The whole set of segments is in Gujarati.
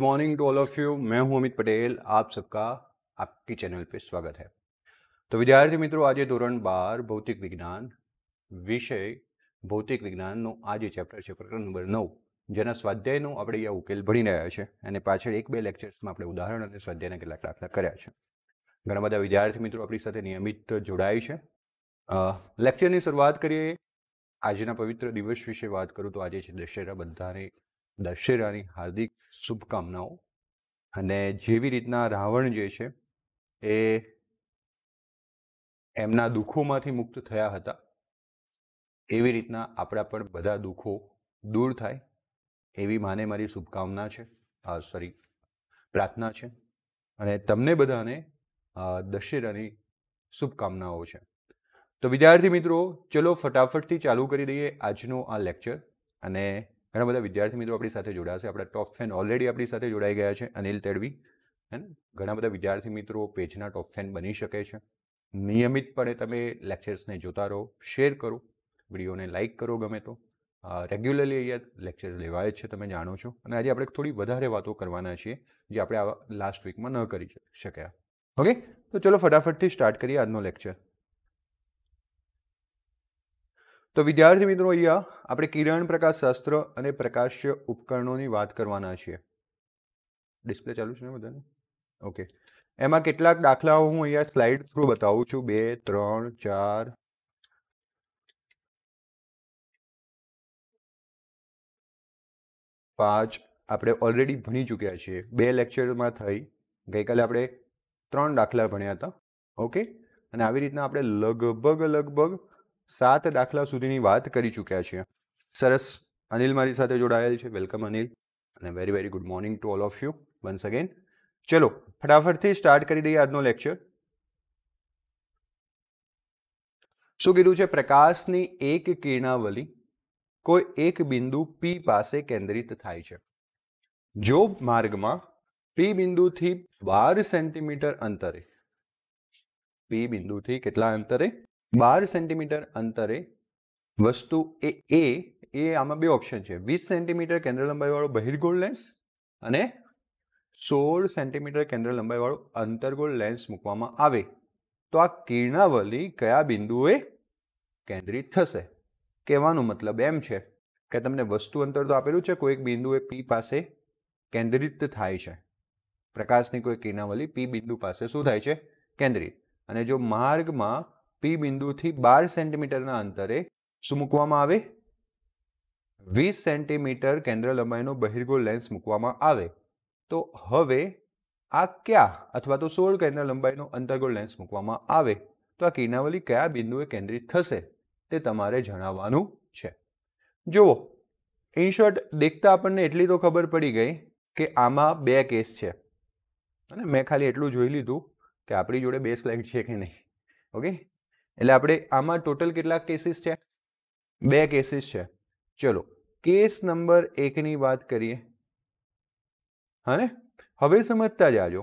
Morning to all of you. मैं हूं अमित पटेल, आप सबका आपकी चैनल पे स्वागत है। तो विद्यार्थी मित्रों, आज ધોરણ 12 ભૌતિક વિજ્ઞાન વિષય ભૌતિક વિજ્ઞાનનો આજે ચેપ્ટર છે પ્રકરણ નંબર 9, જેના સ્વાધ્યાયનો આપણે અહીંયા ઉકેલ ભણી રહ્યા છે અને પાછળ એક બે લેક્ચર્સમાં આપણે ઉદાહરણ અને સ્વાધ્યાયના કેટલાક દાખલા કર્યા છે. ઘણા બધા વિદ્યાર્થી મિત્રો આપણી સાથે નિયમિત જોડાય છે. લેક્ચરની શરૂઆત કરીએ. આજના પવિત્ર દિવસ વિશે વાત કરું તો આજે છે દશેરા. બધાને દશેરાની હાર્દિક શુભકામનાઓ. અને જેવી રીતના રાવણ જે છે એ એમના દુઃખોમાંથી મુક્ત થયા હતા, એવી રીતના આપણા પણ બધા દુઃખો દૂર થાય એવી માને મારી શુભકામના છે, પ્રાર્થના છે. અને તમને બધાને દશેરાની શુભકામનાઓ છે. તો વિદ્યાર્થી મિત્રો, ચલો ફટાફટથી ચાલુ કરી દઈએ આજનો આ લેક્ચર. અને ઘણા બધા વિદ્યાર્થી મિત્રો આપણી સાથે જોડાશે. આપણા ટોપ ફેન ઓલરેડી આપણી સાથે જોડાઈ ગયા છે, અનિલ તડવી. ઘણા બધા વિદ્યાર્થી મિત્રો પેજના ટોપ ફેન બની શકે છે. નિયમિતપણે તમે લેક્ચર્સને જોતા રહો, શેર કરો, વિડીયોને લાઇક કરો ગમે તો. રેગ્યુલરલી અહીંયા લેક્ચર લેવાય જ છે, તમે જાણો છો. અને આજે આપણે થોડી વધારે વાતો કરવાના છીએ જે આપણે લાસ્ટ વીકમાં ન કરી શક્યા. ઓકે, તો ચલો ફટાફટથી સ્ટાર્ટ કરીએ આજનો લેક્ચર. તો વિદ્યાર્થી મિત્રો, અહીંયા આપણે કિરણ પ્રકાશશાસ્ત્ર અને પ્રકાશ્ય ઉપકરણોની વાત કરવાના છીએ. ડિસ્પ્લે ચાલુ છે ને બધાને? ઓકે. એમાં કેટલાક દાખલાઓ હું અહીંયા સ્લાઇડ થ્રુ બતાવું છું. 2, 3, 4, 5 આપણે ઓલરેડી ભણી ચૂક્યા છીએ. 2 લેક્ચરમાં થઈ. ગઈકાલે આપણે 3 દાખલા ભણ્યા હતા. ઓકે. અને આવી રીતના આપણે લગભગ 7 દાખલા સુધીની વાત કરી ચૂક્યા છીએ. સરસ. અનિલ મારી સાથે જોડાયેલ છે. વેલકમ અનિલ. અને very very good morning to all of you once again. ચલો ફટાફટથી સ્ટાર્ટ કરી દઈએ આજનો લેક્ચર. શું કીધું છે? પ્રકાશની એક કિરણાવલી કોઈ એક બિંદુ P પાસે કેન્દ્રિત થાય છે. જો માર્ગમાં P બિંદુથી 12 સેન્ટીમીટર અંતરે, P બિંદુથી કેટલા અંતરે? 12 સેન્ટીમીટર અંતરે વસ્તુ એ આમાં 2 ઓપ્શન છે. 20 સેન્ટીમીટર કેન્દ્ર લંબાઈવાળો બહિર્ગોળ લેન્સ અને 16 સેન્ટીમીટર કેન્દ્ર લંબાઈવાળો અંતર્ગોળ લેન્સ મૂકવામાં આવે તો આ કિરણાવલી કયા બિંદુએ કેન્દ્રિત થશે? કહેવાનો મતલબ એમ છે કે તમને વસ્તુ અંતર તો આપેલું છે, કોઈક બિંદુએ P પાસે કેન્દ્રિત થાય છે. પ્રકાશની કોઈ કિરણાવલી P બિંદુ પાસે શું થાય છે? કેન્દ્રિત. અને જો માર્ગમાં P બિંદુથી 12 સેન્ટીમીટરના અંતરે શું મૂકવામાં આવે? 20 સેન્ટીમીટર કેન્દ્ર લંબાઈનો બહિર્ગોળ લેન્સ મૂકવામાં આવે તો હવે આ કયા, અથવા તો 16 કેન્દ્ર લંબાઈનો અંતર્ગોળ લેન્સ મૂકવામાં આવે તો આ કિરણાવલી કયા બિંદુએ કેન્દ્રિત થશે તે તમારે જણાવવાનું છે. જુઓ, ઇન શોર્ટ દેખતા આપણને એટલી તો ખબર પડી ગઈ કે આમાં 2 કેસ છે. અને મેં ખાલી એટલું જોઈ લીધું કે આપણી જોડે 2 સ્લાઇડ છે કે નહીં. ઓકે, એટલે આપણે આમાં ટોટલ કેટલા કેસીસ છે? 2 કેસીસ છે. ચલો કેસ નંબર 1 ની વાત કરીએ. હા ને? હવે સમજતા જાજો.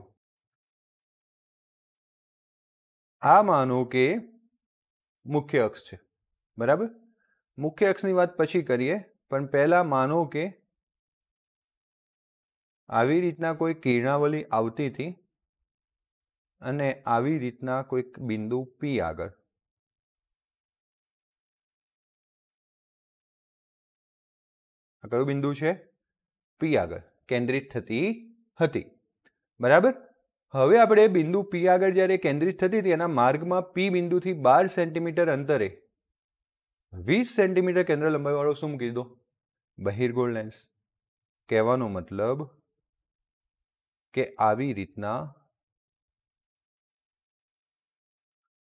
આ માનો કે મુખ્ય અક્ષ છે, બરાબર? મુખ્ય અક્ષની વાત પછી કરીએ, પણ પહેલા માનો કે આવી રીતના કોઈ કિરણાવલી આવતી હતી અને આવી રીતના કોઈક બિંદુ P આગળ, આ કયું બિંદુ છે? P આગળ કેન્દ્રિત થતી હતી, બરાબર? હવે આપણે બિંદુ P આગળ જ્યારે કેન્દ્રિત થતી હતી એના માર્ગમાં P બિંદુથી 12 સેન્ટીમીટર અંતરે 20 સેન્ટીમીટર કેન્દ્ર લંબાઈવાળો શું મૂકી દીધો? બહિર્ગોળ લેન્સ. કહેવાનો મતલબ કે આવી રીતના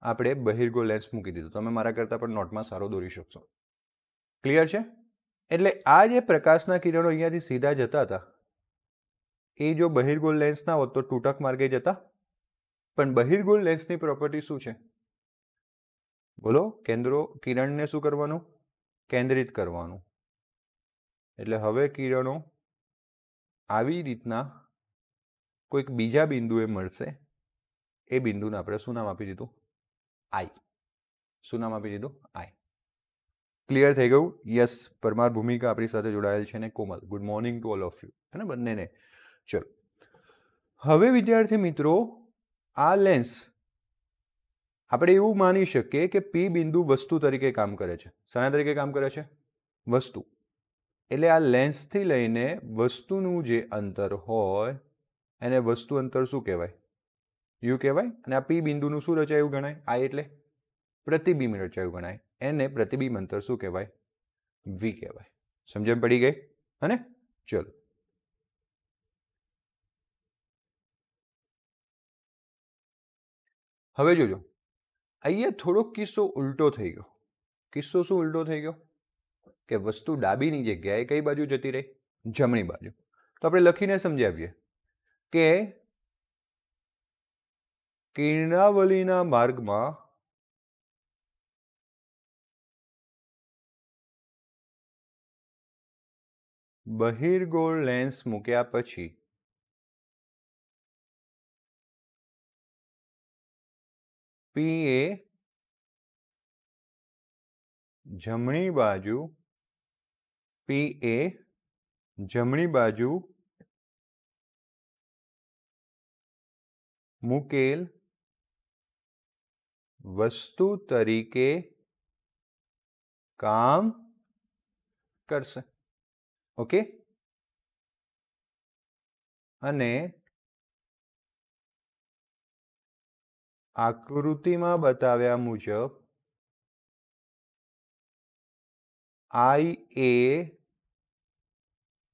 આપણે બહિર્ગોળ લેન્સ મૂકી દીધો. તમે મારા કરતાં પણ નોટમાં સારો દોરી શકશો. ક્લિયર છે? એટલે આ જે પ્રકાશના કિરણો અહીંયાથી સીધા જતા હતા એ જો બહિર્ગોળ લેન્સ ના હોત તો તૂટક માર્ગે જતા. પણ બહિર્ગોળ લેન્સની પ્રોપર્ટી શું છે? બોલો. કિરણને શું કરવાનું? કેન્દ્રિત કરવાનું. એટલે હવે કિરણો આવી રીતના કોઈક બીજા બિંદુએ મળશે. એ બિંદુને આપણે શું નામ આપી દીધું? I. શું નામ આપી દીધું? I. ક્લિયર થઈ ગયું? યસ. પરમાર ભૂમિકા આપણી સાથે જોડાયેલ છે ને Komal. Good morning to all of you. હે ને બંનેને. ચલો હવે વિદ્યાર્થી મિત્રો આ લેન્સ આપણે એવું માની શકીએ કે પી બિંદુ વસ્તુ તરીકે કામ કરે છે. શાના તરીકે કામ કરે છે? વસ્તુ. એટલે આ લેન્સથી લઈને વસ્તુનું જે અંતર હોય એને વસ્તુ અંતર શું કહેવાય? યુ કહેવાય. અને આ પી બિંદુનું શું રચાયું ગણાય? આ એટલે પ્રતિબિંબ રચાયું ગણાય. એને પ્રતિબિંબ અંતર શું કહેવાય? વી કહેવાય. સમજણ પડી ગઈ? અને ચલો હવે જોજો, અહીંયા થોડોક કિસ્સો ઉલટો થઈ ગયો. કિસ્સો શું ઉલટો થઈ ગયો? કે વસ્તુ ડાબીની જગ્યાએ કઈ બાજુ જતી રહી? જમણી બાજુ. તો આપણે લખીને સમજાવીએ કે કિરણાવલીના માર્ગમાં બહિર્ગોળ લેન્સ મૂક્યા પછી પી એ જમણી બાજુ મૂકેલ વસ્તુ તરીકે કામ કરશે. ઓકે. અને આકૃતિમાં બતાવ્યા મુજબ આઈ એ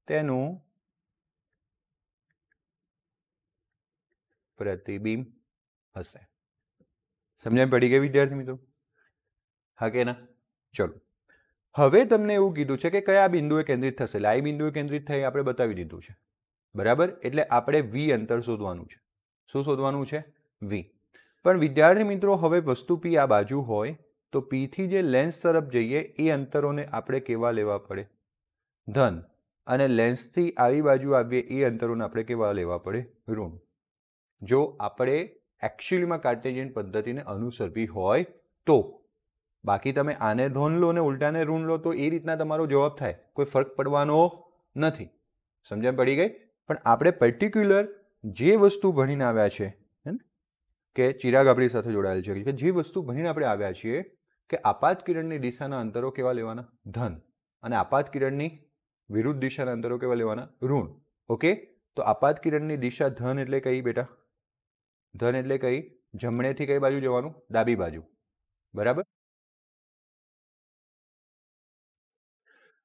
તેનું પ્રતિબિંબ હશે. સમજણ પડી ગઈ વિદ્યાર્થી મિત્રો? હા કે ના? ચલો હવે તમને એવું કીધું છે કે કયા બિંદુએ કેન્દ્રિત થશે. એટલે આઈ બિંદુએ કેન્દ્રિત થઈ આપણે બતાવી દીધું છે. બરાબર. એટલે આપણે વી અંતર શોધવાનું છે. શું શોધવાનું છે? વી. પણ વિદ્યાર્થી મિત્રો હવે વસ્તુ પી આ બાજુ હોય તો પી થી જે લેન્સ તરફ જઈએ એ અંતરોને આપણે કેવા લેવા પડે? ધન. અને લેન્સથી આવી બાજુ આવીએ એ અંતરોને આપણે કેવા લેવા પડે? ઋણ. જો આપણે એકચ્યુઅલીમાં કાર્ટેશિયન પદ્ધતિને અનુસરવી હોય તો. બાકી તમે આને ધન લો ને ઉલટાને ઋણ લો તો એ રીતના તમારો જવાબ થાય, કોઈ ફરક પડવાનો નથી. સમજણ પડી ગઈ? પણ આપણે પર્ટિક્યુલર જે વસ્તુ ભણીને આવ્યા છે કે ચિરાગ આપણી સાથે જોડાયેલ છે કે જે વસ્તુ ભણીને આપણે આવ્યા છીએ કે આપાત કિરણની દિશાના અંતરો કેવા લેવાના? ધન. અને આપાત કિરણની વિરુદ્ધ દિશાના અંતરો કેવા લેવાના? ઋણ. ઓકે. તો આપાત કિરણની દિશા ધન એટલે કઈ બેટા? ધન એટલે કઈ? જમણેથી કઈ બાજુ જવાનું? ડાબી બાજુ. બરાબર.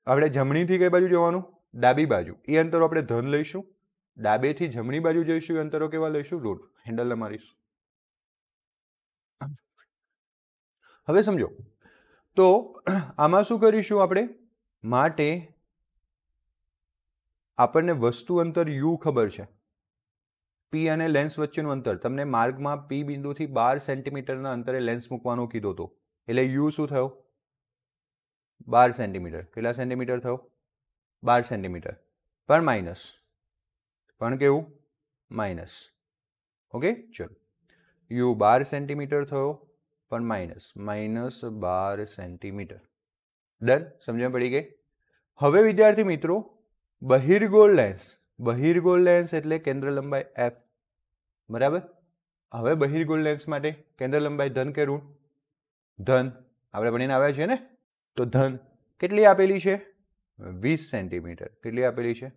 આપણે જમણીથી કઈ બાજુ જવાનું? ડાબી બાજુ. એ અંતરો આપણે ધન લઈશું. ડાબેથી જમણી બાજુ જઈશું એ અંતરો કેવા લઈશું? ઋણ. હેન્ડલ મારીશું. હવે સમજો તો આમાં શું કરીશું આપણે? માટે આપણને વસ્તુ અંતર યુ ખબર છે. પી અને લેન્સ વચ્ચેનું અંતર તમને માર્ગમાં પી બિંદુથી 12 સેન્ટીમીટરના અંતરે લેન્સ મૂકવાનો કીધો હતો. એટલે યુ શું થયો? 12 સેન્ટીમીટર. કેટલા સેન્ટીમીટર થયો? 12 સેન્ટીમીટર. પણ માઇનસ. પણ કેવું? માઇનસ. ઓકે. ચલો યુ 12 સેન્ટીમીટર થયો પણ માઇનસ 12 સેન્ટીમીટર. ડન. સમજણ પડી ગઈ? હવે વિદ્યાર્થી મિત્રો બહિર્ગોળ લેન્સ એટલે કેન્દ્ર લંબાઈ એફ. બરાબર. હવે બહિર્ગોળ લેન્સ માટે કેન્દ્ર લંબાઈ ધન કે ઋણ? ધન. આપણે ભણીને આવ્યા છીએ ને? તો ધન કેટલી આપેલી છે? 20 સેન્ટીમીટર. કેટલી આપેલી છે?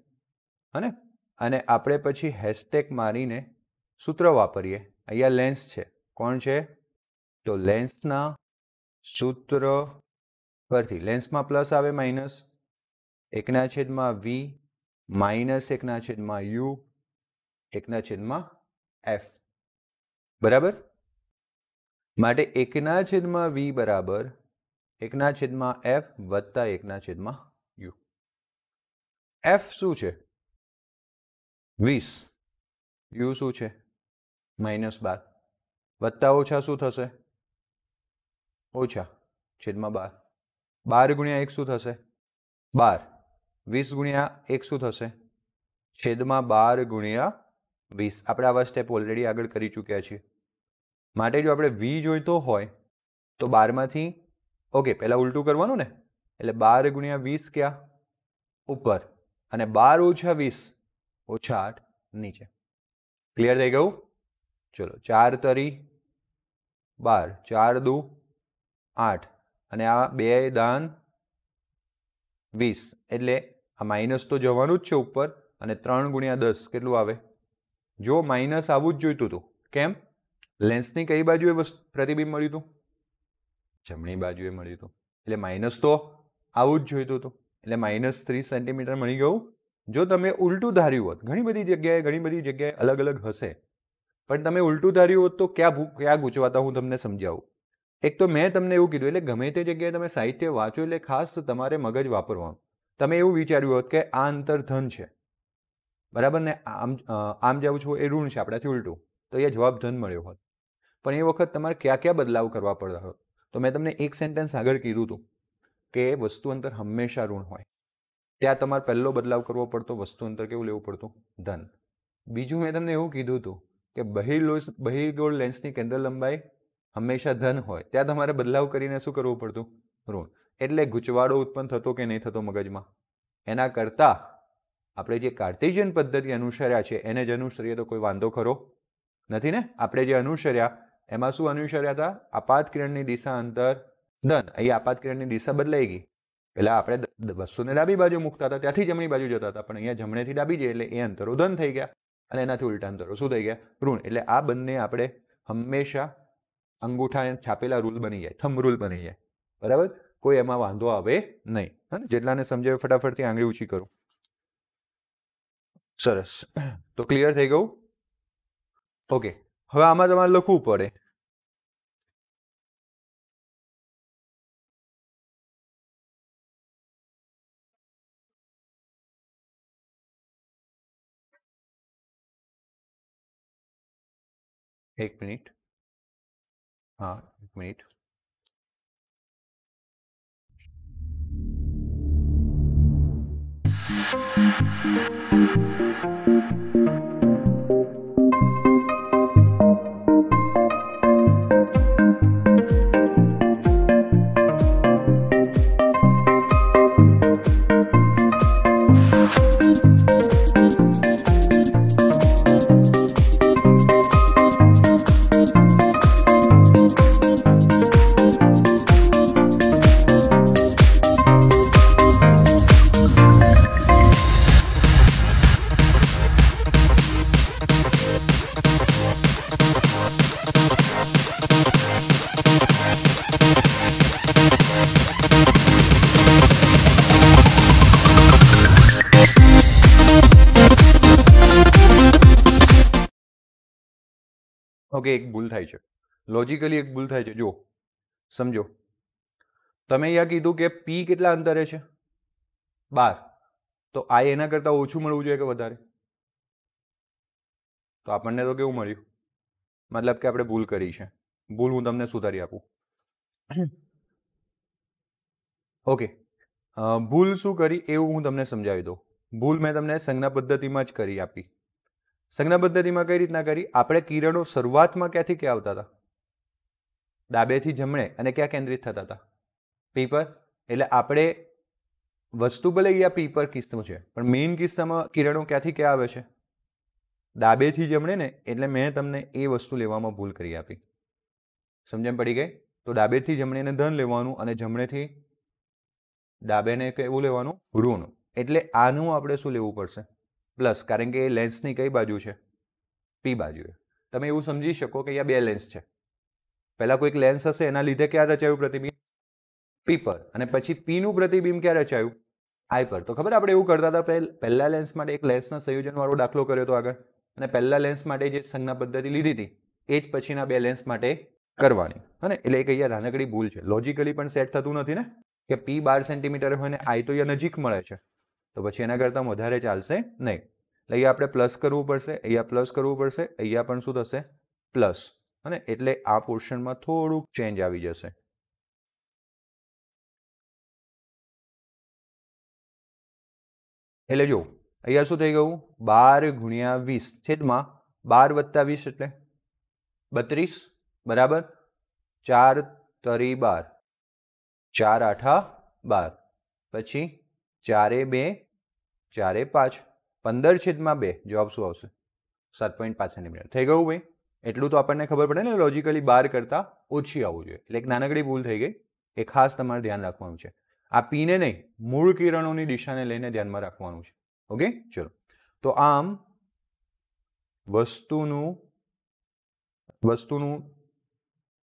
અને આપણે પછી હેશટેગ મારીને સૂત્ર વાપરીએ. અહીંયા લેન્સ છે. કોણ છે? તો લેન્સના સૂત્ર પરથી લેન્સમાં પ્લસ આવે minus 1/v minus 1/u 1/f. બરાબર. માટે 1/v બરાબર 1/f વત્તા 1/u. f શું છે? 20. u શું છે? -12. વત્તા ઓછા શું થશે? ઓછા છેદમાં 12. 12 ગુણ્યા 1 શું થશે? 12. 20 ગુણ્યા 1 શું થશે? છેદમાં 12 ગુણ્યા 20. આપણે આવા સ્ટેપ ઓલરેડી આગળ કરી ચૂક્યા છીએ. માટે જો આપણે v જોઈતો હોય તો 12માંથી ઓકે પહેલા ઉલટું કરવાનું ને. એટલે 12 ગુણ્યા 20 ક્યાં? ઉપર. અને 12 ઓછા 20 ઓછા 8. નીચે. ક્લિયર થઈ ગયું? ચલો 4 તરી 12, 4 દુ 8 અને આ 2 દાન 20 એટલે આ માઇનસ તો જવાનું જ છે ઉપર અને 3 ગુણ્યા 10 કેટલું આવે? જો માઇનસ આવવું જ જોઈતું હતું. કેમ? લેન્સની કઈ બાજુએ પ્રતિબિંબ મળ્યું હતું? જમણી બાજુએ મળ્યું હતું. એટલે માઇનસ તો આવું જ જોઈતું હતું. એટલે -30 સેન્ટીમીટર મળી ગયું. જો તમે ઉલટું ધાર્યું હોત, ઘણી બધી જગ્યાએ અલગ અલગ હશે, પણ તમે ઉલટું ધાર્યું હોત તો ક્યાં ગૂંચવાતા હું તમને સમજાવું. એક તો મેં તમને એવું કીધું, એટલે ગમે તે જગ્યાએ તમે સાહિત્ય વાંચો એટલે ખાસ તમારે મગજ વાપરવાનું. તમે એવું વિચાર્યું હોત કે આ અંતર ધન છે, બરાબર ને, આમ જાઉં છું એ ઋણ છે, આપણાથી ઉલટું, તો એ જવાબ ધન મળ્યો હોત. પણ એ વખત તમારે ક્યાં બદલાવ કરવા પડતા હોત. તો મેં તમને એક સેન્ટેન્સ આગળ કીધું હતું કે વસ્તુ અંતર હંમેશા ઋણ હોય. ત્યાં તમારે પહેલો બદલાવ કરવો પડતો, વસ્તુ અંતર કેવું લેવું પડતું? ધન. બીજું મેં તમને એવું કીધું હતું કે બહિર્ગોળ લેન્સની કેન્દ્ર લંબાઈ હંમેશા ધન હોય. ત્યાં તમારે બદલાવ કરીને શું કરવું પડતું? ઋણ. એટલે ગૂંચવાડો ઉત્પન્ન થતો કે નહીં થતો મગજમાં? એના કરતાં આપણે જે કાર્ટેશિયન પદ્ધતિ અનુસર્યા છે એને જ અનુસરીએ તો કોઈ વાંધો ખરો નથી ને? આપણે જે અનુસર્યા એમાં શું અનુસર્યા હતા? આપાત કિરણની દિશા અંતર ધન. અહીં આપાત કિરણની દિશા બદલાઈ ગઈ. પહેલા આપણે વસ્તુને ડાબી બાજુ મૂકતા હતા, ત્યાંથી જમણી બાજુ જતા હતા, પણ અહીંયા જમણેથી ડાબી જઈએ એટલે એ અંતરો ધન થઈ ગયા અને એનાથી ઉલટા અંતરો શું થઈ ગયા? ઋણ. એટલે આ બંને આપણે હંમેશા અંગૂઠા છાપેલા રૂલ બની જાય, થંબ રૂલ બની જાય, બરાબર? કોઈ એમાં વાંધો આવે નહીં. જેટલાને સમજાવે ફટાફટથી આંગળી ઊંચી કરું. સરસ. તો ક્લિયર થઈ ગયું? ઓકે. હવે આમાં તમારે લખવું પડે. એક મિનિટ. હા, એક મિનિટ. ઓકે, એક ભૂલ થાય છે, લોજિકલી એક ભૂલ થાય છે. જો સમજો, તમે અહીંયા કીધું કે પી કેટલા અંતરે છે? 12. તો આ એના કરતાં ઓછું મળવું જોઈએ કે વધારે? તો આપણને તો કેવું મળ્યું? મતલબ કે આપણે ભૂલ કરી છે. ભૂલ હું તમને સુધારી આપું. ઓકે, ભૂલ શું કરી એવું હું તમને સમજાવી દઉં. ભૂલ મેં તમને સંજ્ઞા પદ્ધતિમાં જ કરી આપી. સંજ્ઞા પદ્ધતિમાં કઈ રીતના કરી? આપણે કિરણો શરૂઆતમાં ક્યાંથી ક્યાં આવતા હતા? ડાબેથી જમણે. અને ક્યાં કેન્દ્રિત થતા હતા? પી પર. એટલે આપણે વસ્તુ ભલે અહીંયા પી પર કિસ્સો છે, પણ મેઇન કિસ્સામાં કિરણો ક્યાંથી ક્યાં આવે છે? ડાબેથી જમણે ને. એટલે મેં તમને એ વસ્તુ લેવામાં ભૂલ કરી આપી. સમજણ પડી ગઈ? તો ડાબેથી જમણેને ધન લેવાનું અને જમણેથી ડાબેને કેવું લેવાનું? ઋણ. એટલે આનું આપણે શું લેવું પડશે? પ્લસ. કારણ કે એ લેન્સની કઈ બાજુ છે? પી બાજુએ. તમે એવું સમજી શકો કે અહીંયા બે લેન્સ છે. પહેલા કોઈક લેન્સ હશે, એના લીધે ક્યાં રચાયું પ્રતિબિંબ? પી પર. અને પછી પી નું પ્રતિબિંબ ક્યાં રચાયું? આઈ પર. તો ખબર આપણે એવું કરતા હતા, પહેલા લેન્સ માટે એક લેન્સના સંયોજન વાળો દાખલો કર્યો હતો આગળ, અને પહેલા લેન્સ માટે જે સંજ્ઞા પદ્ધતિ લીધી હતી એ જ પછીના બે લેન્સ માટે કરવાની. અને એટલે એક અહીંયા નાનકડી ભૂલ છે. લોજિકલી પણ સેટ થતું નથી ને, કે પી 12 સેન્ટીમીટર હોય ને આઈ તો અહીંયા નજીક મળે છે, તો પછી એના કરતાં વધારે ચાલશે નહીં. એટલે અહીંયા આપણે પ્લસ કરવું પડશે, અહીંયા પ્લસ કરવું પડશે, અહીંયા પણ શું થશે? પ્લસ. અને એટલે આ પોર્શનમાં થોડુંક ચેન્જ આવી જશે. એટલે જો અહીંયા શું થઈ ગયું? 12 ગુણ્યા 20 છેદમાં 12 વત્તા 20 એટલે 32, બરાબર? 4 તરી 12, 4 આઠા 12, પછી 4 2, 4 5, 15 છેદમાં 2. જવાબ શું આવશે? 7.5 સેન્ટીમીટર થઈ ગયું ભાઈ. એટલું તો આપણને ખબર પડે ને, લોજિકલી 12 કરતાં ઓછી આવવું જોઈએ. એટલે એક નાનકડી ભૂલ થઈ ગઈ, એ ખાસ તમારે ધ્યાન રાખવાનું છે. આ પીને નહીં, મૂળ કિરણોની દિશાને લઈને ધ્યાનમાં રાખવાનું છે. ઓકે, ચલો. તો આમ વસ્તુનું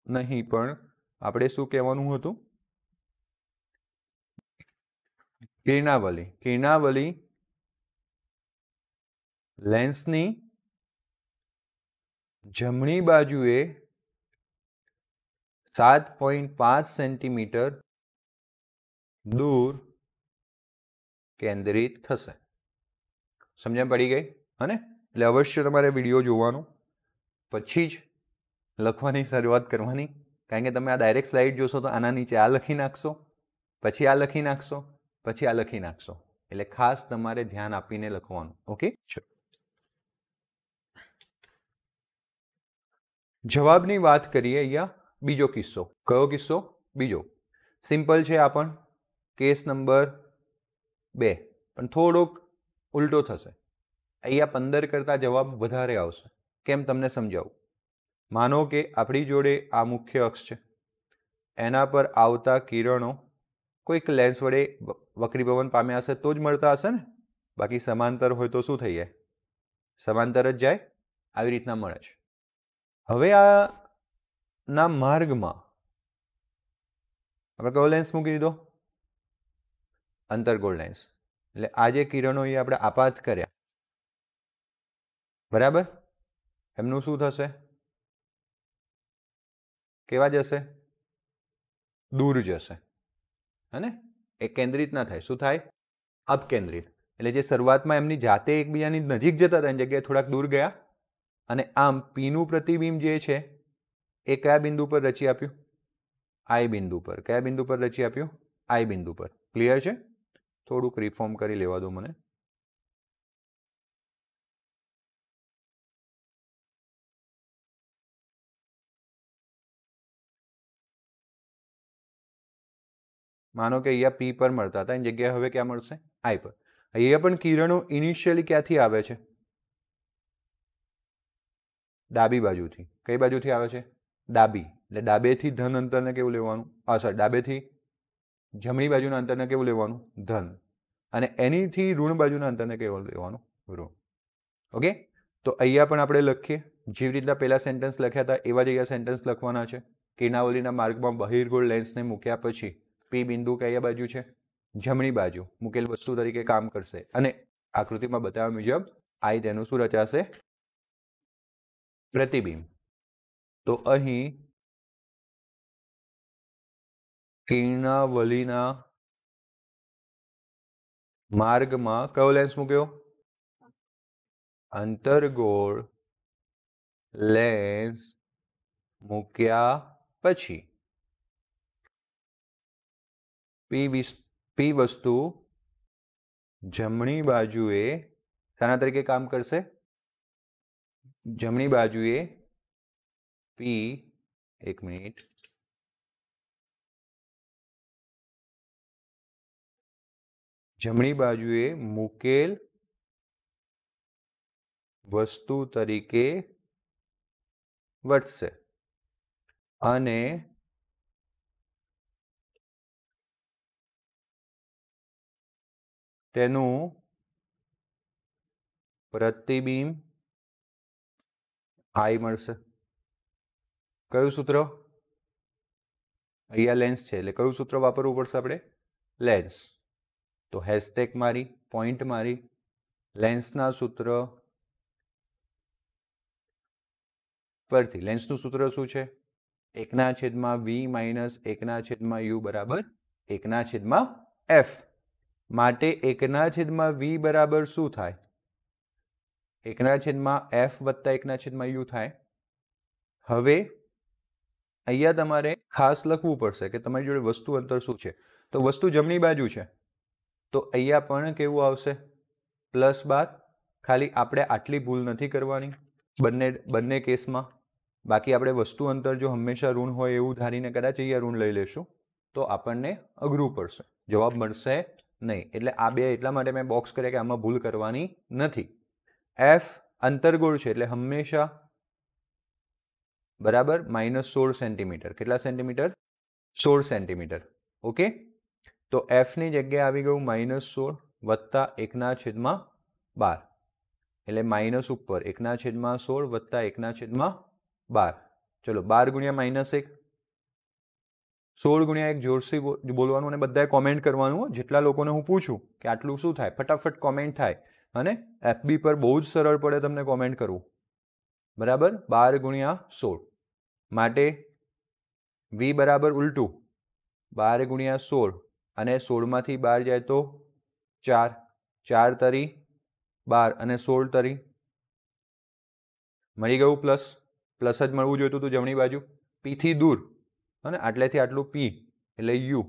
નહીં પણ આપણે શું કહેવાનું હતું? કિરણાવલી લેન્સની જમણી બાજુએ 7.5 સેન્ટીમીટર દૂર કેન્દ્રિત થશે. સમજણ પડી ગઈ? અને એટલે અવશ્ય તમારે વિડીયો જોવાનો, પછી જ લખવાની શરૂઆત કરવાની. કારણ કે તમે આ ડાયરેક્ટ સ્લાઇડ જોશો તો આના નીચે આ લખી નાખશો, પછી આ લખી નાખશો, પછી આ લખી નાખશો. એટલે ખાસ તમારે ધ્યાન આપીને લખવાનું. ઓકે, ચલો. જવાબની વાત કરીએ. અહીંયા બીજો કિસ્સો. કયો કિસ્સો? બીજો. સિમ્પલ છે આ પણ, કેસ નંબર 2, પણ થોડોક ઉલટો થશે. અહીંયા 15 કરતાં જવાબ વધારે આવશે. કેમ તમને સમજાવું. માનો કે આપણી જોડે આ મુખ્ય અક્ષ છે, એના પર આવતા કિરણો કોઈક લેન્સ વડે વક્રીભવન પામ્યા હશે તો જ મળતા હશે ને. બાકી સમાંતર હોય તો શું થઈ જાય? સમાંતર જ જાય. આવી રીતના મળે છે. હવે આના માર્ગમાં આપણે કયો લેન્સ મૂકી દીધો? અંતર્ગોળ લેન્સ. એટલે આ જે કિરણો એ આપણે આપાત કર્યા, બરાબર, એમનું શું થશે? કેવા જશે? દૂર જશે. હે? એ કેન્દ્રિત ના થાય. શું થાય? અપકેન્દ્રિત. એટલે જે શરૂઆતમાં એમની જાતે એકબીજાની નજીક જતા હતા એની જગ્યાએ થોડાક દૂર ગયા. અને આમ પીનું પ્રતિબિંબ જે છે એ કયા બિંદુ પર રચી આપ્યું? આઈ બિંદુ પર. કયા બિંદુ પર રચી આપ્યું? આઈ બિંદુ પર. ક્લિયર છે? થોડુંક રિફોર્મ કરી લેવા દો મને. માનો કે અહીંયા પી પર મળતા હતા એની જગ્યાએ હવે ક્યાં મળશે? આઈ પર. અહીંયા પણ કિરણો ઇનિશિયલી ક્યાંથી આવે છે? ડાબી બાજુથી. કઈ બાજુથી આવે છે? ડાબી. એટલે ડાબેથી ધન અંતરને કેવું લેવાનું? સોરી, ડાબેથી જમણી બાજુના અંતરને કેવું લેવાનું? ધન. અને એનીથી ઋણ બાજુના અંતરને કેવું લેવાનું? ઋણ. ઓકે, તો અહીંયા પણ આપણે લખીએ જેવી રીતના પહેલા સેન્ટેન્સ લખ્યા હતા એવા જ અહીંયા સેન્ટેન્સ લખવાના છે. કિરણાવલીના માર્ગમાં બહિર્ગોળ લેન્સને મૂક્યા પછી પી બિંદુ કયા બાજુ છે? જમણી બાજુ મૂકેલ વસ્તુ તરીકે કામ કરશે. અને આકૃતિમાં બતાવ્યા મુજબ આઈ તેનું શું રચાશે? પ્રતિબિંબ. તો અહીં કિરણાવલીના માર્ગમાં કયો લેન્સ મૂક્યો? અંતર્ગોળ લેન્સ મૂક્યા પછી પી વસ્તુ જમણી બાજુએ શાના તરીકે કામ કરશે? જમણી બાજુએ પી, એક મિનિટ, જમણી બાજુએ મૂકેલ વસ્તુ તરીકે વર્તશે અને તેનું પ્રતિબિંબ આઈ મળશે. કયું સૂત્ર? અહીંયા લેન્સ છે એટલે કયું સૂત્ર વાપરવું પડશે આપણે? લેન્સ. તો હેશટેગ મારી, પોઈન્ટ મારી, લેન્સના સૂત્ર પરથી. લેન્સનું સૂત્ર શું છે? 1/v માઇનસ 1/u બરાબર 1/f. માટે 1/v બરાબર શું થાય? 1/f વત્તા 1/u થાય. હવે અહીંયા તમારે ખાસ લખવું પડશે કે તમારી જોડે વસ્તુ અંતર શું છે. તો વસ્તુ જમણી બાજુ છે તો અહીંયા પણ કેવું આવશે? +12. ખાલી આપણે આટલી ભૂલ નથી કરવાની બંને કેસમાં. બાકી આપણે વસ્તુ અંતર જો હંમેશા ઋણ હોય એવું ધારીને કદાચ અહીંયા ઋણ લઈ લેશું તો આપણને અઘરું પડશે, જવાબ મળશે નહીં. એટલે આ બે એટલા માટે મેં બોક્સ કર્યા કે આમાં ભૂલ કરવાની નથી. એફ અંતર્ગોળ છે એટલે હંમેશા બરાબર -16 સેન્ટીમીટર. કેટલા સેન્ટીમીટર? 16 સેન્ટીમીટર. ઓકે, તો એફ ની જગ્યાએ આવી ગયું -16 વત્તા 1/12 એટલે માઇનસ ઉપર 1/16 વત્તા 1/12. ચલો 12 ગુણ્યા -1, 16 ગુણ્યા 1 જોરથી બોલવાનું અને બધાએ કોમેન્ટ કરવાનું. જેટલા લોકોને હું પૂછું કે આટલું શું થાય, ફટાફટ કોમેન્ટ થાય અને એફબી પર બહુ જ સરળ પડે તમને કોમેન્ટ કરવું. બરાબર, 12 ગુણ્યા 16 માટે વી બરાબર ઉલટું 12 ગુણ્યા 16 અને 16માંથી 12 જાય તો 4, 4 તરી 12 અને 16 તરી મળી ગયું પ્લસ જ મળવું જોઈતું હતું જમણી બાજુ. પી થી દૂર અને આટલેથી આટલું પી એટલે યુ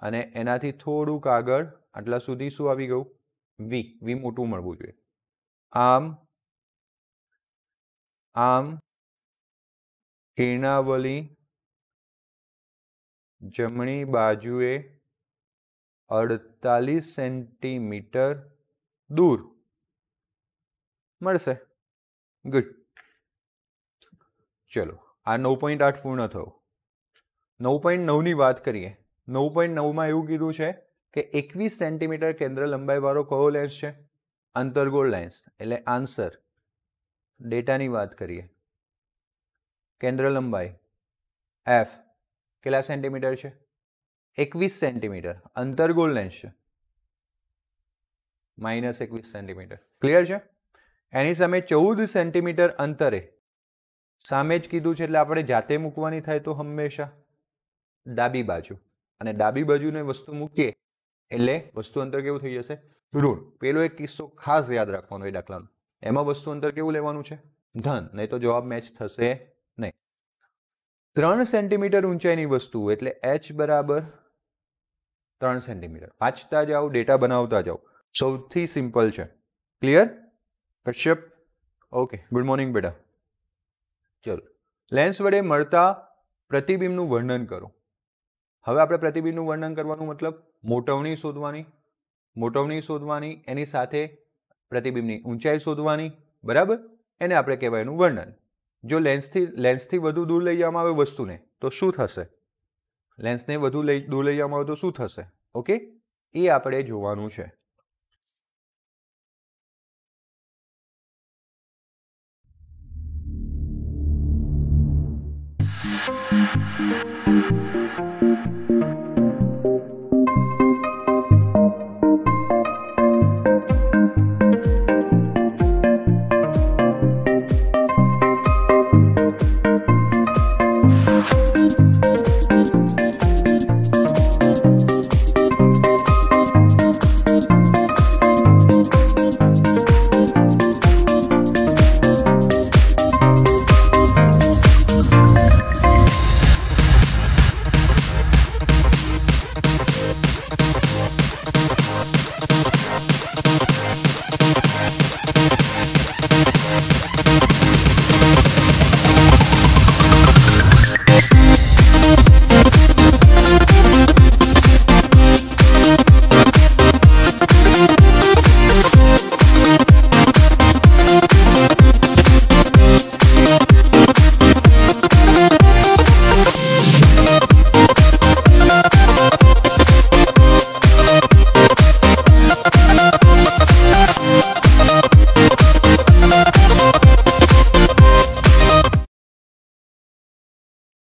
અને એનાથી થોડુંક આગળ આટલા સુધી શું આવી ગયું? વી મોટું મળવું જોઈએ. આમ કિરણાવલી જમણી બાજુએ 48 સેન્ટીમીટર દૂર મળશે. ગુડ. ચલો, આ 9.8 પૂર્ણ થયો. 9.9 ની વાત કરીએ. 9.9માં એવું કીધું છે કે 21 સેન્ટીમીટર કેન્દ્ર લંબાઈ વાળો કયો લેન્સ છે? અંતર્ગોળ લેન્સ. એટલે આન્સર ડેટાની વાત કરીએ. કેન્દ્ર લંબાઈ એફ કેટલા સેન્ટીમીટર છે? 21 સેન્ટીમીટર. અંતર્ગોળ લેન્સ છે -21 સેન્ટીમીટર. ક્લિયર છે? એની સામે 14 સેન્ટીમીટર અંતરે સામે જ કીધું છે એટલે આપણે જાતે મૂકવાની થાય તો હંમેશા ડાબી બાજુ, અને ડાબી બાજુને વસ્તુ મૂકીએ એટલે વસ્તુ અંતર કેવું થઈ જશે? ઋણ. પેલો એક કિસ્સો ખાસ યાદ રાખવાનો એ દાખલાનો. એમાં વસ્તુ અંતર કેવું લેવાનું છે? ધન, નહીં તો જવાબ મેચ થશે નહીં. 3 સેન્ટીમીટર ઊંચાઈની વસ્તુ એટલે h બરાબર 3 સેન્ટીમીટર. વાંચતા જાઓ, ડેટા બનાવતા જાઓ. સૌથી સિમ્પલ છે. Clear? Kashyap? Okay, good morning બેટા. ચલો, લેન્સ વડે મળતા પ્રતિબિંબનું વર્ણન કરો. હવે આપણે પ્રતિબિંબનું વર્ણન કરવાનું મતલબ મોટવણી શોધવાની, એની સાથે પ્રતિબિંબની ઊંચાઈ શોધવાની. બરાબર, એને આપણે કહેવાય એનું વર્ણન. જો લેન્સથી વધુ દૂર લઈ જવામાં આવે વસ્તુને તો શું થશે? લેન્સને વધુ દૂર લઈ જવામાં આવે તો શું થશે? ઓકે, એ આપણે જોવાનું છે.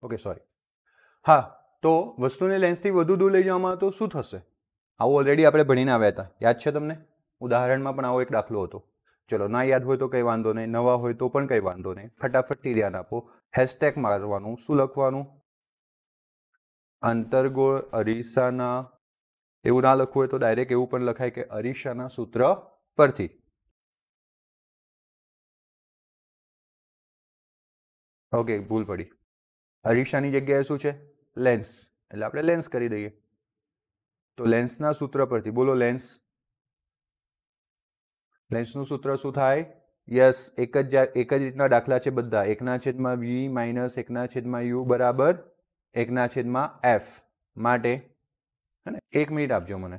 Okay, sorry. હા, તો વસ્તુને લેન્સથી વધુ દૂર લઈ જવામાં આવે તો શું થશે? આવું ઓલરેડી આપણે ભણીને આવ્યા હતા. યાદ છે તમને? ઉદાહરણમાં પણ આવો એક દાખલો હતો. ચલો, ના યાદ હોય તો કંઈ વાંધો નહીં, નવા હોય તો પણ કંઈ વાંધો નહીં. ફટાફટથી ધ્યાન આપો. હેશટેગ મારવાનું. શું લખવાનું? અંતર્ગોળ અરીસાના. એવું ના લખવું હોય તો ડાયરેક્ટ એવું પણ લખાય કે અરીસાના સૂત્ર પરથી. ઓકે, ભૂલ પડી. અરીસાની જગ્યાએ શું છે? લેન્સ. એટલે આપણે લેન્સ કરી દઈએ. તો લેન્સના સૂત્ર પરથી બોલો. લેન્સનું સૂત્ર શું થાય? યસ, એક જ રીતના દાખલા છે બધા. 1/v માઇનસ 1/u બરાબર 1/f. માટે હે ને, 1 મિનિટ આપજો મને.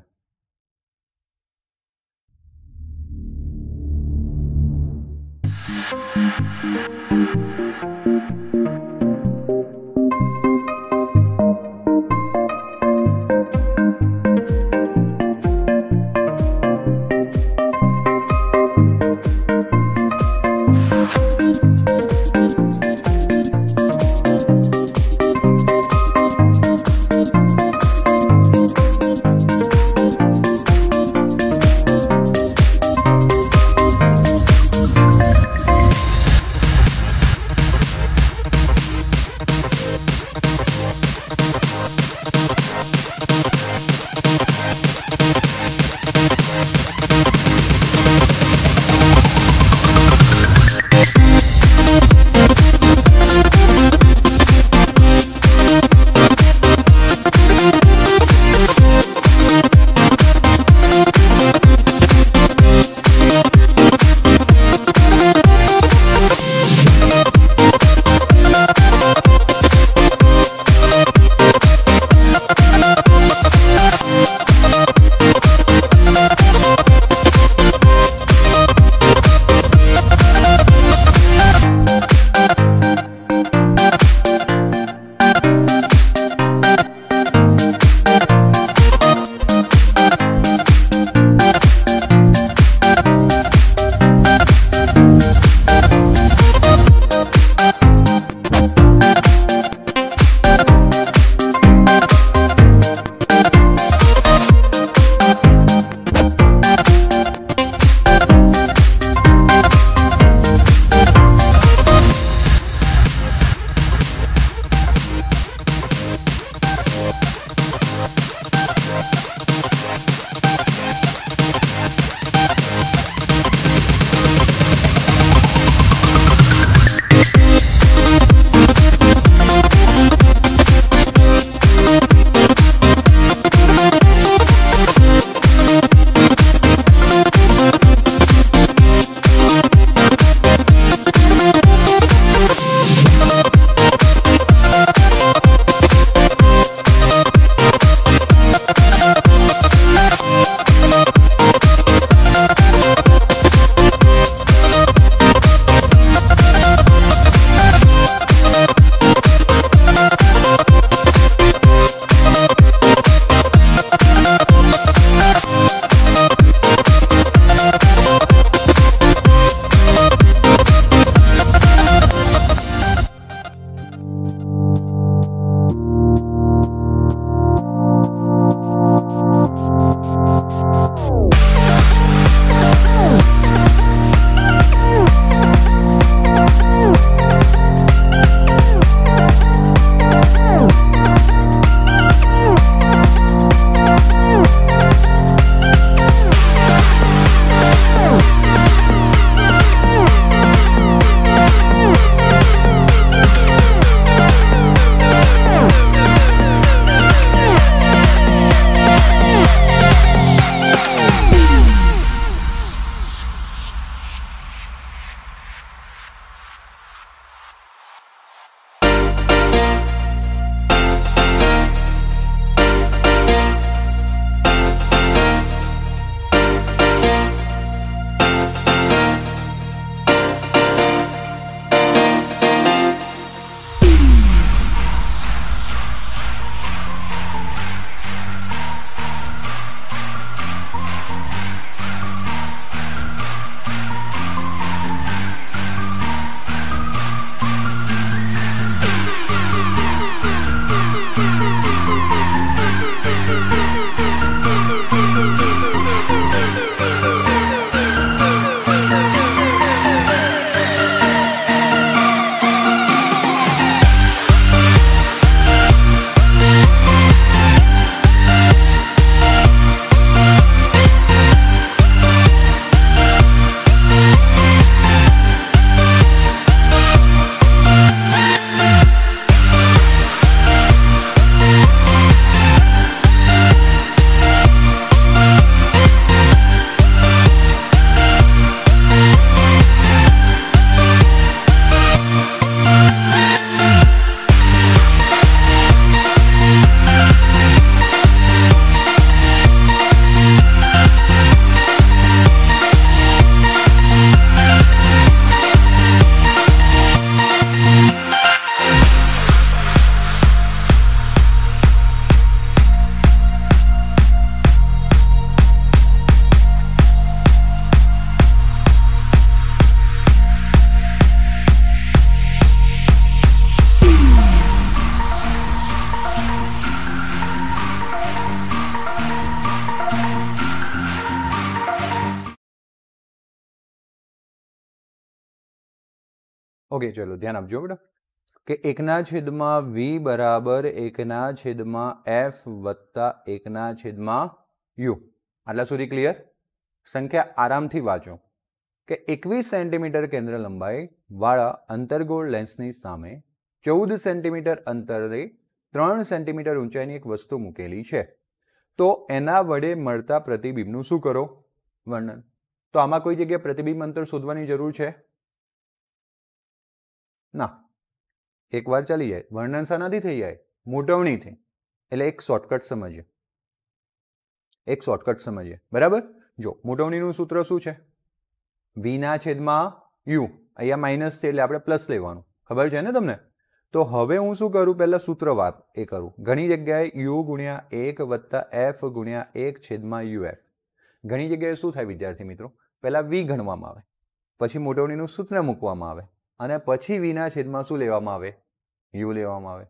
ઓકે, ચલો ધ્યાન આપજો બેટા કે 1/v બરાબર 1/f વત્તા 1/u. આટલા સુધી ક્લિયર? સંખ્યા આરામથી વાંચો કે 21 સેન્ટીમીટર કેન્દ્ર લંબાઈ વાળા અંતર્ગોળ લેન્સની સામે 14 સેન્ટીમીટર અંતરે 3 સેન્ટીમીટર ઊંચાઈની એક વસ્તુ મૂકેલી છે, તો એના વડે મળતા પ્રતિબિંબનું શું કરો? વર્ણન. તો આમાં કોઈ જગ્યાએ પ્રતિબિંબ અંતર શોધવાની જરૂર છે? ના. એકવાર ચાલી જાય. વર્ણન શાનાથી થઈ જાય? મોટવણીથી. એટલે એક શોર્ટકટ સમજીએ. બરાબર? જો મોટવણીનું સૂત્ર શું છે? v/u. અહીંયા માઇનસ છે એટલે આપણે પ્લસ લેવાનું. ખબર છે ને તમને? તો હવે હું શું કરું? પહેલા સૂત્ર એ કરું. ઘણી જગ્યાએ u ગુણ્યા 1 વત્તા f ગુણ્યા 1/uf. ઘણી જગ્યાએ શું થાય વિદ્યાર્થી મિત્રો? પહેલા v ગણવામાં આવે, પછી મોટવણીનું સૂત્ર મૂકવામાં આવે અને પછી v/માં શું લેવામાં આવે? u લેવામાં આવે.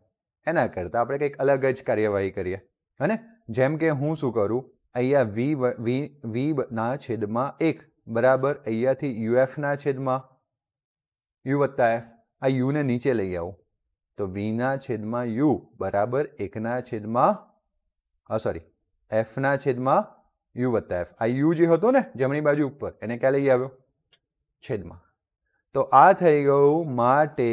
એના કરતાં આપણે કંઈક અલગ જ કાર્યવાહી કરીએ. હે? જેમ કે હું શું કરું? અહીંયા v/1 બરાબર અહીંયાથી u વત્તા f. આ u ને નીચે લઈ આવું તો v/u બરાબર f/u વત્તા f. આ u જે હતો ને જમણી બાજુ ઉપર એને ક્યાં લઈ આવ્યો? છેદમાં. તો આ થઈ ગયું માટે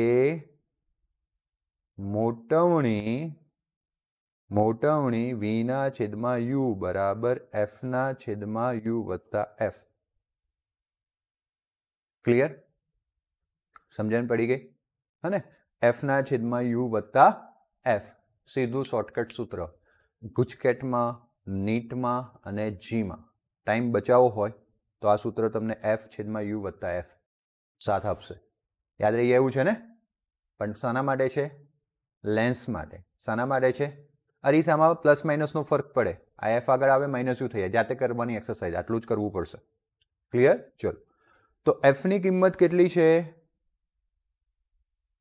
મોટવણી v/u બરાબર f/u વત્તા f. ક્લિયર? સમજણ પડી ગઈ? અને f/u વત્તા f સીધું શોર્ટકટ સૂત્ર. ગુજકેટમાં, નીટમાં અને જીમાં ટાઈમ બચાવવો હોય તો આ સૂત્ર તમને f/u વત્તા f સાથ આપશે. યાદ રહી એવું છે ને? પણ શાના માટે છે? લેન્સ માટે. શાના માટે છે? અરીસામાં પ્લસ માઇનસનો ફરક પડે. આ f આગળ આવે માઇનસ યુ થઈ જાય. જાતે કરવાની એક્સરસાઇઝ. આટલું જ કરવું પડશે. ક્લિયર? ચલો. તો f ની કિંમત કેટલી છે?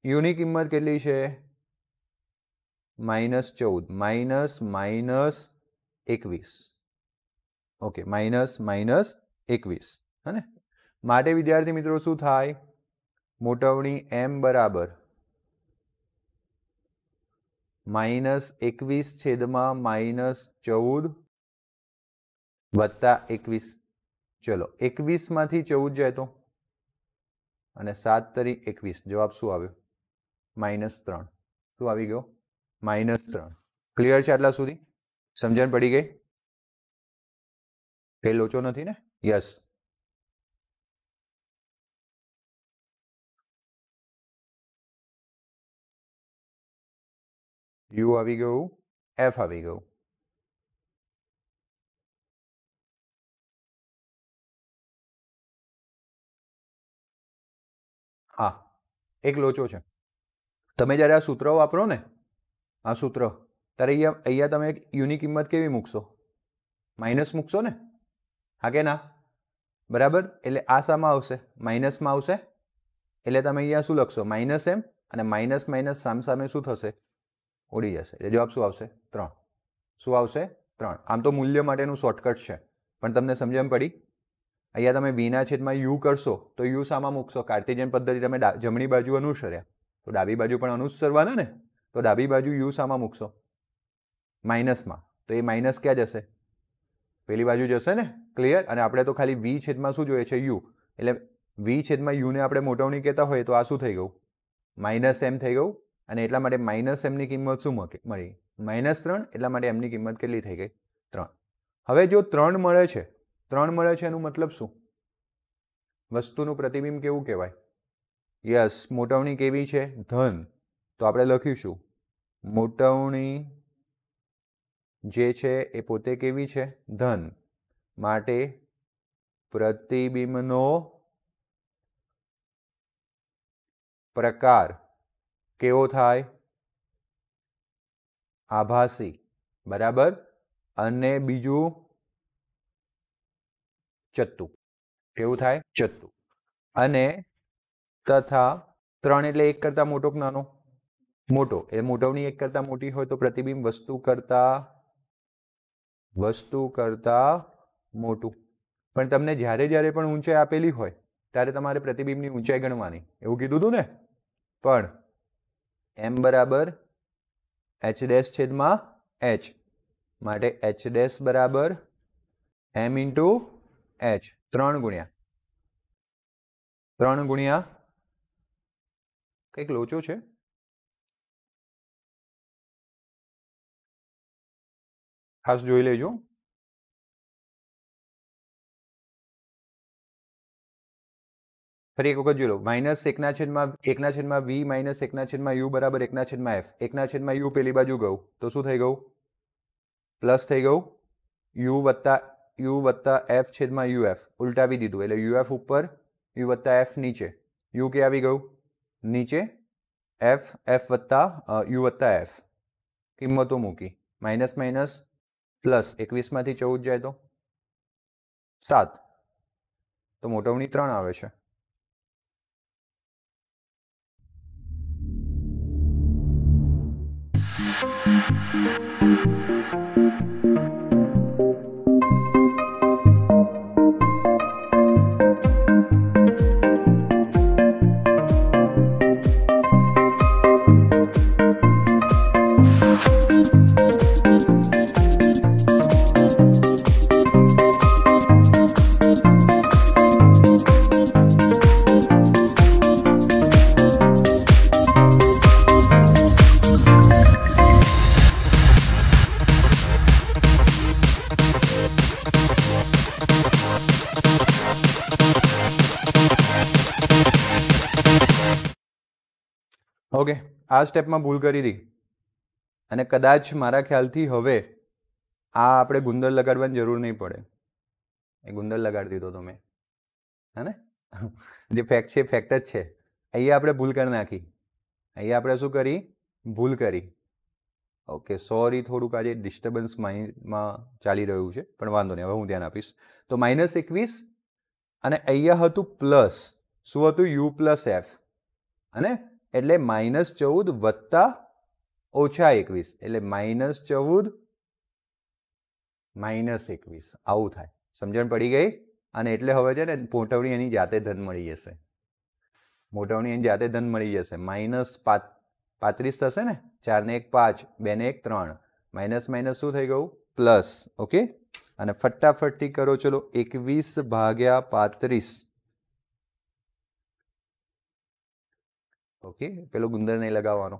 u ની કિંમત કેટલી છે? -14 -21. ઓકે, -21. હે ને? માટે વિદ્યાર્થી મિત્રો શું થાય? મોટવણી m બરાબર -21/-14 વત્તા 21. ચલો 21 માંથી 14 જાય તો અને 7 તરી 21. જવાબ શું આવ્યો? -3. શું આવી ગયો? -3. ક્લિયર છે આટલા સુધી? સમજણ પડી ગઈ? કઈ લોચો નથી ને? યસ. u આવી ગયું, f આવી ગયું. હા, એક લોચો છે. તમે જ્યારે આ સૂત્ર વાપરો ને, આ સૂત્ર, ત્યારે અહીંયા તમે યુની કિંમત કેવી મૂકશો? માઇનસ મૂકશો ને? હા કે ના? બરાબર. એટલે આ શામાં આવશે? માઇનસમાં આવશે. એટલે તમે અહીંયા શું લખશો? -m અને માઇનસ સામસામે શું થશે? ઉડી જશે. એટલે જવાબ શું આવશે? 3. શું આવશે? 3. આમ તો મૂલ્ય માટેનું શોર્ટકટ છે, પણ તમને સમજણ પડી? અહીંયા તમે v/u કરશો તો u શામાં મૂકશો? કાર્ટેશિયન પદ્ધતિ તમે જમણી બાજુ અનુસર્યા તો ડાબી બાજુ પણ અનુસરવાના ને? તો ડાબી બાજુ u શામાં મૂકશો? માઇનસમાં. તો એ માઇનસ ક્યાં જશે? પેલી બાજુ જશે ને? ક્લિયર? અને આપણે તો ખાલી v/માં શું જોઈએ છે? u. એટલે v/u ને આપણે મોટવણી કહેતા હોઈએ તો આ શું થઈ ગયું? -m થઈ ગયું. અને એટલા માટે -m ની કિંમત શું મળી? -3. એટલા માટે m ની કિંમત કેટલી થઈ ગઈ? 3. હવે જો 3 મળે છે, 3 મળે છે એનું મતલબ શું? વસ્તુનું પ્રતિબિંબ કેવું કહેવાય? યસ. મોટવણી કેવી છે? ધન. તો આપણે લખીશું મોટવણી જે છે એ પોતે કેવી છે? ધન. માટે પ્રતિબિંબનો પ્રકાર કેવો થાય? આભાસી. બરાબર. અને બીજું ચત્તુ. કેવું થાય? ચત્તુ. અને તથા 3 એટલે 1 કરતા મોટો કે નાનો? મોટો. એ મોટવણી 1 કરતા મોટી હોય તો પ્રતિબિંબ વસ્તુ કરતા મોટું. પણ તમને જ્યારે પણ ઊંચાઈ આપેલી હોય ત્યારે તમારે પ્રતિબિંબની ઊંચાઈ ગણવાની. એવું કીધું હતું ને? પણ m બરાબર h ડેશ છેદમાં h માટે h ડેશ બરાબર m ઇન્ટુ h 3 ગુણ્યા કંઈક લોચો છે ખાસ જોઈ લેજો ફરી એક વખત જોઈ લો માઇનસ 1/1 v માઇનસ 1/u બરાબર 1/f 1/u પેલી બાજુ ગયું તો શું થઈ ગયું પ્લસ થઈ ગયું u વત્તા f છેદમાં uf ઉલટાવી દીધું એટલે uf ઉપર u વત્તા f નીચે u કે આવી ગયું નીચે f વત્તા u વત્તા f કિંમતો મૂકી માઇનસ માઇનસ પ્લસ 21 માંથી 14 જાય તો 7 તો મોટવણી 3 આવે છે ઓકે આ સ્ટેપમાં ભૂલ કરી દી અને કદાચ મારા ખ્યાલથી હવે આ આપણે ગુંદર લગાડવાની જરૂર નહીં પડે એ ગુંદર લગાડી દીધો તમે હે ને જે ફેક્ટ છે ફેક્ટ જ છે અહીંયા આપણે ભૂલ કરી નાખી અહીંયા આપણે શું કરી ભૂલ કરી ઓકે સોરી થોડુંક આજે ડિસ્ટર્બન્સ માઇન્ડમાં ચાલી રહ્યું છે પણ વાંધો નહીં હવે હું ધ્યાન આપીશ તો -21 અને અહીંયા હતું પ્લસ શું હતું u પ્લસ f અને એટલે -14 વત્તા -21 એટલે -14 -21 આવું થાય સમજણ પડી ગઈ અને એટલે હવે છે ને મોટવણી એની જાતે ધન મળી જશે મોટવણી એની જાતે ધન મળી જશે -35 થશે ને 4 ને 1 5 2 ને 1 3 માઇનસ માઇનસ શું થઈ ગયું પ્લસ ઓકે અને ફટાફટથી કરો ચલો 21/35 ઓકે પેલો ગુંદર નહીં લગાવવાનો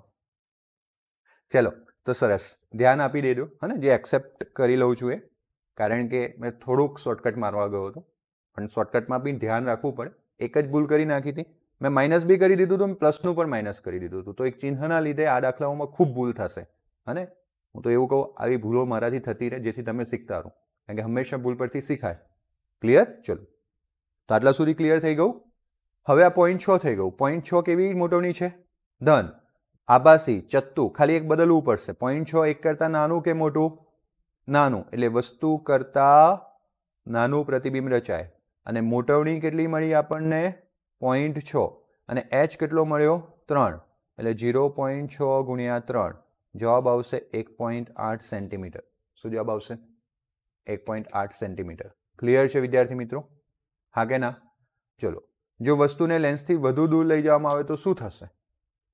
ચલો તો સરસ ધ્યાન આપી દેજો હે જે એક્સેપ્ટ કરી લઉં છું એ કારણ કે મેં થોડુંક શોર્ટકટ મારવા ગયો હતો પણ શોર્ટકટમાં બી ધ્યાન રાખવું પડે એક જ ભૂલ કરી નાખી હતી મેં માઇનસ બી કરી દીધું હતું પ્લસનું પણ માઇનસ કરી દીધું હતું તો એક ચિહ્નના લીધે આ દાખલાઓમાં ખૂબ ભૂલ થશે અને હું તો એવું કહું આવી ભૂલો મારાથી થતી રહે જેથી તમે શીખતા રહો કારણ કે હંમેશા ભૂલ પરથી શીખાય ક્લિયર ચલો તો આટલા સુધી ક્લિયર થઈ ગયું હવે આ પોઈન્ટ 6 થઈ ગયું પોઈન્ટ 6 કેવી મોટવણી છે ધન આભાસી ચત્તુ ખાલી એક બદલવું પડશે પોઈન્ટ 6 એક કરતા નાનું કે મોટું નાનું એટલે વસ્તુ કરતા નાનું પ્રતિબિંબ રચાય અને મોટવણી કેટલી મળી આપણને 0.6 અને h કેટલો મળ્યો 3 એટલે 0.6 ગુણ્યા 3 જવાબ આવશે 1.8 સેન્ટીમીટર શું જવાબ આવશે 1.8 સેન્ટીમીટર ક્લિયર છે વિદ્યાર્થી મિત્રો હા કે ના ચલો જો વસ્તુને લેન્સથી વધુ દૂર લઈ જવામાં આવે તો શું થશે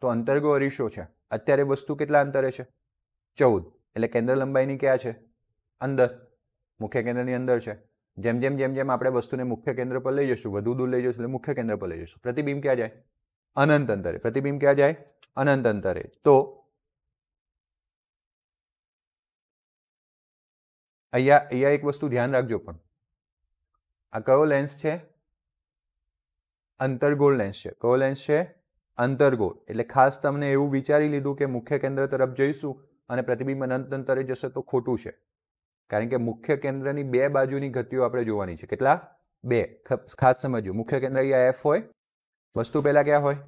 તો અંતર્ગો અરીસો છે અત્યારે વસ્તુ કેટલા અંતરે છે 14 એટલે કેન્દ્ર લંબાઈની ક્યાં છે અંદર મુખ્ય કેન્દ્રની અંદર છે જેમ જેમ જેમ જેમ આપણે વસ્તુને મુખ્ય કેન્દ્ર પર લઈ જઈશું વધુ દૂર લઈ જઈશું એટલે મુખ્ય કેન્દ્ર પર લઈ જઈશું પ્રતિબિંબ ક્યાં જાય અનંત અંતરે પ્રતિબિંબ ક્યાં જાય અનંત અંતરે તો અહીંયા એક વસ્તુ ધ્યાન રાખજો પણ આ કયો લેન્સ છે અંતર્ગોળ લેન્સ છે કયો લેન્સ છે અંતર્ગોળ એટલે ખાસ તમને એવું વિચારી લીધું કે મુખ્ય કેન્દ્ર તરફ જઈશું અને પ્રતિબિંબ અનંત અંતરે જશે તો ખોટું છે કારણ કે મુખ્ય કેન્દ્રની બે બાજુની ગતિઓ આપણે જોવાની છે કેટલા બે ખાસ સમજો મુખ્ય કેન્દ્ર અહીંયા f હોય વસ્તુ પહેલા ક્યાં હોય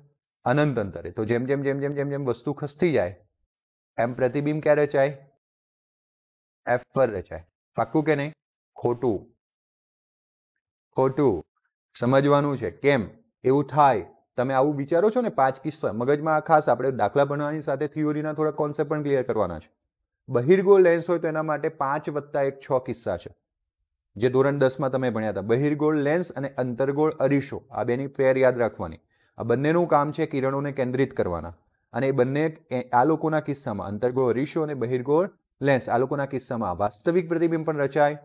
અનંત અંતરે તો જેમ જેમ જેમ જેમ જેમ જેમ વસ્તુ ખસતી જાય એમ પ્રતિબિંબ ક્યાં રચાય f પર રચાય પાક્કું કે નહીં ખોટું ખોટું સમજવાનું છે કેમ એવું થાય તમે આવું વિચારો છો ને 5 કિસ્સા મગજમાં ખાસ આપણે દાખલા બનાવવાની સાથે થિયોરીના થોડા કોન્સેપ્ટ પણ ક્લિયર કરવાના છે બહિર્ગોળ લેન્સ હોય તો એના માટે 5 + 1 6 કિસ્સા છે જે ધોરણ 10માં તમે ભણ્યા હતા બહિર્ગોળ લેન્સ અને અંતર્ગોળ અરીસો આ બેની પેર યાદ રાખવાની આ બંનેનું કામ છે કિરણોને કેન્દ્રિત કરવાના. અને એ બંને આ લોકોના કિસ્સામાં અંતર્ગોળ અરીસો અને બહિર્ગોળ લેન્સ આ લોકોના કિસ્સામાં વાસ્તવિક પ્રતિબિંબ પણ રચાય,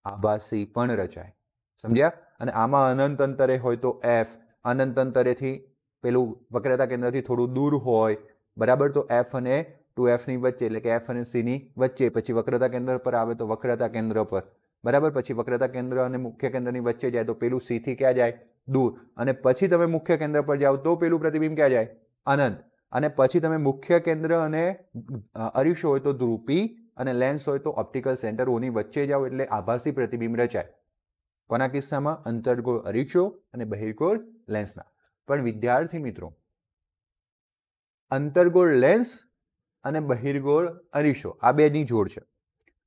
આભાસી પણ રચાય. સમજ્યા? અને આમાં અનંત અંતરે હોય તો એફ, અનંત અંતરેથી પેલું વક્રતા કેન્દ્રથી થોડું દૂર હોય, બરાબર, તો એફ અને 2F ની વચ્ચે, એટલે કે એફ અને સી ની વચ્ચે. પછી વક્રતા કેન્દ્ર પર આવે તો વક્રતા કેન્દ્ર પર, બરાબર. પછી વક્રતા કેન્દ્ર અને મુખ્ય કેન્દ્રની વચ્ચે જાય તો પેલું સી થી ક્યાં જાય? દૂર. અને પછી તમે મુખ્ય કેન્દ્ર પર જાઓ તો પેલું પ્રતિબિંબ ક્યાં જાય? અનંત. અને પછી તમે મુખ્ય કેન્દ્ર અને અરીસો હોય તો ધ્રુવ પી અને લેન્સ હોય તો ઓપ્ટિકલ સેન્ટર ઓની વચ્ચે જાઓ એટલે આભાસી પ્રતિબિંબ રચાય. કોના કિસ્સામાં? અંતર્ગોળ અરીસો અને બહિર્ગોળ લેન્સના. પણ વિદ્યાર્થી મિત્રો, અંતર્ગોળ લેન્સ અને બહિર્ગોળ અરીસો આ બેની જોડ છે.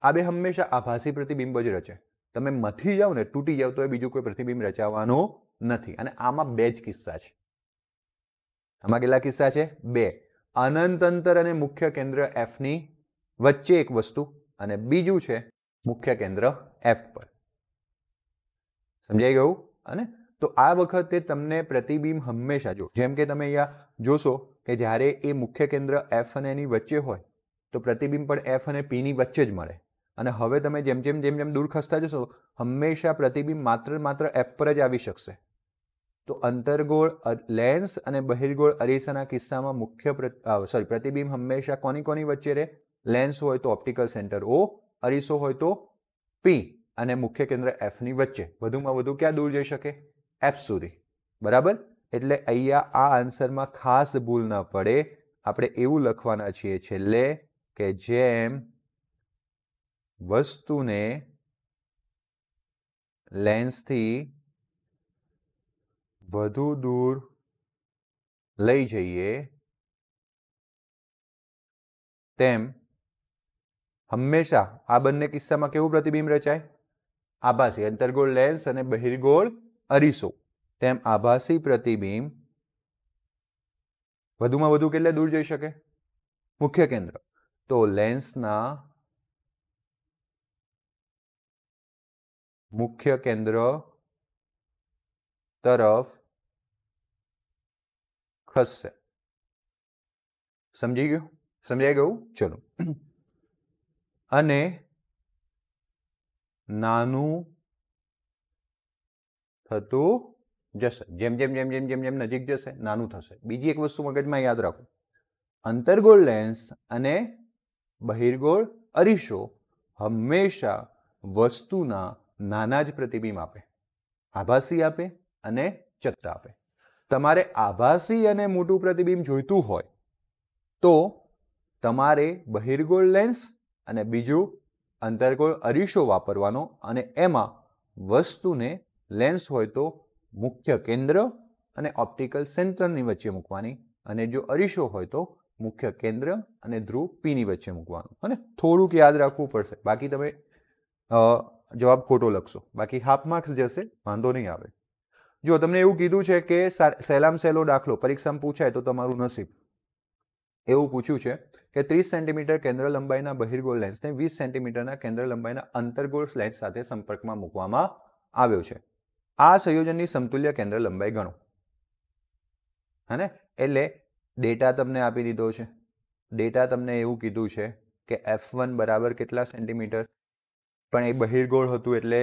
આ બે હંમેશા આભાસી પ્રતિબિંબ જ રચે. તમે મથી જાઓ ને, તૂટી જાઓ તો એ બીજું કોઈ પ્રતિબિંબ રચાવવાનો નથી. અને આમાં બે જ કિસ્સા છે. આમાં કેટલા કિસ્સા છે? બે. અનંત અંતર અને મુખ્ય કેન્દ્ર એફ ની વચ્ચે એક વસ્તુ, અને બીજું છે મુખ્ય કેન્દ્ર એફ પર. સમજાઈ ગયું? અને તો આ વખતે તમને પ્રતિબિંબ હંમેશા જો, જેમ કે તમે અહીંયા જોશો કે જ્યારે એ મુખ્ય કેન્દ્ર એફ અને એની વચ્ચે હોય તો પ્રતિબિંબ પણ એફ અને પી ની વચ્ચે જ મળે. અને હવે તમે જેમ જેમ દૂર ખસતા જશો હંમેશા પ્રતિબિંબ માત્ર એફ પર જ આવી શકશે. તો અંતર્ગોળ લેન્સ અને બહિર્ગોળ અરીસાના કિસ્સામાં પ્રતિબિંબ હંમેશા કોની વચ્ચે રહે? લેન્સ હોય તો ઓપ્ટિકલ સેન્ટર O, અરીસો હોય તો P અને મુખ્ય કેન્દ્ર F ની વચ્ચે. વધુમાં વધુ ક્યાં દૂર જઈ શકે? F સુધી. બરાબર? એટલે અહીંયા આ આન્સરમાં ખાસ ભૂલ ન પડે. આપણે એવું લખવાના છીએ છેલ્લે કે જેમ વસ્તુને લેન્સથી વધુ દૂર લઈ જઈએ તેમ હંમેશા આ બંને કિસ્સામાં કેવું પ્રતિબિંબ રચાય? આભાસી. અંતર્ગોળ લેન્સ અને બહિર્ગોળ અરીસો. તેમ આભાસી પ્રતિબિંબ વધુમાં વધુ કેટલે દૂર જઈ શકે? મુખ્ય કેન્દ્ર. તો લેન્સના મુખ્ય કેન્દ્ર તરફ ખસશે. સમજાઈ ગયું? ચલો. અને નાનું થતું જશે. જેમ નજીક જશે નાનું થશે. બીજી એક વસ્તુ મગજમાં યાદ રાખો, અંતર્ગોળ લેન્સ અને બહિર્ગોળ અરીસો હંમેશા વસ્તુના નાના જ પ્રતિબિંબ આપે, આભાસી આપે અને ચત્તા આપે. તમારે આભાસી અને મોટું પ્રતિબિંબ જોઈતું હોય તો તમારે બહિર્ગોળ લેન્સ અને બીજું અંતર્ગોળ અરીસો વાપરવાનો, અને એમાં વસ્તુને લેન્સ હોય તો મુખ્ય કેન્દ્ર અને ઓપ્ટિકલ સેન્ટરની વચ્ચે મૂકવાની, અને જો અરીસો હોય તો મુખ્ય કેન્દ્ર અને ધ્રુવ P ની વચ્ચે મૂકવાનું. અને થોડુંક યાદ રાખવું પડશે, બાકી તમે જવાબ ખોટો લખશો, બાકી હાફ માર્ક્સ જશે, વાંધો નહીં આવે. જો તમને એવું કીધું છે કે સહેલામાં સહેલો દાખલો પરીક્ષામાં પૂછાય તો તમારું નસીબ. એવું પૂછ્યું છે કે 30 સેન્ટીમીટર કેન્દ્ર લંબાઈના બહિર્ગોળ લેન્સને 20 સેન્ટીમીટરના કેન્દ્ર લંબાઈના અંતર્ગોળ લેન્સ સાથે સંપર્કમાં મૂકવામાં આવ્યો છે. આ સંયોજનની સમતુલ્ય કેન્દ્ર લંબાઈ ગણો. હે ને? એટલે ડેટા તમને આપી દીધો છે. ડેટા તમને એવું કીધું છે કે F1 બરાબર કેટલા સેન્ટીમીટર, પણ એ બહિર્ગોળ હતું એટલે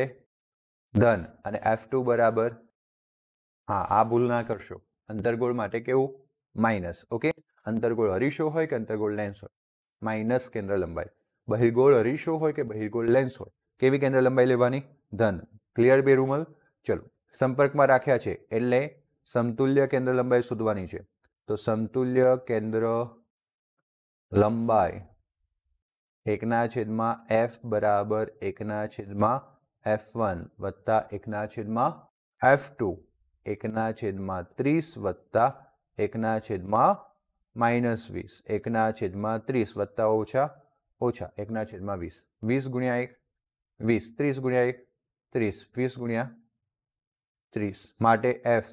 ડન. અને F2 બરાબર, હા આ ભૂલ ના કરશો, અંતર્ગોળ માટે કેવું? માઇનસ. ઓકે, અંતર્ગોળ અરીસો હોય કે અંતર્ગોળ લેન્સ હોય, માઇનસ કેન્દ્ર લંબાઈ. બહિર્ગોળ અરીસો હોય કે બહિર્ગોળ લેન્સ હોય, કેવી કેન્દ્ર લંબાઈ લેવાની? ધન. ક્લિયર બેરુમલ? ચલો, સંપર્કમાં રાખ્યા છે એટલે સમતુલ્ય કેન્દ્ર લંબાઈ શોધવાની છે. તો સમતુલ્ય કેન્દ્ર લંબાઈ 1/f બરાબર 1/f1 વત્તા 1/f2 1/30 વત્તા 1/-20 1/30 વત્તા ઓછા 1/20. 20 ગુણ્યા 1 20, 30 ગુણ્યા 1 30, 20 ગુણ્યા 30 માટે f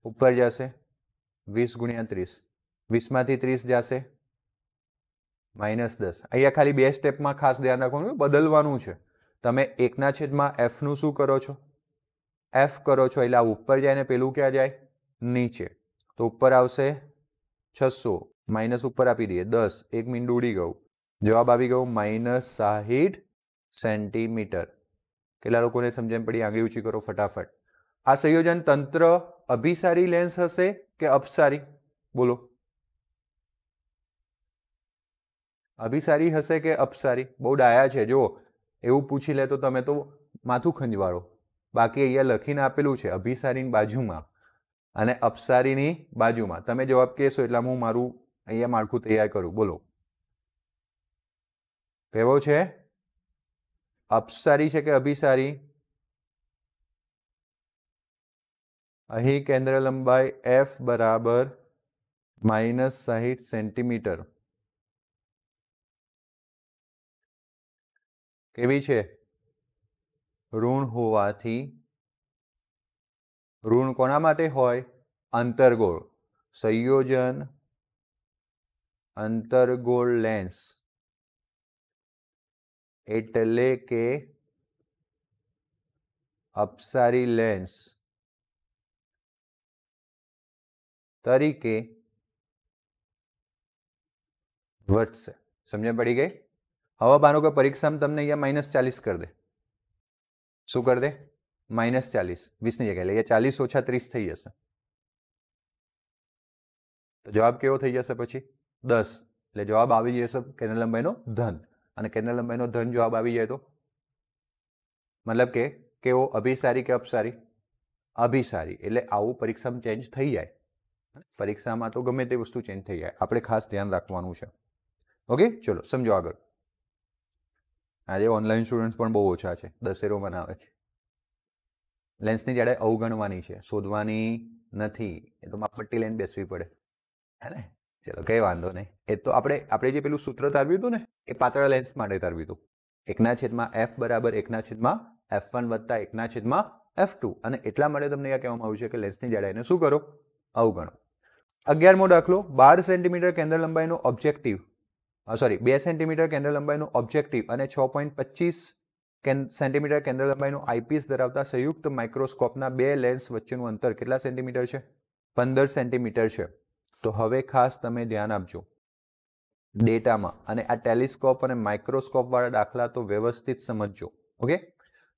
ઉપર જશે 20 ગુણ્યા 30, 20 માંથી 30 જશે -10. અહીંયા ખાલી બે સ્ટેપમાં ખાસ ધ્યાન રાખવાનું, બદલવાનું છે. તમે 1/f નું શું કરો છો? f કરો છો એટલે આ ઉપર જાય ને પેલું ક્યાં જાય? નીચે, તો ઉપર આવશે 600 માઇનસ ઉપર આપી દઈએ 10, 1 મીંડું ઉડી ગયું, જવાબ આવી ગયો -60 સેન્ટીમીટર. કેટલા લોકોને સમજણ પડી? આંગળી ઊંચી કરો ફટાફટ. આ સંયોજન તંત્ર અભિસારી લેન્સ હશે કે અપસારી? બોલો. અભિસારી હશે કે અપસારી? બહુ ડાયા છે. જો એવું પૂછી લે તો તમે તો માથું ખંજવાળો. બાકી અહીંયા લખીને આપેલું છે અભિસારીની બાજુમાં અને અપસારીની બાજુમાં. તમે જવાબ કહેશો એટલે હું મારું અહીંયા માળખું તૈયાર કરું. બોલો, કેવો છે? અપસારી છે કે અભિસારી? અહીં કેન્દ્ર લંબાઈ F બરાબર -60 સેન્ટીમીટર. કેવી છે? ઋણ હોવાથી. ઋણ કોના માટે હોય? અંતર્ગોળ. સંયોજન અંતર્ગોળ લેન્સ એટલે કે અપસારી લેન્સ તરીકે વર્તશે. સમજણ પડી ગઈ? હવે માનો કે પરીક્ષામાં તમને અહીંયા -40 કરી દે. શું કરી દે? -40, 20 ની જગ્યાએ. એટલે 40 ઓછા 30 થઈ જશે. તો જવાબ કેવો થઈ જશે પછી? 10. એટલે જવાબ આવી જશે કેન્દ્ર લંબાઈનો ધન. અને કેન્દ્ર લંબાઈનો ધન જવાબ આવી જાય તો મતલબ કે કેવો? અભિસારી કે અપસારી? અભિસારી. એટલે આવું પરીક્ષામાં ચેન્જ થઈ જાય. પરીક્ષામાં તો ગમે તે વસ્તુ ચેન્જ થઈ જાય, આપણે ખાસ ધ્યાન રાખવાનું છે. ઓકે, ચલો સમજો આગળ. આજે ઓનલાઈન સ્ટુડન્ટ્સ પણ બહુ ઓછા છે, દશેરો મનાવે છે. લેન્સની જાડાઈ અવગણવાની છે, શોધવાની નથી. એ તો માપપટ્ટી લઈને બેસવી પડે, હે ને? ચલો, કઈ વાંધો નહીં. એ તો આપણે જે પેલું સૂત્ર તારવ્યું હતું ને, એ પાતળા લેન્સ માટે તારવ્યું હતું. 1/f બરાબર 1/f1 વત્તા 1/f2. અને એટલા માટે તમને અહીંયા કહેવામાં આવ્યું છે કે લેન્સની જાડાઈને શું કરો? અવગણો. 11મો દાખલો. 12 સેન્ટીમીટર કેન્દ્ર લંબાઈનો ઓબ્જેક્ટિવ, 2 સેન્ટીમીટર કેન્દ્ર લંબાઈનો ઓબ્જેક્ટિવ અને 6.25 સેન્ટીમીટર કેન્દ્ર લંબાઈનો આઈપીસ ધરાવતા સંયુક્ત માઇક્રોસ્કોપના બે લેન્સ વચ્ચેનું અંતર કેટલા સેન્ટીમીટર છે? 15 સેન્ટીમીટર છે. તો હવે ખાસ તમે ધ્યાન આપજો ડેટામાં, અને આ ટેલિસ્કોપ અને માઇક્રોસ્કોપ વાળા દાખલા તો વ્યવસ્થિત સમજજો. ઓકે,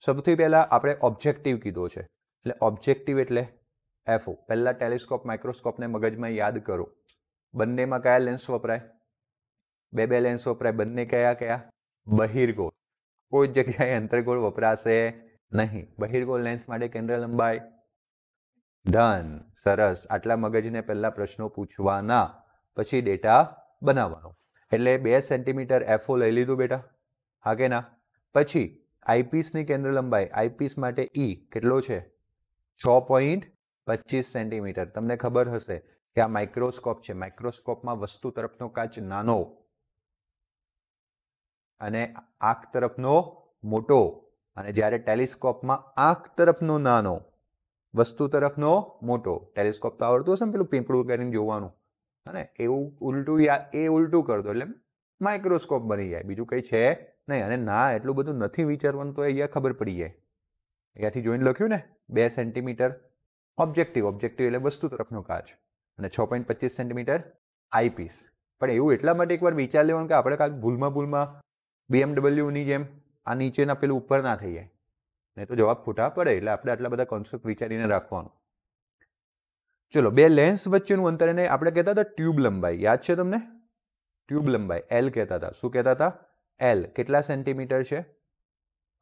સૌથી પહેલા આપણે ઓબ્જેક્ટિવ કીધો છે, એટલે ઓબ્જેક્ટિવ એટલે FO. પહેલા ટેલિસ્કોપ માઇક્રોસ્કોપને મગજમાં યાદ કરો. બંનેમાં કયા લેન્સ વપરાય? બે લેન્સ વપરાય. બંને કયા કયા? બહિર્ગોળ. કોઈ જગ્યાએ અંતર્ગોળ વપરાશે નહીં. બહિર્ગોળ લેન્સ માટે કેન્દ્ર લંબાઈ ડન. સરસ. આટલા મગજને પહેલા પ્રશ્નો પૂછવાના, પછી ડેટા બનાવવાનો. એટલે 2 સેન્ટીમીટર FO લઈ લીધું બેટા, હા કે ના? પછી આઈપીસની કેન્દ્ર લંબાઈ, આઈપીસ માટે E કેટલો છે? 6.25 સેન્ટીમીટર. તમને ખબર હશે કે આ માઇક્રોસ્કોપ છે. માઇક્રોસ્કોપમાં વસ્તુ તરફનો કાચ નાનો અને આંખ તરફનો મોટો, અને જ્યારે ટેલિસ્કોપમાં આંખ તરફનો નાનો, વસ્તુ તરફનો મોટો. ટેલિસ્કોપ તો આવડતું હશે ને પેલું પીંપળું કરીને જોવાનું, અને એવું ઉલટું ઉલટું કરતો એટલે માઇક્રોસ્કોપ બની જાય. બીજું કંઈ છે નહીં. અને ના, એટલું બધું નથી વિચારવાનું, તો અહીંયા ખબર પડી જાય. અહીંયાથી જોઈને લખ્યું ને 2 સેન્ટીમીટર ઓબ્જેક્ટિવ. ઓબ્જેક્ટિવ એટલે વસ્તુ તરફનો કાચ, અને 6.25 સેન્ટીમીટર આઈપીસ. પણ એવું એટલા માટે એકવાર વિચાર લેવાનું કે આપણે કાંઈક ભૂલમાં BMW ની જેમ આ નીચેના પેલું ઉપર ના થઈ જાય, નહીં તો જવાબ ખોટા પડે. એટલે આપણે આટલા બધા કોન્સેપ્ટ વિચારીને રાખવાનું. ચલો, બે લેન્સ વચ્ચેનું અંતર એને આપણે કહેતા હતા ટ્યુબ લંબાઈ. યાદ છે તમને? ટ્યુબ લંબાઈ L કહેતા હતા. શું કહેતા હતા? L. કેટલા સેન્ટીમીટર છે?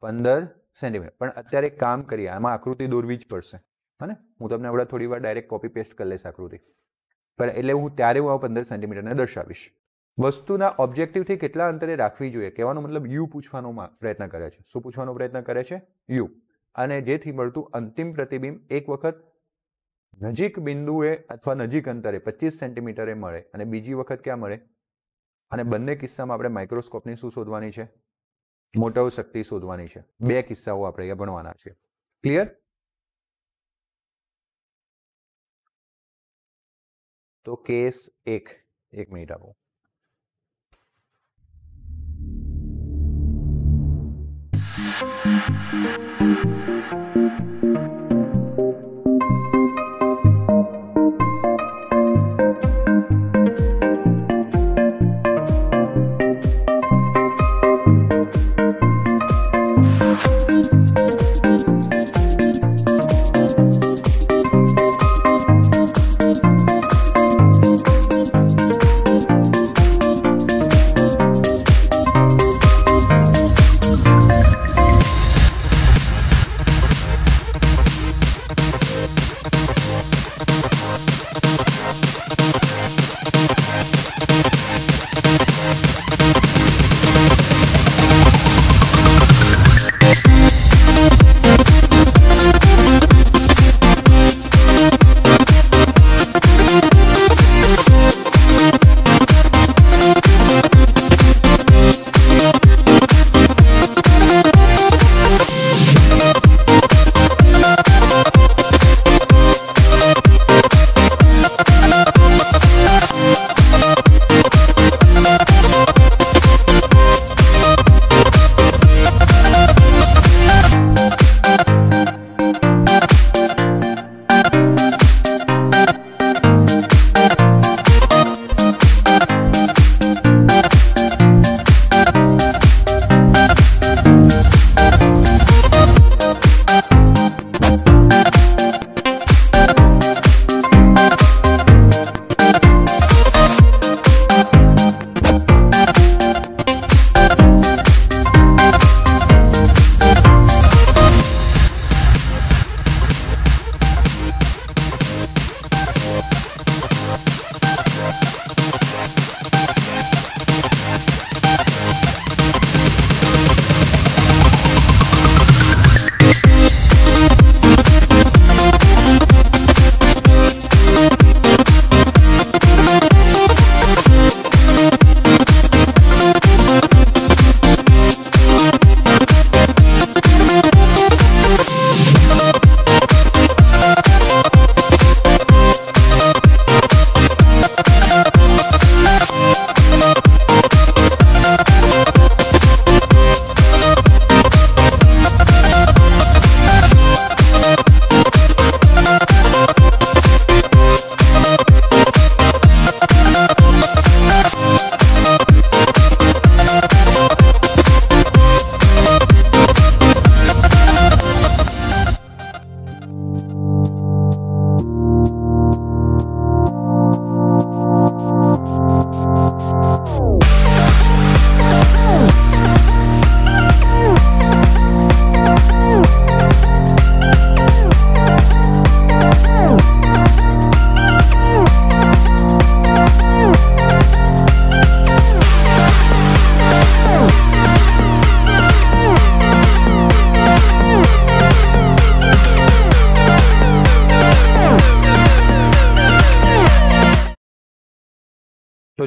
15 સેન્ટીમીટર. પણ અત્યારે એક કામ કરીએ, આમાં આકૃતિ દોરવી જ પડશે, હા ને? હું તમને હમણાં થોડી વાર ડાયરેક્ટ કોપી પેસ્ટ કરી લઈશ આકૃતિ, પણ એટલે હું 15 સેન્ટીમીટરને દર્શાવીશ. વસ્તુના ઓબ્જેક્ટિવથી કેટલા અંતરે રાખવી જોઈએ? કહેવાનો મતલબ U પૂછવાનો પ્રયત્ન કરે છે. શું પૂછવાનો પ્રયત્ન કરે છે? U. અને જેથી મળતું અંતિમ પ્રતિબિંબ એક વખત નજીક બિંદુએ અથવા નજીક અંતરે 25 સેન્ટીમીટરે મળે, અને બીજી વખત ક્યાં મળે? અને બંને કિસ્સામાં આપણે માઇક્રોસ્કોપની શું શોધવાની છે? મોટો શક્તિ શોધવાની છે. બે કિસ્સાઓ આપણે અહીંયા ભણવાના છે. ક્લિયર? તો કેસ 1, 1 મિનિટ આપો.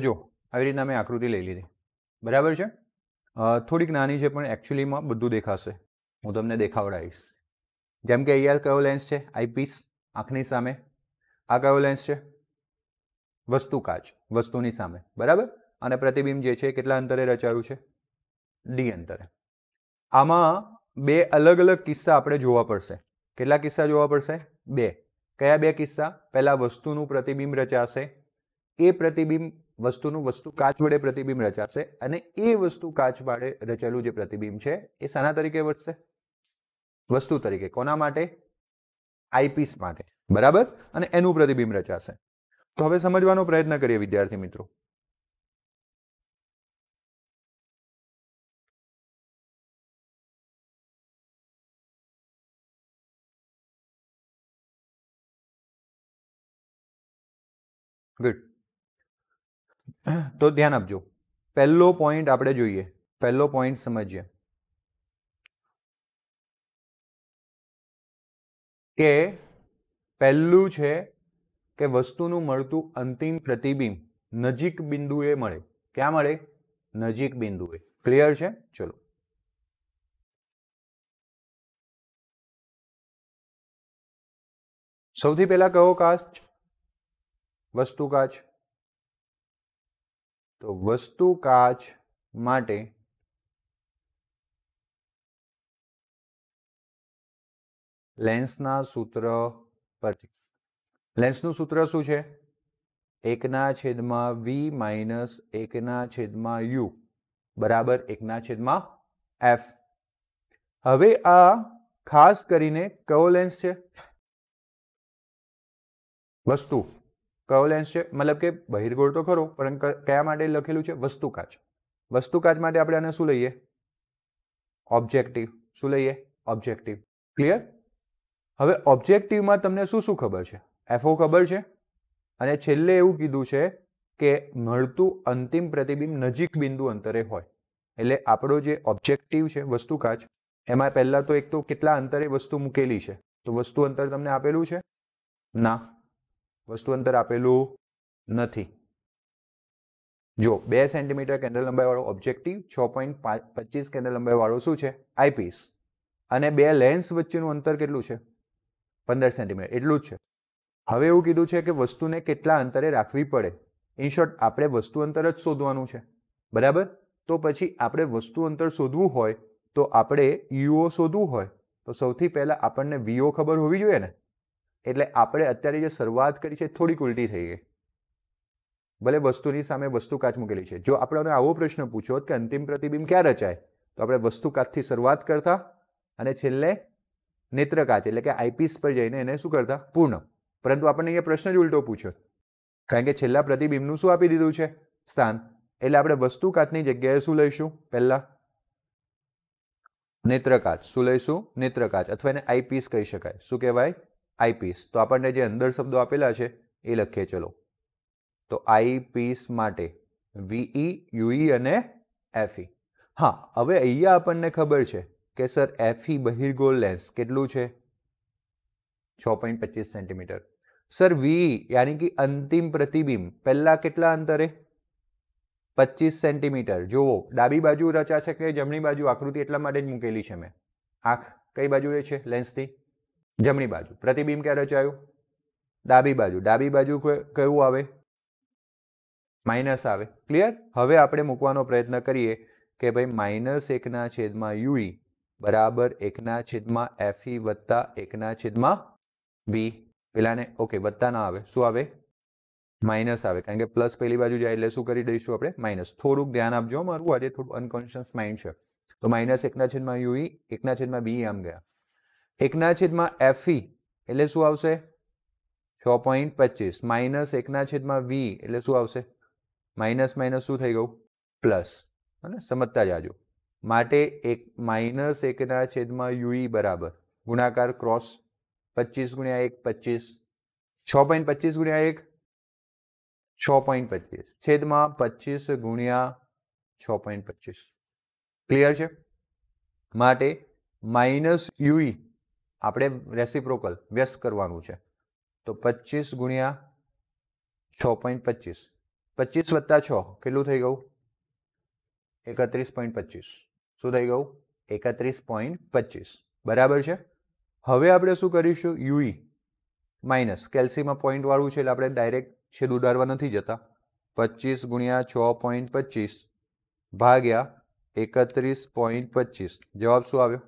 તો જો આવી રીતના મેં આકૃતિ લઈ લીધી, બરાબર છે. થોડીક નાની છે પણ એકચ્યુઅલીમાં બધું દેખાશે. હું તમને દેખાવડાવીશ. જેમ કે અહીંયા કયો લેન્સ છે? આઈપીસ, આંખની સામે. આ કયો લેન્સ છે? વસ્તુ કાચ, વસ્તુની સામે, બરાબર. અને પ્રતિબિંબ જે છે કેટલા અંતરે રચાયું છે? ડી અંતરે. આમાં બે અલગ અલગ કિસ્સા આપણે જોવા પડશે. કેટલા કિસ્સા જોવા પડશે? બે. કયા બે કિસ્સા? પહેલા વસ્તુનું પ્રતિબિંબ રચાશે, એ પ્રતિબિંબ વસ્તુનું વસ્તુ કાચ વડે પ્રતિબિંબ રચાશે, અને એ વસ્તુ કાચ વડે રચેલું જે પ્રતિબિંબ છે એ શાના તરીકે વર્તશે? વસ્તુ તરીકે. કોના માટે? આઈપીસ માટે, બરાબર. અને એનું પ્રતિબિંબ રચાશે. તો હવે સમજવાનો પ્રયત્ન કરીએ વિદ્યાર્થી મિત્રો. ગુડ. તો ધ્યાન આપજો. પહેલો પોઈન્ટ આપણે જોઈએ, પહેલો પોઈન્ટ સમજીએ કે પહેલું છે કે વસ્તુનું મળતું અંતિમ પ્રતિબિંબ નજીક બિંદુએ મળે. ક્યાં મળે? નજીક બિંદુએ. ક્લિયર છે? ચલો. સૌથી પહેલા કયો કાચ? વસ્તુ કાચ. તો વસ્તુ કાચ માટે લેન્સના સૂત્ર પરથી. લેન્સનું સૂત્ર શું છે? 1/v માઇનસ 1/u બરાબર 1/f. હવે આ ખાસ કરીને કયો લેન્સ છે? વસ્તુ. કયો લેન્સ છે? મતલબ કે બહિર્ગોળ તો ખરો, પણ કયા માટે લખેલું છે? વસ્તુ કાચ. વસ્તુ કાચ માટે આપણે આને શું લઈએ? ઓબ્જેક્ટિવ. શું લઈએ? ઓબ્જેક્ટિવ. ક્લિયર? હવે ઓબ્જેક્ટિવમાં તમને શું શું ખબર છે? એફઓ ખબર છે, અને છેલ્લે એવું કીધું છે કે મળતું અંતિમ પ્રતિબિંબ નજીક બિંદુ અંતરે હોય. એટલે આપણો જે ઓબ્જેક્ટિવ છે વસ્તુ કાચ, એમાં પહેલા તો એક તો કેટલા અંતરે વસ્તુ મૂકેલી છે? તો વસ્તુ અંતર તમને આપેલું છે? ના, વસ્તુ અંતર આપેલું નથી. જો 2 સેન્ટીમીટર કેન્દ્ર લંબાઈ વાળો ઓબ્જેક્ટિવ, 6.25 કેન્દ્ર લંબાઈ વાળો શું છે? આઈપીસ. અને બે લેન્સ વચ્ચેનું અંતર કેટલું છે? 15 સેન્ટીમીટર. એટલું જ છે. હવે એવું કીધું છે કે વસ્તુને કેટલા અંતરે રાખવી પડે. ઇન શોર્ટ આપણે વસ્તુ અંતર જ શોધવાનું છે, બરાબર. તો પછી આપણે વસ્તુ અંતર શોધવું હોય તો આપણે યુઓ શોધવું હોય તો સૌથી પહેલા આપણને વીઓ ખબર હોવી જોઈએ ને. એટલે આપણે અત્યારે જે શરૂઆત કરી છે થોડીક ઉલટી થઈ ગઈ. ભલે વસ્તુની સામે વસ્તુ કાચ મૂકેલી છે. જો આપણે આવો પ્રશ્ન પૂછો કે અંતિમ પ્રતિબિંબ ક્યાં રચાય, તો આપણે વસ્તુ કાચથી શરૂઆત કરતા અને છેલ્લે નેત્ર કાચ એટલે કે આઈપીસ પર જઈને એને શું કરતા? પૂર્ણ. પરંતુ આપણને અહીંયા પ્રશ્ન જ ઉલટો પૂછ્યો, કારણ કે છેલ્લા પ્રતિબિંબનું શું આપી દીધું છે? સ્થાન. એટલે આપણે વસ્તુ કાચની જગ્યાએ શું લઈશું? પહેલા નેત્ર કાચ. શું લઈશું? નેત્ર કાચ. અથવા એને આઈપીસ કહી શકાય. શું કહેવાય? આઈપીસ. તો આપણને જે અંદર શબ્દો આપેલા છે એ લખીએ. ચલો. તો આઈપીસ માટે વીઈ, યુઈ અને એફઈ. હા, હવે અહીંયા આપણને ખબર છે કે સર એફઈ બહિર્ગોળ લેન્સ કેટલું છે? 6.25 સેન્ટીમીટર. સર વીઈ યાની કે અંતિમ પ્રતિબિંબ પહેલા કેટલા અંતરે? 25 સેન્ટીમીટર. જુઓ, ડાબી બાજુ રચાશે કે જમણી બાજુ? આકૃતિ એટલા માટે જ મૂકેલી છે મેં. આંખ કઈ બાજુએ છે લેન્સથી? જમણી બાજુ. પ્રતિબિંબ ક્યાં રચાયું? ડાબી બાજુ. ડાબી બાજુ કયું આવે? માઇનસ આવે. ક્લિયર? હવે આપણે મૂકવાનો પ્રયત્ન કરીએ કે ભાઈ -1/uઈ બરાબર 1/fe વત્તા 1/v. પેલાને ઓકે વત્તા ના આવે, શું આવે? માઇનસ આવે, કારણ કે પ્લસ પેલી બાજુ જાય એટલે શું કરી દઈશું આપણે? માઇનસ. થોડુંક ધ્યાન આપજો, મારું આજે થોડું અનકોન્શિયસ માઇન્ડ છે. તો -1/uઈ 1/v આમ ગયા. 1/fe એટલે શું આવશે? 6.25 માઇનસ 1/v એટલે શું આવશે? માઇનસ માઇનસ શું થઈ ગયું? પ્લસ. અને સમજતા જાજો. માટે -1/uઈ બરાબર ગુણાકાર ક્રોસ 25 × 1 25. 6.25 × 1 6.25 છેદમાં 25 × 6.25. ક્લિયર છે? માટે -uઈ આપણે રેસિપ્રોકલ વ્યસ્ત કરવાનું છે. તો 25 × 6.25 25 વત્તા 6 કેટલું થઈ ગયું? 31.25. શું થઈ ગયું? 31.25. બરાબર છે. હવે આપણે શું કરીશું? યુઈ માઇનસ કેલ્સીમાં પોઈન્ટ વાળું છે એટલે આપણે ડાયરેક્ટ છેદ ઉડાડવા નથી જતા. 25 ગુણ્યા 6.25 ભાગ્યા 31.25. જવાબ શું આવ્યો?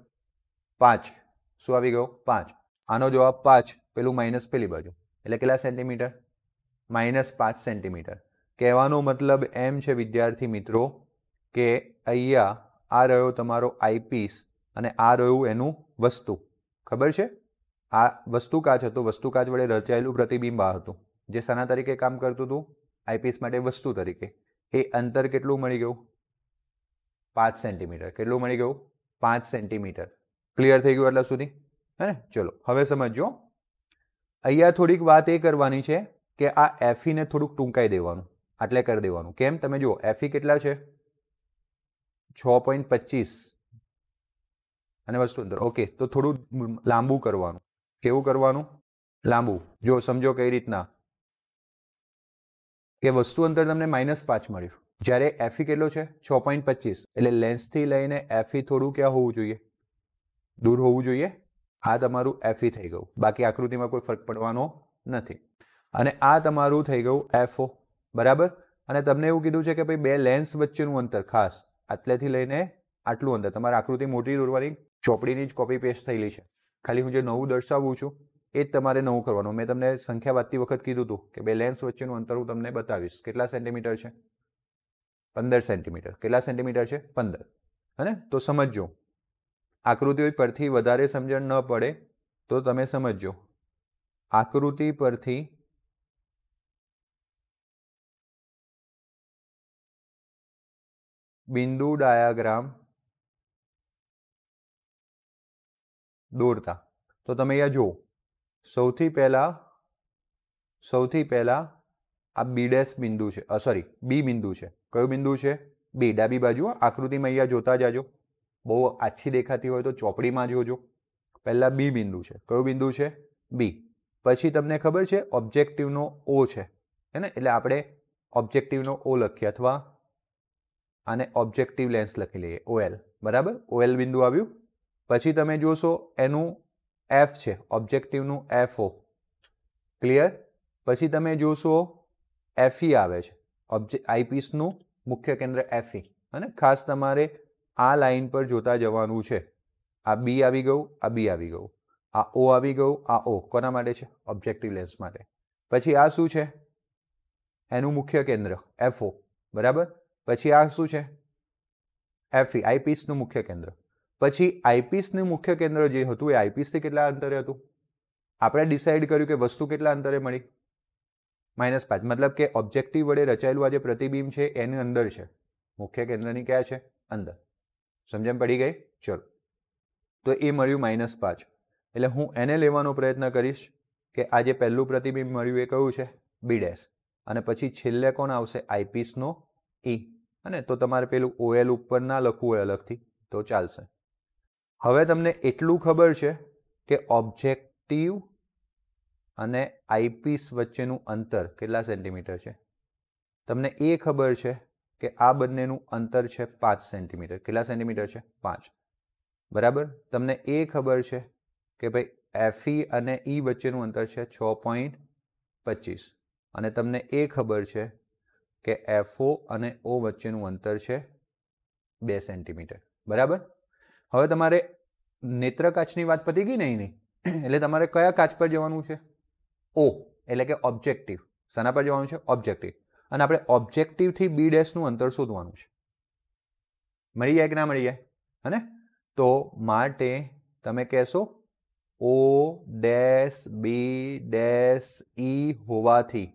5. શું આવી ગયો? 5. આનો જવાબ 5. પેલું માઇનસ પેલી બાજુ એટલે કેટલા સેન્ટીમીટર? -5 સેન્ટીમીટર. કહેવાનો મતલબ એમ છે વિદ્યાર્થી મિત્રો કે અહીંયા આ રહ્યો તમારો આઈપીસ અને આ રહ્યું એનું વસ્તુ. ખબર છે? આ વસ્તુ કાચ હતું, વસ્તુ કાચ વડે રચાયેલું પ્રતિબિંબ આ હતું જે શાના તરીકે કામ કરતું હતું? આઈપીસ માટે વસ્તુ તરીકે. એ અંતર કેટલું મળી ગયું? 5 સેન્ટીમીટર. કેટલું મળી ગયું? 5 સેન્ટીમીટર. ક્લિયર થઈ ગયું એટલા સુધી? હે ને? ચલો હવે સમજો. અહીંયા થોડીક વાત એ કરવાની છે કે આ એફઈને થોડુંક ટૂંકાઈ દેવાનું, આટલે કરી દેવાનું. કેમ? તમે જુઓ એફઈ કેટલા છે? 6.25 અને વસ્તુ અંતર. ઓકે, તો થોડું લાંબુ કરવાનું. કેવું કરવાનું? લાંબુ. જો સમજો કઈ રીતના કે વસ્તુ અંતર તમને -5 મળ્યું, જ્યારે એફઈ કેટલો છે? 6.25. એટલે લેન્સથી લઈને એફઈ થોડું ક્યાં હોવું જોઈએ? દૂર હોવું જોઈએ. આ તમારું એફઈ થઈ ગયું. બાકી આકૃતિમાં કોઈ ફરક પડવાનો નથી. અને આ તમારું થઈ ગયું એફઓ. બરાબર? અને તમને એવું કીધું છે કે ભાઈ બે લેન્સ વચ્ચેનું અંતર ખાસ આટલેથી લઈને આટલું અંતર. તમારે આકૃતિ મોટી દોરવાની, ચોપડીની જ કોપી પેસ્ટ થયેલી છે. ખાલી હું જે નવું દર્શાવું છું એ જ તમારે નવું કરવાનું. મેં તમને સંખ્યા વાંચતી વખત કીધું હતું કે બે લેન્સ વચ્ચેનું અંતર હું તમને બતાવીશ. કેટલા સેન્ટીમીટર છે? 15 સેન્ટીમીટર. કેટલા સેન્ટીમીટર છે? 15. હે? તો સમજજો. આકૃતિ પરથી વધારે સમજણ ન પડે તો તમે સમજજો. આકૃતિ પરથી બિંદુ ડાયાગ્રામ દોરતા તો તમે અહીંયા જુઓ. સૌથી પહેલા આ બી ડેશ બિંદુ છે, સોરી બી બિંદુ છે. કયું બિંદુ છે? બી. ડાબી બાજુ. આકૃતિમાં અહીંયા જોતા જાજો. બહુ આછી દેખાતી હોય તો ચોપડીમાં જોજો. પહેલા બી બિંદુ છે. કયું બિંદુ છે? બી. પછી તમને ખબર છે ઓબ્જેક્ટિવનો ઓ છે, હે ને? એટલે આપણે ઓબ્જેક્ટિવનો ઓ લખીએ અથવા આને ઓબ્જેક્ટિવ લેન્સ લખી લઈએ, ઓએલ. બરાબર? ઓએલ બિંદુ આવ્યું. પછી તમે જોશો એનું એફ છે, ઓબ્જેક્ટિવનું એફઓ. ક્લિયર? પછી તમે જોશો એફઈ આવે છે, આઈપીસનું મુખ્ય કેન્દ્ર એફઈ. અને ખાસ તમારે આ લાઈન પર જોતા જવાનું છે. આ બી આવી ગયું, આ બી આવી ગયું, આ ઓ આવી ગયું, આ ઓ. કોના માટે છે? ઓબ્જેક્ટિવ લેન્સ માટે. પછી આ શું છે? એનું મુખ્ય કેન્દ્ર એફઓ. બરાબર? પછી આ શું છે? એફઈ, આઈપીસનું મુખ્ય કેન્દ્ર. પછી આઈપીસનું મુખ્ય કેન્દ્ર જે હતું એ આઈપીસથી કેટલા અંતરે હતું? આપણે ડિસાઈડ કર્યું કે વસ્તુ કેટલા અંતરે મળી? -5. મતલબ કે ઓબ્જેક્ટિવ વડે રચાયેલું આ જે પ્રતિબિંબ છે એની અંદર છે. મુખ્ય કેન્દ્રની ક્યાં છે? અંદર. સમજણ પડી ગઈ? ચલો. તો એ મળ્યું -5. એટલે હું એને લેવાનો પ્રયત્ન કરીશ કે આ જે પહેલું પ્રતિબિંબ મળ્યું એ કયું છે? B dash. અને પછી છેલ્લે કોણ આવશે? આઈપીસનો ઈ. અને તો તમારે પેલું ઓએલ ઉપર ના લખવું હોય અલગથી તો ચાલશે. હવે તમને એટલું ખબર છે કે ઓબ્જેક્ટિવ અને આઈપીસ વચ્ચેનું અંતર કેટલા સેન્ટીમીટર છે? તમને એ ખબર છે કે આ બંનેનું અંતર છે 5 સેન્ટીમીટર. કેટલા સેન્ટીમીટર છે? 5. બરાબર? તમને એ ખબર છે કે ભાઈ એફઈ અને ઈ વચ્ચેનું અંતર છે 6.25. અને તમને એ ખબર છે કે એફઓ અને ઓ વચ્ચેનું અંતર છે 2 સેન્ટીમીટર. બરાબર? હવે તમારે નેત્ર કાચની વાત પતી ગઈ ને એની. એટલે તમારે કયા કાચ પર જવાનું છે? ઓ. એટલે કે ઓબ્જેક્ટિવ. શાના પર જવાનું છે? ઓબ્જેક્ટિવ. અને આપણે ઓબ્જેક્ટિવથી બી ડેશનું અંતર શોધવાનું છે. મળી જાય કે ના મળી જાય? હે ને? તો માટે તમે કહેશો ઓ ડેશ બી ડેશ ઈ હોવાથી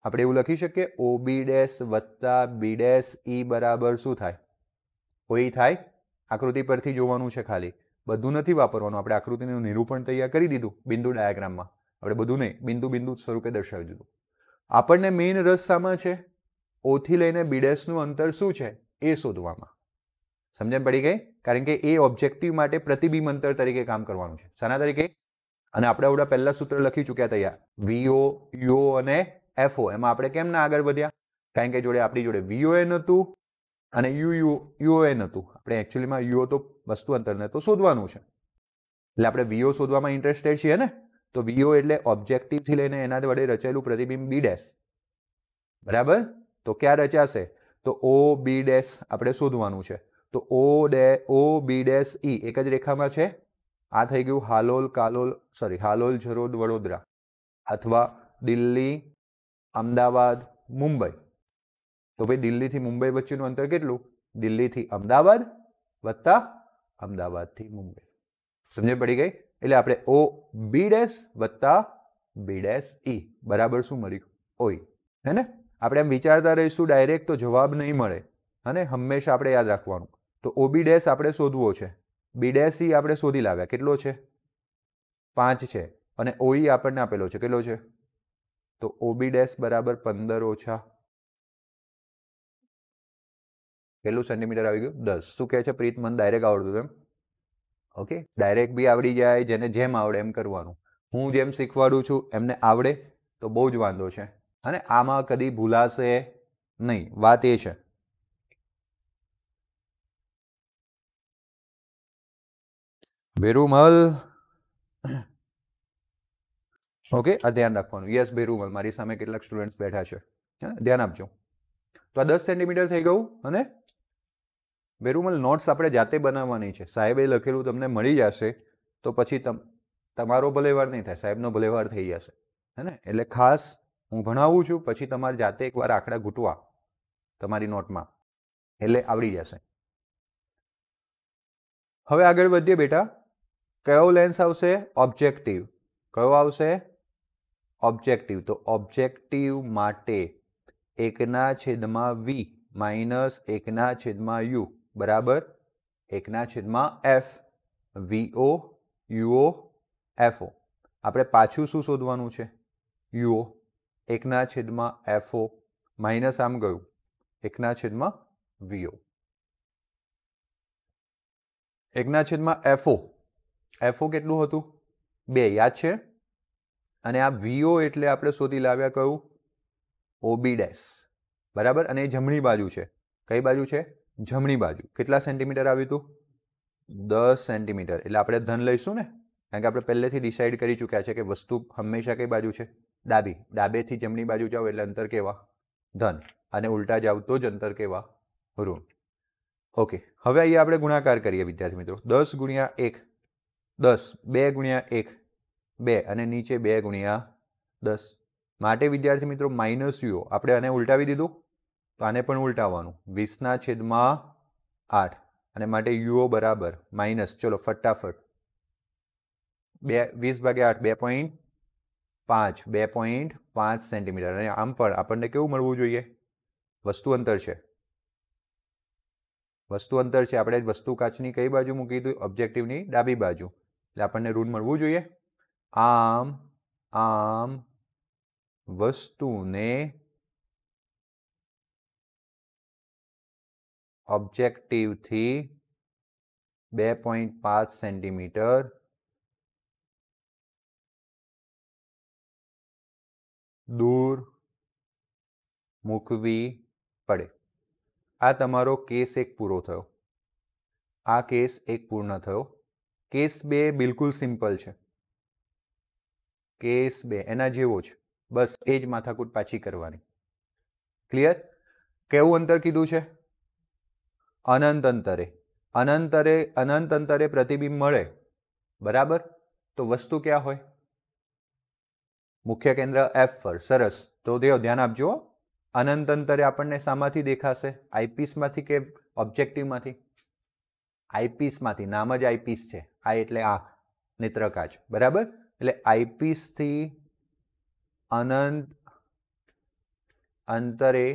આપણે એવું લખી શકીએ ઓ બી ડેશ વત્તા બી ડેશ ઈ બરાબર શું થાય? કોઈ થાય? આકૃતિ પરથી જોવાનું છે ખાલી. બધું નથી વાપરવાનું. આપણે આકૃતિનું નિરૂપણ તૈયાર કરી દીધું બિંદુ ડાયાગ્રામમાં. આપણે બધું નહીં, બિંદુ બિંદુ સ્વરૂપે દર્શાવી દીધું. આપણને મેઇન રસ શામાં છે? ઓથી લઈને બી ડેશનું અંતર શું છે એ શોધવામાં. સમજણ પડી ગઈ? કારણ કે એ ઓબ્જેક્ટિવ માટે પ્રતિબિંબ અંતર તરીકે કામ કરવાનું છે. શાના તરીકે? અને આપણે આવડા પહેલા સૂત્ર લખી ચૂક્યા હતા યાર, વીઓ યુઓ અને એફઓ. એમાં આપણે કેમ ના આગળ વધ્યા? કારણ કે આપણી જોડે વીઓએન હતું અને યુઓએન હતું. આપણે એકચ્યુઅલીમાં યુઓ તો વસ્તુ અંતરને તો શોધવાનું છે, એટલે આપણે વીઓ શોધવામાં ઇન્ટરેસ્ટેડ છીએ ને. તો વીઓ એટલે ઓબ્જેક્ટિવ થી લઈને એના વડે રચાયેલું પ્રતિબિંબ બી ડેશ, બરાબર. તો ક્યાં રચાશે? તો ઓ બી ડેશ આપણે શોધવાનું છે. તો ઓ બી ડેશ ઈ એક જ રેખામાં છે. આ થઈ ગયું હાલોલ જરોદ વડોદરા, અથવા દિલ્હી અમદાવાદ મુંબઈ. તો ભાઈ દિલ્હીથી મુંબઈ વચ્ચેનું અંતર કેટલું? દિલ્હીથી અમદાવાદ વત્તા અમદાવાદથી મુંબઈ. સમજ પડી ગઈ? એટલે આપણે ઓ બી ડેશ વત્તા બી ડેશ ઈ બરાબર શું મળ્યું? ઓઈ. હે ને? આપણે એમ વિચારતા રહીશું ડાયરેક્ટ તો જવાબ નહીં મળે, અને હંમેશા આપણે યાદ રાખવાનું. તો ઓ બી ડેશ આપણે શોધવો છે, બી ડેશ ઈ આપણે શોધી લાવ્યા. કેટલો છે? 5 છે. અને ઓઈ આપણને આપેલો છે, કેટલો છે? તો ઓ બી ડેશ બરાબર 15 ઓછા કેટલું સેન્ટીમીટર આવી ગયું? 10. શું કહે છે પ્રીત? મને ડાયરેક્ટ આવડતું એમ? ઓકે, ડાયરેક્ટ બી આવડી જાય, જેને જેમ આવડે એમ કરવાનું. હું જેમ શીખવાડું છું એમને આવડે તો બહુ જ વાંધો છે, અને આમાં કદી ભૂલાશે નહીં. વાત એ છે. ભેરુમલ, ઓકે, આ ધ્યાન રાખવાનું. યસ ભેરુમલ, મારી સામે કેટલાક સ્ટુડન્ટ્સ બેઠા છે, ધ્યાન આપજો. તો આ 10 સેન્ટીમીટર થઈ ગયું. અને ભેરુમલ નોટ્સ આપણે જાતે બનાવવાની છે. સાહેબે લખેલું તમને મળી જશે તો પછી તમારો ભલેવાર નહીં થાય, સાહેબનો ભલેવાર થઈ જશે, હે ને? એટલે ખાસ હું ભણાવું છું, પછી તમારે જાતે એકવાર આંકડા ઘૂંટવા તમારી નોટમાં, એટલે આવડી જશે. હવે આગળ વધીએ બેટા. કયો લેન્સ આવશે? ઓબ્જેક્ટિવ. કયો આવશે? ઓબ્જેક્ટિવ. તો ઓબ્જેક્ટિવ માટે 1/v માઇનસ 1/u બરાબર 1/f વીઓ યુઓ એફઓ. આપણે પાછું શું શોધવાનું છે? યુઓ. 1/fo માઇનસ આમ ગયું 1/vo. 1/fo. એફઓ કેટલું હતું? 2, યાદ છે? અને આ વીઓ એટલે આપણે શોધી લાવ્યા કયું? ઓબી ડેશ, બરાબર. અને એ જમણી બાજુ છે. કઈ બાજુ છે? જમણી બાજુ. કેટલા સેન્ટીમીટર આવ્યું હતું? 10 સેન્ટીમીટર. એટલે આપણે ધન લઈશું ને, કારણ કે આપણે પહેલેથી ડિસાઇડ કરી ચૂક્યા છે કે વસ્તુ હંમેશા કઈ બાજુ છે? ડાબી. ડાબેથી જમણી બાજુ જાઓ એટલે અંતર કેવા? ધન. અને ઉલટા જાવ તો જ અંતર કેવા? ઋણ. ઓકે, હવે અહીંયા આપણે ગુણાકાર કરીએ વિદ્યાર્થી મિત્રો. 10 ગુણ્યા 1 10, 2 ગુણ્યા 1 2, અને નીચે 2 ગુણ્યા 10. માટે વિદ્યાર્થી મિત્રો માઇનસ યુઓ આપણે આને ઉલટાવી દીધું, તો આને પણ ઉલટાવવાનું. 20/8. અને માટે યુઓ બરાબર માઇનસ, ચલો ફટાફટ, 20/8 2.5 2.5 સેન્ટીમીટર. અને આમ પણ આપણને કેવું મળવું જોઈએ? વસ્તુ અંતર છે. વસ્તુ અંતર છે. આપણે વસ્તુ કાચની કઈ બાજુ મૂકી દીધું? ઓબ્જેક્ટિવની ડાબી બાજુ. એટલે આપણને ઋણ મળવું જોઈએ. આમ વસ્તુને ઓબ્જેક્ટિવથી 2.5 સેન્ટીમીટર દૂર મૂકવી પડે. આ તમારો કેસ 1 પૂરો થયો. આ કેસ 1 પૂર્ણ થયો. કેસ 2 બિલકુલ સિમ્પલ છે. કેસ 2 એના જેવો જ, બસ એ જ માથાકૂટ પાછી કરવાની. ક્લિયર? કેવું અંતર કીધું છે? અનંત અંતરે. અનંત અંતરે પ્રતિબિંબ મળે, બરાબર. તો વસ્તુ ક્યાં હોય? મુખ્ય કેન્દ્ર એફ પર. સરસ. તો ધ્યાન આપજો. અનંત અંતરે આપણને શામાંથી દેખાશે? આઈપીસમાંથી કે ઓબ્જેક્ટિવમાંથી? આઈપીસમાંથી. નામ જ આઈપીસ છે. આ એટલે આંખ, નેત્રકાચ, બરાબર. એટલે આઈપીસથી અનંત અંતરે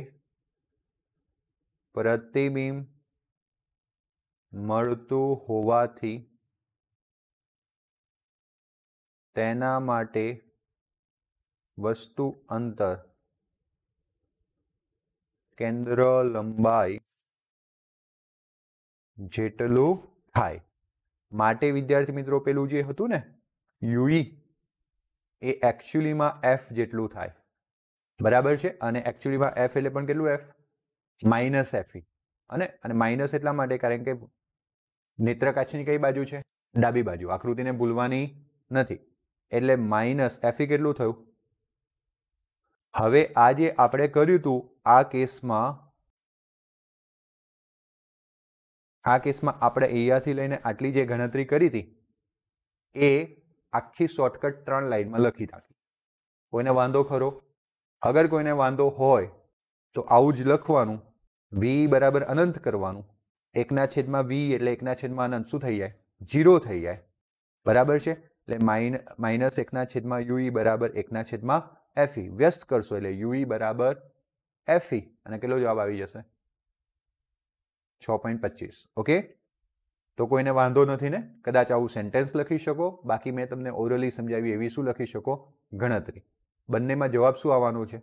પ્રતિબિંબ મળતું હોવાથી તેના માટે વસ્તુ અંતર કેન્દ્ર લંબાઈ જેટલું થાય. માટે વિદ્યાર્થી મિત્રો પેલું જે હતું ને યુઈ, એ એકચ્યુઅલીમાં એફ જેટલું થાય, બરાબર છે. અને એકચ્યુઅલીમાં એફ એટલે પણ કેટલું એફ? Minus Fe. અને માઇનસ એટલા માટે કારણ કે નેત્રકાછની કઈ બાજુ છે? ડાબી બાજુ. આકૃતિને ભૂલવાની નથી. એટલે માઇનસ એફઈ કેટલું થયું? હવે આ જે આપણે કર્યું હતું આ કેસમાં આપણે અહીંયાથી લઈને આટલી જે ગણતરી કરી હતી એ આખી શોર્ટકટ 3 લાઈનમાં લખી નાખી. કોઈને વાંધો ખરો? અગર કોઈને વાંધો હોય તો આવું જ લખવાનું, v બરાબર અનંત કરવાનું, 1/v એટલે 1/અનંત શું થઈ જાય? 0 થઈ જાય, બરાબર છે. એટલે માઇનસ 1/ue બરાબર 1/fe. વ્યસ્ત કરશો એટલે ue બરાબર fe અને કેટલો જવાબ આવી જશે? 6.25. ઓકે, તો કોઈને વાંધો નથી ને? કદાચ આવું સેન્ટેન્સ લખી શકો, બાકી મેં તમને ઓરલી સમજાવી એવી શું લખી શકો? ગણતરી. બંનેમાં જવાબ શું આવવાનો છે?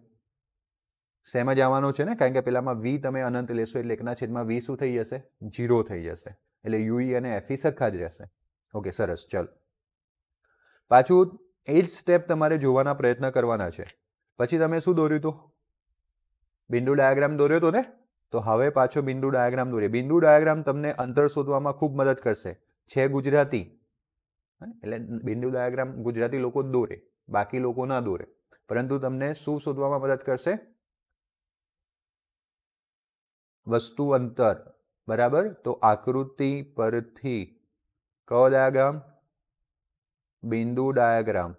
સેમ જ આવવાનો છે ને, કારણ કે પેલામાં v તમે અનંત લેશો એટલે 1/v શું થઈ જશે? 0 થઈ જશે. એટલે ue અને fe સરખા જ રહેશે. ઓકે, સરસ. ચલ, પાછું એ જ સ્ટેપ તમારે જોવાના પ્રયત્ન કરવાના છે. પછી તમે શું દોર્યું હતું? બિંદુ ડાયાગ્રામ દોર્યો હતો ને? તો હવે પાછો બિંદુ ડાયાગ્રામ દોરીએ. બિંદુ ડાયાગ્રામ તમને અંતર શોધવામાં ખૂબ મદદ કરશે. છે ગુજરાતી એટલે બિંદુ ડાયાગ્રામ ગુજરાતી લોકો જ દોરે, બાકી લોકો ના દોરે. પરંતુ તમને શું શોધવામાં મદદ કરશે? વસ્તુ અંતર, બરાબર. તો આકૃતિ પરથી કયો ડાયાગ્રામ? બિંદુ ડાયાગ્રામ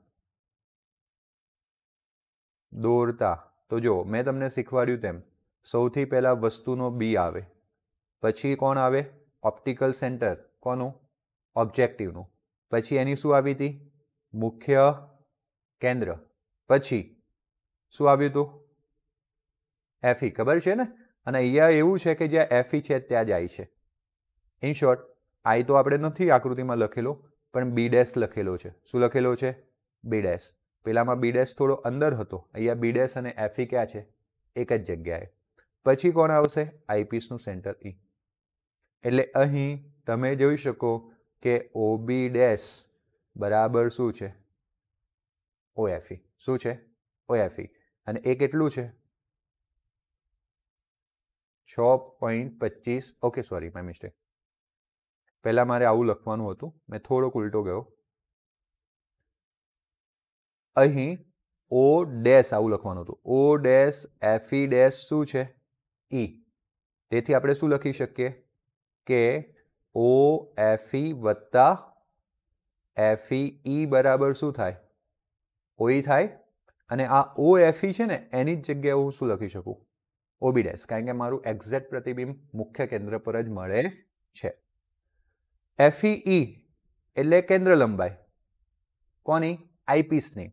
દોરતા. તો જો મેં તમને શીખવાડ્યું તેમ સૌથી પહેલા વસ્તુનો બી આવે, પછી કોણ આવે? Optical centre. કોનું? ઓબ્જેક્ટિવનું. પછી એની શું આવી હતી? મુખ્ય કેન્દ્ર. પછી શું આવ્યું હતું? એફઈ. ખબર છે ને? અને અહીંયા એવું છે કે જ્યાં એફઈ છે ત્યાં જાય છે. ઇન શોર્ટ, આઈ તો આપણે નથી આકૃતિમાં લખેલો, પણ બી ડેશ લખેલો છે. શું લખેલો છે? B dash. પેલામાં બી ડેશ થોડો અંદર હતો, અહીંયા બી ડેશ અને એફઈ ક્યાં છે? એક જ જગ્યાએ. પછી કોણ આવશે? આઈપીસનું સેન્ટર ઈ. એટલે અહીં તમે જોઈ શકો કે ઓબી ડેશ બરાબર શું છે? ઓએફઈ. શું છે? ઓએફઈ. અને એ કેટલું છે? 6.25. Okay, sorry, my mistake. પહેલા મારે આવું લખવાનું હતું, મેં થોડોક ઉલટો ગયો. અહીં ઓ ડેશ આવું લખવાનું હતું. ઓ ડેશ એફઈ ડેશ શું છે? ઈ. તેથી આપણે શું લખી શકીએ કે ઓ એફઈ વત્તા એફઈ ઈ બરાબર શું થાય? ઓઈ થાય. અને આ ઓ એફઈ છે ને એની જ જગ્યાએ હું શું લખી શકું? ઓબી ડેશ, કારણ કે મારું એક્ઝેક્ટ પ્રતિબિંબ મુખ્ય કેન્દ્ર પર જ મળે છે. એફઈ એટલે કેન્દ્ર લંબાઈ. કોની? આઈપીસની.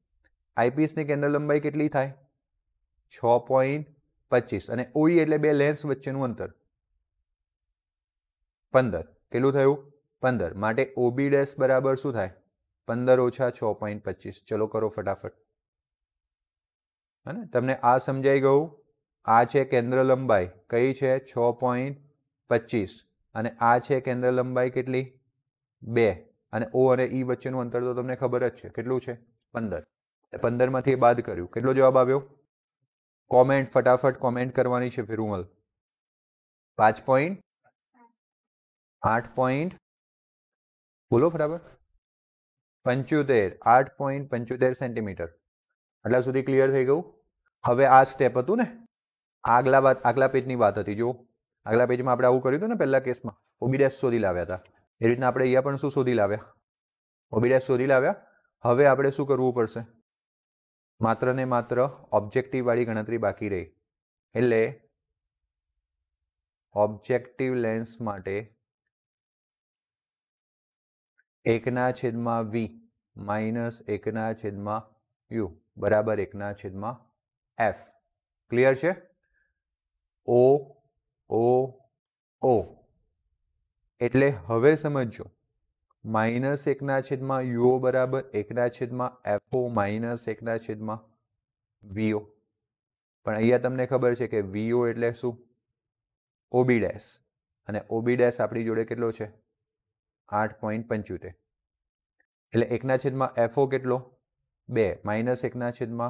આઈપીસની કેન્દ્ર લંબાઈ કેટલી થાય? 6.25. અને ઓઈ એટલે બે લેન્સ વચ્ચેનું અંતર 15. કેટલું થયું? 15. માટે ઓબી ડેશ બરાબર શું થાય? 15 ઓછા 6.25. ચલો કરો ફટાફટ. અને તમને આ સમજાઈ ગયું? આ છે કેન્દ્ર લંબાઈ. કઈ છે? 6.25. અને આ છે કેન્દ્ર લંબાઈ કેટલી? 2. અને ઓ અને ઈ વચ્ચેનું અંતર તો તમને ખબર જ છે. કેટલું છે? 15. 15 માંથી બાદ કર્યું. કેટલો જવાબ આવ્યો? કોમેન્ટ, ફટાફટ કોમેન્ટ કરવાની છે ફિરુમલ. 5. 8. બોલો ફટાફટ. 75. 8.75 સેન્ટીમીટર. આટલા સુધી ક્લિયર થઈ ગયું? હવે આ સ્ટેપ હતું ને, આગલા પેજની વાત હતી. જો આગલા પેજમાં આપણે આવું કર્યું હતું ને પહેલા કેસમાં, ઓબી ડેશ શોધી લાવ્યા હતા. એ રીતના આપણે અહીંયા પણ શું શોધી લાવ્યા? ઓબી ડેશ શોધી લાવ્યા. હવે આપણે શું કરવું પડશે? માત્ર ને માત્ર ઓબ્જેક્ટિવ વાળી ગણતરી બાકી રહી. એટલે ઓબ્જેક્ટિવ લેન્સ માટે 1/v માઇનસ 1/u બરાબર 1/f. ક્લિયર છે? ઓ ઓ ઓ એટલે હવે સમજો, માઇનસ 1/u બરાબર 1/fo માઇનસ 1/vo. પણ અહીંયા તમને ખબર છે કે vo એટલે શું? OB dash. અને ઓબી ડેશ આપણી જોડે કેટલો છે? 8.75. એટલે 1/fo કેટલો? 2 -1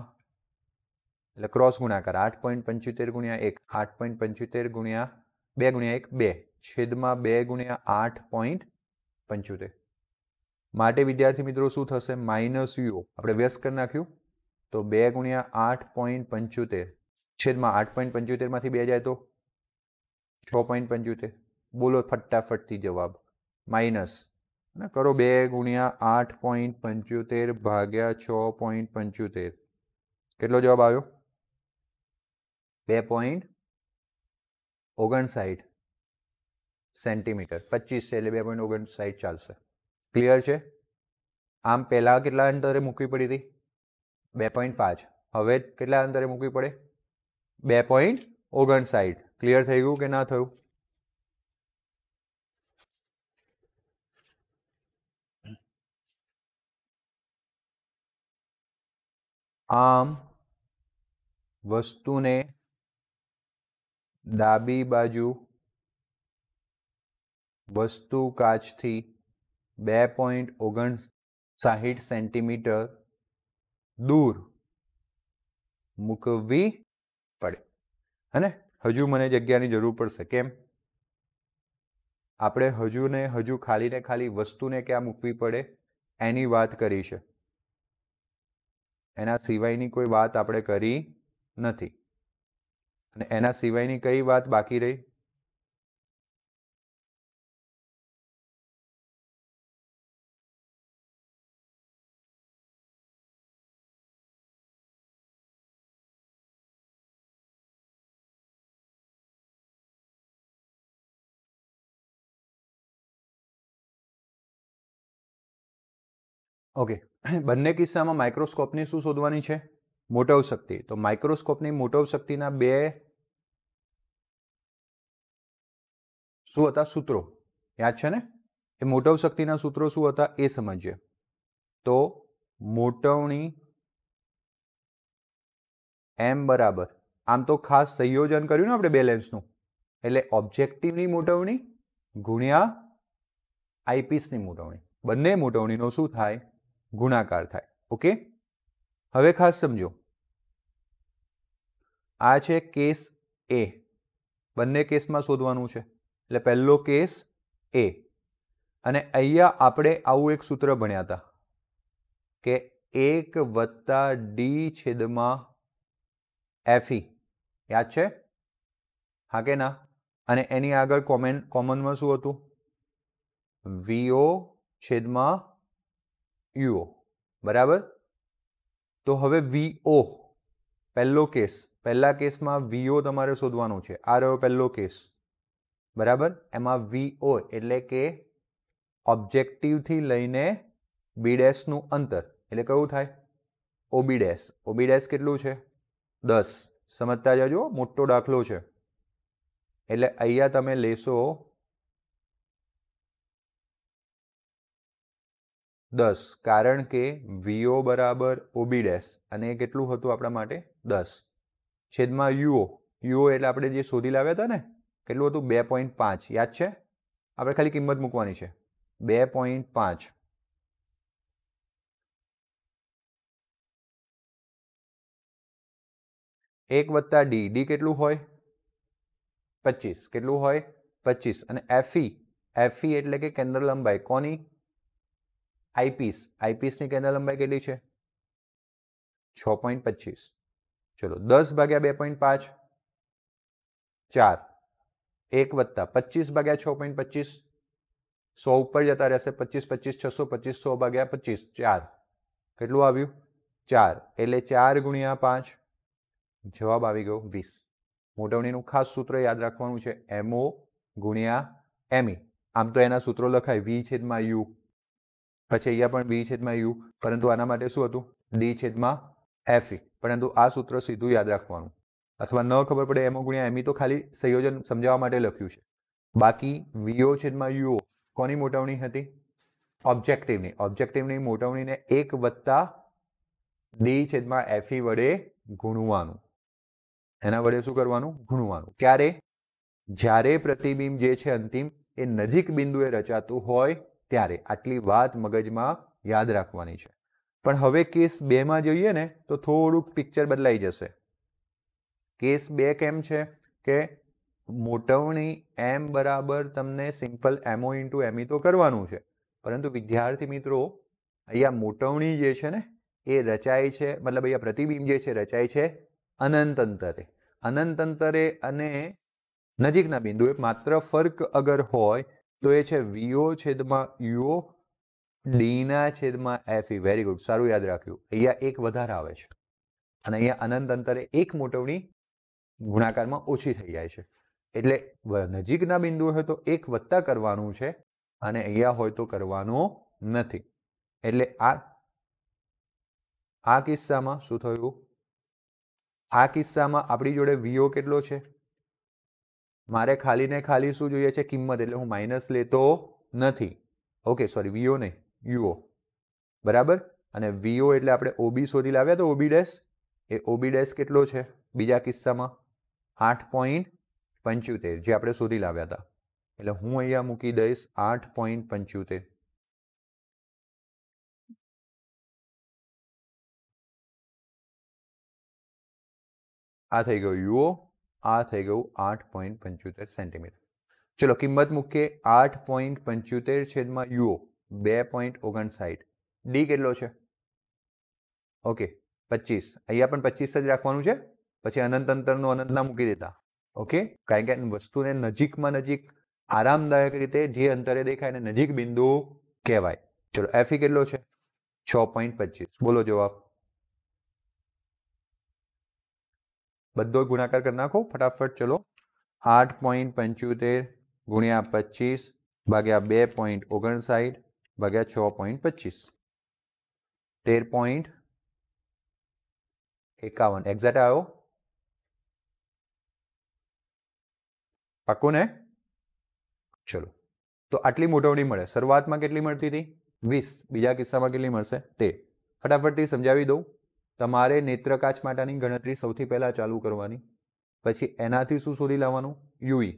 એટલે ક્રોસ ગુણાકાર 8.75 ગુણ્યા 1 8.75 ગુણ્યા 2 ગુણ્યા 1 2 છેદમાં 2 ગુણ્યા 8.75 માટે વિદ્યાર્થી મિત્રો શું થશે માઇનસ યુ આપણે વ્યસ્ત કરી નાખ્યું તો 2 ગુણ્યા 8.75 છેદમાં 8.75 માંથી 2 જાય તો 6.75 બોલો ફટાફટથી જવાબ માઇનસ કરો 2 ગુણ્યા 8.75 ભાગ્યા 6.75 કેટલો જવાબ આવ્યો 2.59 સેન્ટીમીટર 25 છે એટલે 2.59 ચાલશે ક્લિયર છે આમ પહેલા કેટલા અંતરે મૂકવી પડી હતી 2.5 હવે કેટલા અંતરે મૂકવી પડે 2.59 ક્લિયર થઈ ગયું કે ના થયું આમ વસ્તુને ડાબી બાજુ વસ્તુ કાચથી 2.59 સેન્ટીમીટર દૂર મૂકવી પડે અને હજુ મને જગ્યાની જરૂર પડશે કેમ આપણે હજુ ખાલી ને ખાલી વસ્તુને ક્યાં મૂકવી પડે એની વાત કરી છે એના સિવાયની કોઈ વાત આપણે કરી નથી અને એના સિવાયની કઈ વાત બાકી રહી ઓકે બંને કિસ્સામાં માઇક્રોસ્કોપની શું શોધવાની છે મોટવ શક્તિ તો માઇક્રોસ્કોપની મોટવ શક્તિના બે શું હતા સૂત્રો યાદ છે ને એ મોટવ શક્તિના સૂત્રો શું હતા એ સમજીએ તો મોટવણી m બરાબર આમ તો ખાસ સંયોજન કર્યું ને આપણે બે લેન્સનું એટલે ઓબ્જેક્ટિવની મોટવણી ગુણ્યા આઈપીસની મોટવણી બંને મોટવણીનો શું થાય ગુણાકાર થાય ઓકે હવે ખાસ સમજો આ છે કેસ એ બંને કેસમાં શોધવાનું છે એટલે પહેલો કેસ એ અને અહીંયા આપણે આવું એક સૂત્ર ભણ્યા હતા કે 1 + d છેદમાં fe યાદ છે હા કે ના અને એની આગળ કોમનમાં શું હતું vo છેદમાં uo બરાબર તો હવે vo પહેલો કેસ પહેલા કેસમાં vo તમારે શોધવાનું છે આ રહ્યો પહેલો કેસ બરાબર એમાં vo એટલે કે ઓબ્જેક્ટિવ થી લઈને b' નું અંતર એટલે કયું થાય ob' કેટલું છે 10 સમજતા જજો મોટો દાખલો છે એટલે અહીંયા તમે લેશો 10 કારણ કે vo બરાબર ob' અને એ કેટલું હતું આપણા માટે 10 છેદમાં uo એટલે આપણે જે શોધી લાવ્યા હતા ને કેટલું હતું 2.5 યાદ છે આપણે ખાલી કિંમત મૂકવાની છે 2.5 1 + d કેટલું હોય 25 કેટલું હોય 25 અને fe એટલે કે કેન્દ્ર લંબાઈ કોની આઈપીસની કેન્દ્ર લંબાઈ કેટલી છે 6.25 ચલો 10 ભાગ્યા 2.5 4 1 + 25 ભાગ્યા 6.25 100 ઉપર જતા રહેશે 25 25 625 100 ભાગ્યા 25 4 કેટલું આવ્યું 4 એટલે 4 ગુણ્યા 5 જવાબ આવી ગયો 20 મોટવણીનું ખાસ સૂત્ર યાદ રાખવાનું છે mo ગુણ્યા me આમ તો એના સૂત્રો લખાય v છેદમાં u પછી અહીંયા પણ b છેદમાં u પરંતુ આના માટે શું હતું d છેદમાં fe પરંતુ આ સૂત્ર સીધું યાદ રાખવાનું અથવા ન ખબર પડે mo ગુણ્યા me તો ખાલી સંયોજન સમજાવવા માટે લખ્યું છે બાકી vo છેદમાં uo કોની મોટવણી હતી ઓબ્જેક્ટિવની મોટવણીને 1 + d છેદમાં fe વડે ગુણવાનું એના વડે શું કરવાનું ગુણવાનું ક્યારે જ્યારે પ્રતિબિંબ જે છે અંતિમ એ નજીક બિંદુએ રચાતું હોય ત્યારે આટલી વાત મગજમાં યાદ રાખવાની છે પણ હવે કેસ 2 માં જોઈએ ને તો થોડુંક પિક્ચર બદલાઈ જશે. કેસ 2 કેમ છે કે મોટવણી m બરાબર તમને સિમ્પલ mo ઇન્ટુ me તો કરવાનું છે, પરંતુ વિદ્યાર્થી મિત્રો અહીંયા મોટવણી જે છે ને એ રચાય છે, મતલબ અહીંયા પ્રતિબિંબ જે છે રચાય છે અનંત અંતરે. અનંત અંતરે અને નજીકના બિંદુએ માત્ર ફર્ક અગર હોય તો એ છે vo છેદમાં uo ડી ના છેદમાં fe. વેરી ગુડ, સારું યાદ રાખ્યું. અહીંયા એક વધારે આવે છે અને અહીંયા અનંત અંતરે એક મોટવણી ગુણાકારમાં ઓછી થઈ જાય છે. એટલે નજીકના બિંદુ હોય તો એક વત્તા કરવાનું છે અને અહીંયા હોય તો કરવાનું નથી. એટલે આ કિસ્સામાં શું થયું? આ કિસ્સામાં આપણી જોડે વીઓ કેટલો છે? મારે ખાલી ને ખાલી શું જોઈએ છે? કિંમત. એટલે હું માઇનસ લેતો નથી. ઓકે, સોરી, વીઓ નહીં, યુઓ. બરાબર. અને વીઓ એટલે આપણે ઓબી શોધી લાવ્યા તો ઓબી ડેશ, એ ઓબી ડેશ કેટલો છે બીજા કિસ્સામાં? 8.75 જે આપણે શોધી લાવ્યા હતા. એટલે હું અહીંયા મૂકી દઈશ 8.75. આ થઈ ગયું યુઓ, આ થઈ ગયું 8.75 સેન્ટીમીટર. ચલો કિંમત મૂકીએ. 8.75 છેદમાં યુઓ 2.59. ડી કેટલો છે? ઓકે 25. અહીંયા પણ 25 જ રાખવાનું છે, પછી અનંત અંતરનો અનંતના મૂકી દેતા. ઓકે, કારણ કે વસ્તુને નજીકમાં નજીક આરામદાયક રીતે જે અંતરે દેખાય ને નજીક બિંદુ કહેવાય. ચલો એફી કેટલો છે? 6.25. બોલો જવાબ. બધો ગુણાકાર કરી નાખો ફટાફટ. ચલો 8.75 ગુણ્યા 25 ભાગ્યા 2.59 ભાગ્યા 6.25 13.51. એક્ઝેક્ટ આવ્યો? પાક્કું ને? ચલો, તો આટલી મોટવણી મળે. શરૂઆતમાં કેટલી મળતી હતી? 20. બીજા કિસ્સામાં કેટલી મળશે? 13. ફટાફટથી સમજાવી દઉં. તમારે નેત્રકાચ માટેની ગણતરી સૌથી પહેલા ચાલુ કરવાની, પછી એનાથી શું શોધી લાવવાનું? યુઈ.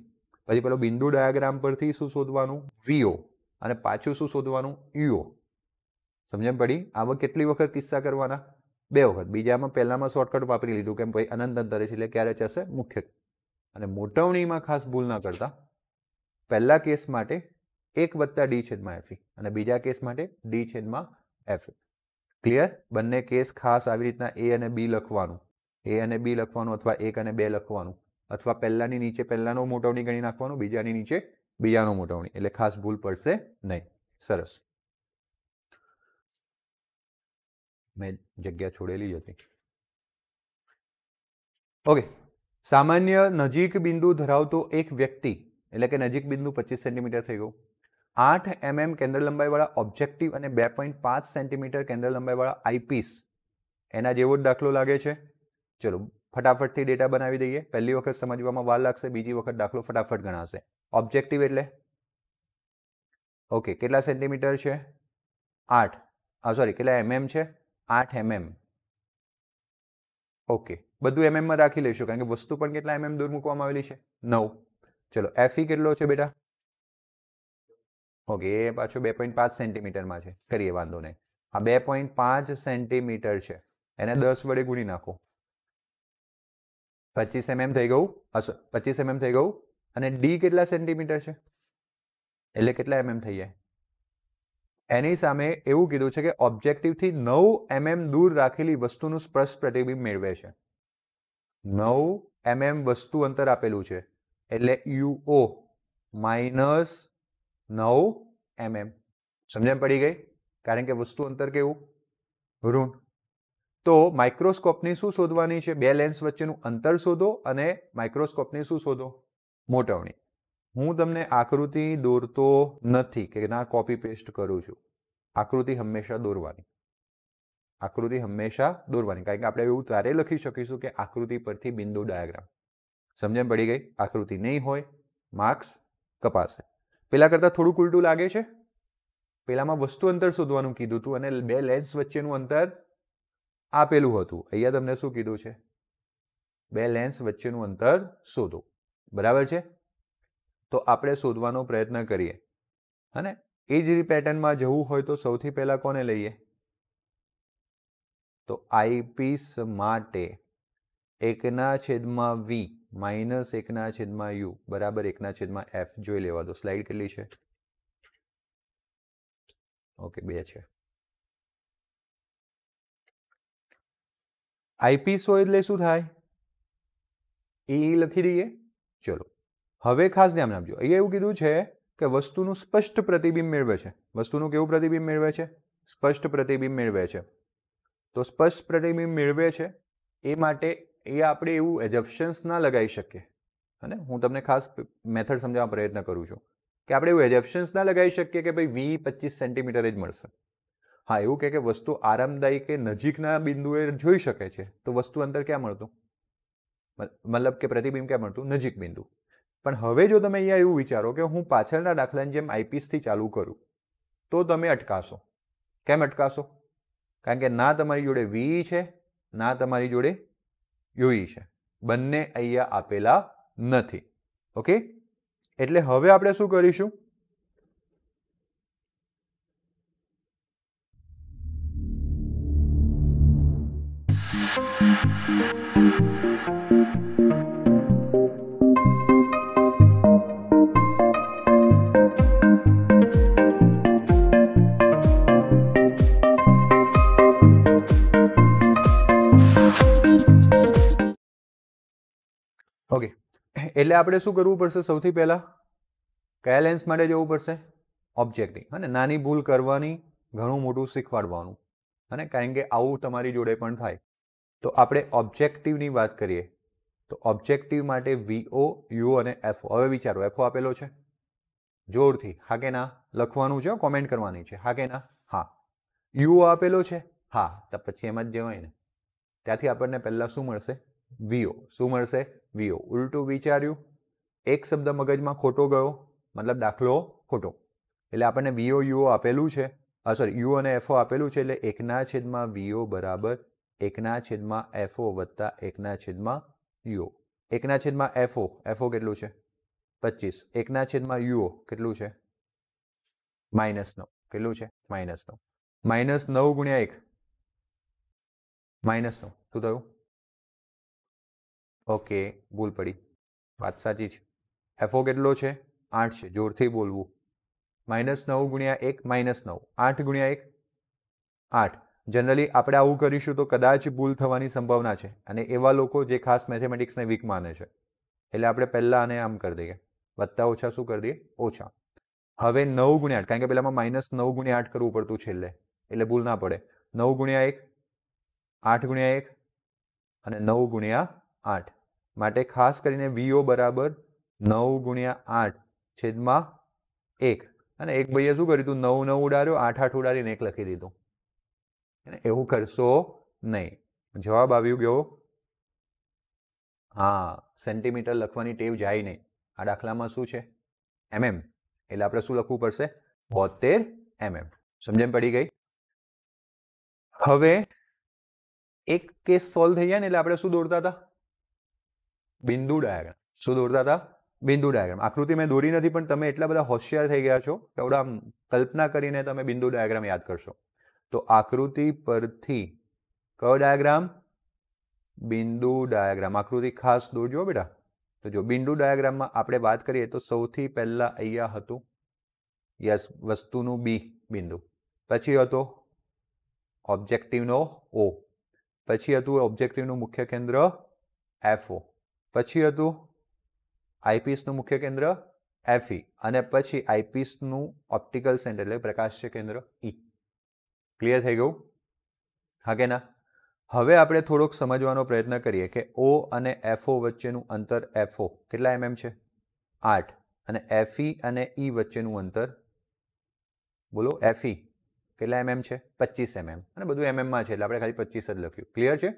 પછી પેલો બિંદુ ડાયાગ્રામ પરથી શું શોધવાનું? વીઓ. અને પાછું શું શોધવાનું? યુઓ. સમજણ પડી? આવા કેટલી વખત કિસ્સા કરવાના? 2 વખત. બીજામાં પહેલામાં શોર્ટકટ વાપરી લીધું, કેમ ભાઈ અનંત અંતરે છે એટલે ક્યારે જશે? મુખ્ય. અને મોટવણીમાં ખાસ ભૂલ ના કરતા. પહેલા કેસ માટે 1 + ડી છેદમાં એફી અને બીજા કેસ માટે ડી છેદમાં એફી. ક્લિયર? બંને કેસ ખાસ આવી રીતના એ અને બી લખવાનું, એ અને બી લખવાનું, અથવા 1 અને 2 લખવાનું, અથવા પહેલાની નીચે પહેલાનો મોટવણી ગણી નાખવાનું, બીજાની નીચે બીજાનો મોટવણી. એટલે ખાસ ભૂલ પડશે નહીં. સરસ. મેં જગ્યા છોડેલી હતી. ઓકે, સામાન્ય નજીક બિંદુ ધરાવતો એક વ્યક્તિ, એટલે કે નજીક બિંદુ 25 સેન્ટીમીટર થઈ ગયું. 8 mm કેન્દ્ર લંબાઈવાળા ઓબ્જેક્ટિવ અને 2.5 સેન્ટીમીટર કેન્દ્ર લંબાઈવાળા આઈપીસ, એના જેવો જ દાખલો લાગે છે. ચલો ફટાફટથી ડેટા બનાવી દઈએ. પહેલી વખત સમજવામાં વાર લાગશે, બીજી વખત દાખલો ફટાફટ ગણાશે. ઓબ્જેક્ટિવ એટલે ઓકે કેટલા સેન્ટીમીટર છે? 8. સોરી, કેટલા mm છે? 8 mm. ઓકે, બધું mm માં રાખી લઈશું, કારણ કે વસ્તુ પણ કેટલા mm દૂર મૂકવામાં આવેલી છે? 9. ચલો એફઈ કેટલો છે બેટા? ઓકે, એ પાછો 2.5 સેન્ટીમીટરમાં છે. કરીએ, વાંધો નહીં. આ 2.5 સેન્ટીમીટર છે, એને 10 વડે ગુણી નાખો. 25 mm થઈ ગયું. 25 mm થઈ ગયું. અને ડી કેટલા સેન્ટીમીટર છે? એટલે કેટલા mm થઈ જાય? એની સામે એવું કીધું છે કે ઓબ્જેક્ટિવથી 9 mm દૂર રાખેલી વસ્તુનું સ્પર્શ પ્રતિબિંબ મેળવે છે. 9 mm વસ્તુ અંતર આપેલું છે, એટલે UO -9 mm. સમજણ પડી ગઈ? કારણ કે વસ્તુ અંતર કેવું? ઋણ. તો માઇક્રોસ્કોપની શું શોધવાની છે? 2 લેન્સ વચ્ચેનું અંતર શોધો અને માઇક્રોસ્કોપની શું શોધો? મોટવણી. હું તમને આકૃતિ દોરતો નથી કે ના કોપી પેસ્ટ કરું છું. આકૃતિ હંમેશા દોરવાની. આકૃતિ હંમેશા દોરવાની, કારણ કે આપણે એવું ત્યારે લખી શકીશું કે આકૃતિ પરથી બિંદુ ડાયાગ્રામ. સમજણ પડી ગઈ? આકૃતિ નહીં હોય, માર્ક્સ કપાશે. પેલા કરતાં થોડુંક ઉલટું લાગે છે. પેલામાં વસ્તુ અંતર શોધવાનું કીધું હતું અને 2 લેન્સ વચ્ચેનું અંતર આપેલું હતું. અહીંયા તમને શું કીધું છે? 2 લેન્સ વચ્ચેનું અંતર શોધો. બરાબર છે? તો આપણે શોધવાનો પ્રયત્ન કરીએ. અને એ જ પેટર્નમાં જવું હોય તો સૌથી પહેલા કોને લઈએ? તો આઈપીસ માટે 1/v માઇનસ 1/u બરાબર 1/f જોઈ લેવા દો. સ્લાઇડ કેટલી છે? ઓકે 2 છે. આઈપીસ હોય એટલે શું થાય? એ લખી દઈએ. ચલો હવે ખાસ ધ્યાન આપજો. અહીંયા એવું કીધું છે કે વસ્તુનું સ્પષ્ટ પ્રતિબિંબ મેળવે છે. વસ્તુનું કેવું પ્રતિબિંબ મેળવે છે? સ્પષ્ટ પ્રતિબિંબ મેળવે છે. તો સ્પષ્ટ પ્રતિબિંબ મેળવે છે એ માટે એ આપણે એવું એજપ્શન્સ ના લગાવી શકીએ. અને હું તમને ખાસ મેથડ સમજાવવા પ્રયત્ન કરું છું કે આપણે એવું એજપ્શન્સ ના લગાવી શકીએ કે ભાઈ 20-25 સેન્ટીમીટર જ મળશે. હા, એવું કે વસ્તુ આરામદાયી કે નજીકના બિંદુએ જોઈ શકે છે તો વસ્તુ અંતર ક્યાં મળતું? મતલબ કે પ્રતિબિંબ ક્યાં મળતું? નજીક બિંદુ. પણ હવે જો તમે અહીંયા એવું વિચારો કે હું પાછળના દાખલાની જેમ આઈપીસથી ચાલુ કરું તો તમે અટકાશો. કેમ અટકાશો? કારણ કે ના તમારી જોડે વી છે ના તમારી જોડે યુઈ છે. બંને અહીંયા આપેલા નથી. ઓકે, એટલે હવે આપણે શું કરીશું? ઓકે, એટલે આપણે શું કરવું પડશે? સૌથી પહેલા કયા લેન્સ માટે જવું પડશે? ઓબ્જેક્ટિવ. અને નાની ભૂલ કરવાની, ઘણું મોટું શીખવાડવાનું. અને કારણ કે આવું તમારી જોડે પણ થાય. તો આપણે ઓબ્જેક્ટિવની વાત કરીએ તો ઓબ્જેક્ટિવ માટે VO, U અને FO. હવે વિચારો, FO આપેલો છે જોરથી, હા કે ના? લખવાનું છે, કોમેન્ટ કરવાની છે, હા કે ના? હા. U આપેલો છે, હા. તો પછી એમ જ જવાય ને. ત્યાંથી આપણને પહેલા શું મળશે? VO. શું મળશે? VO. ઉલટું વિચાર્યું, એક શબ્દ મગજમાં ખોટો ગયો, મતલબ દાખલો ખોટો. એટલે આપણને VO, UO આપેલું છે, સોરી U અને FO આપેલું છે, એટલે 1/VO બરાબર 1/FO વત્તા 1/UO. 1/FO, FO કેટલું છે? 25. 1/UO કેટલું છે? -9. કેટલું છે? -9. -9 ગુણ્યા 1 -9. શું થયું? ઓકે, ભૂલ પડી. વાત સાચી છે. FO કેટલો છે? 8 છે. જોરથી બોલવું. -9 ગુણ્યા 1 -9. 8 ગુણ્યા 1 8. જનરલી આપણે આવું કરીશું તો કદાચ ભૂલ થવાની સંભાવના છે. અને એવા લોકો જે ખાસ મેથેમેટિક્સને વીક માને છે, એટલે આપણે પહેલા આને આમ કરી દઈએ, વત્તા ઓછા શું કરી દઈએ? ઓછા. હવે 9 ગુણ્યા 8, કારણ કે પેલામાં -9 ગુણ્યા 8 કરવું પડતું છેલ્લે, એટલે ભૂલ ના પડે. 9 ગુણ્યા 1 8 ગુણ્યા 1 અને 9 ગુણ્યા 8. માટે ખાસ કરીને VO બરાબર 9 ગુણ્યા 8 છેદમાં 1. અને એક ભાઈએ શું કર્યું હતું? 9 9 ઉડાડ્યો, 8 8 ઉડાડીને 1 લખી દીધું. એવું કરશો નહીં. જવાબ આવ્યું ગયો? હા, સેન્ટીમીટર લખવાની ટેવ જાય નહીં. આ દાખલામાં શું છે? MM. એટલે આપણે શું લખવું પડશે? 72 mm. સમજણ પડી ગઈ? હવે એક કેસ સોલ્વ થઈ જાય ને એટલે આપણે શું દોરતા હતા? બિંદુ ડાયાગ્રામ. શું દોરતા હતા? બિંદુ ડાયાગ્રામ. આકૃતિ મેં દોરી નથી, પણ તમે એટલા બધા હોશિયાર થઈ ગયા છો કે આવડા કલ્પના કરીને તમે બિંદુ ડાયાગ્રામ યાદ કરશો. તો આકૃતિ પરથી કયો ડાયાગ્રામ? બિંદુ ડાયાગ્રામ. આકૃતિ ખાસ દોરજો બેટા. તો જો બિંદુ ડાયાગ્રામમાં આપણે વાત કરીએ તો સૌથી પહેલા અહીંયા હતું યસ વસ્તુનું બી બિંદુ, પછી હતો ઓબ્જેક્ટિવનો O, પછી હતું ઓબ્જેક્ટિવનું મુખ્ય કેન્દ્ર FO, પછી હતું આઈપીસનું મુખ્ય કેન્દ્ર FE, અને પછી આઈપીસનું ઓપ્ટિકલ સેન્ટર એટલે પ્રકાશ્ય કેન્દ્ર E. ક્લિયર થઈ ગયું? હા કે ના? હવે આપણે થોડોક સમજવાનો પ્રયત્ન કરીએ કે O અને FO વચ્ચેનું અંતર FO કેટલા mm છે? 8. અને FE અને E વચ્ચેનું અંતર બોલો FE કેટલા mm છે? 25 mm. અને બધું mm માં છે એટલે આપણે ખાલી 25 જ લખ્યું. ક્લિયર છે?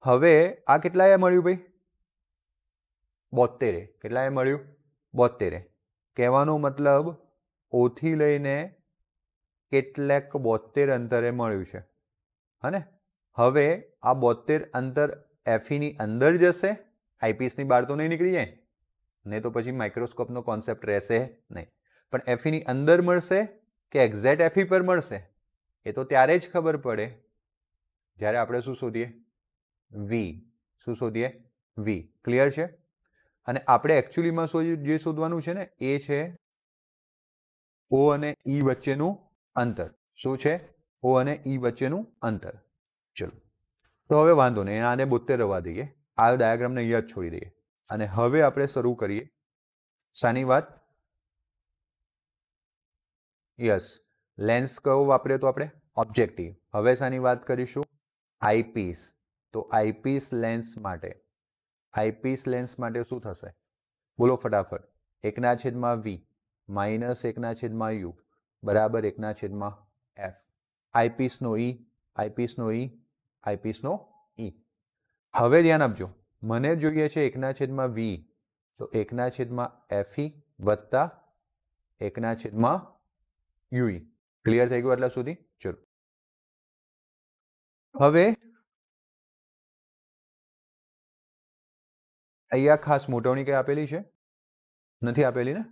હવે આ કેટલાએ મળ્યું ભાઈ? 72. કેટલાએ મળ્યું? 72. કહેવાનો મતલબ O થી લઈને કેટલાક 72 અંતરે મળ્યું છે. હા ને? હવે આ 72 અંતર FE ની અંદર જશે, આઈપીસની બહાર તો નહીં નીકળી જાય ને, તો પછી માઇક્રોસ્કોપનો કોન્સેપ્ટ રહેશે નહીં. પણ FE ની અંદર મળશે કે એક્ઝેક્ટ FE પર મળશે એ તો ત્યારે જ ખબર પડે જ્યારે આપણે શું શોધીએ? વી. શું શોધીએ? વી. ક્લિયર છે? અને આપણે એકચ્યુઅલીમાં જે શોધવાનું છે ને એ છે ઓ અને ઈ વચ્ચેનું અંતર. શું છે? ઓ અને ઈ વચ્ચેનું અંતર. ચલો, તો હવે વાંધો નહીં, આને 72 રવા દઈએ, આ ડાયાગ્રામને અહીંયા જ છોડી દઈએ અને હવે આપણે શરૂ કરીએ શાની વાત? યસ, લેન્સ કયો વાપર્યો તો આપણે? ઓબ્જેક્ટિવ. હવે શાની વાત કરીશું? આઈપીસ. તો આઈપીસ લેન્સ માટે શું થશે? બોલો ફટાફટ. 1/v માઇનસ 1/u બરાબર 1/f. આઈપીસનો ઈ, આઈપીસનો ઈ, આઈપીસનો ઈ. હવે ધ્યાન આપજો, મને જોઈએ છે 1/v, તો 1/fe વત્તા 1/ue. ક્લિયર થઈ ગયું આટલા સુધી? ચલો, હવે અહીંયા ખાસ મોટવણી કઈ આપેલી છે? નથી આપેલી ને?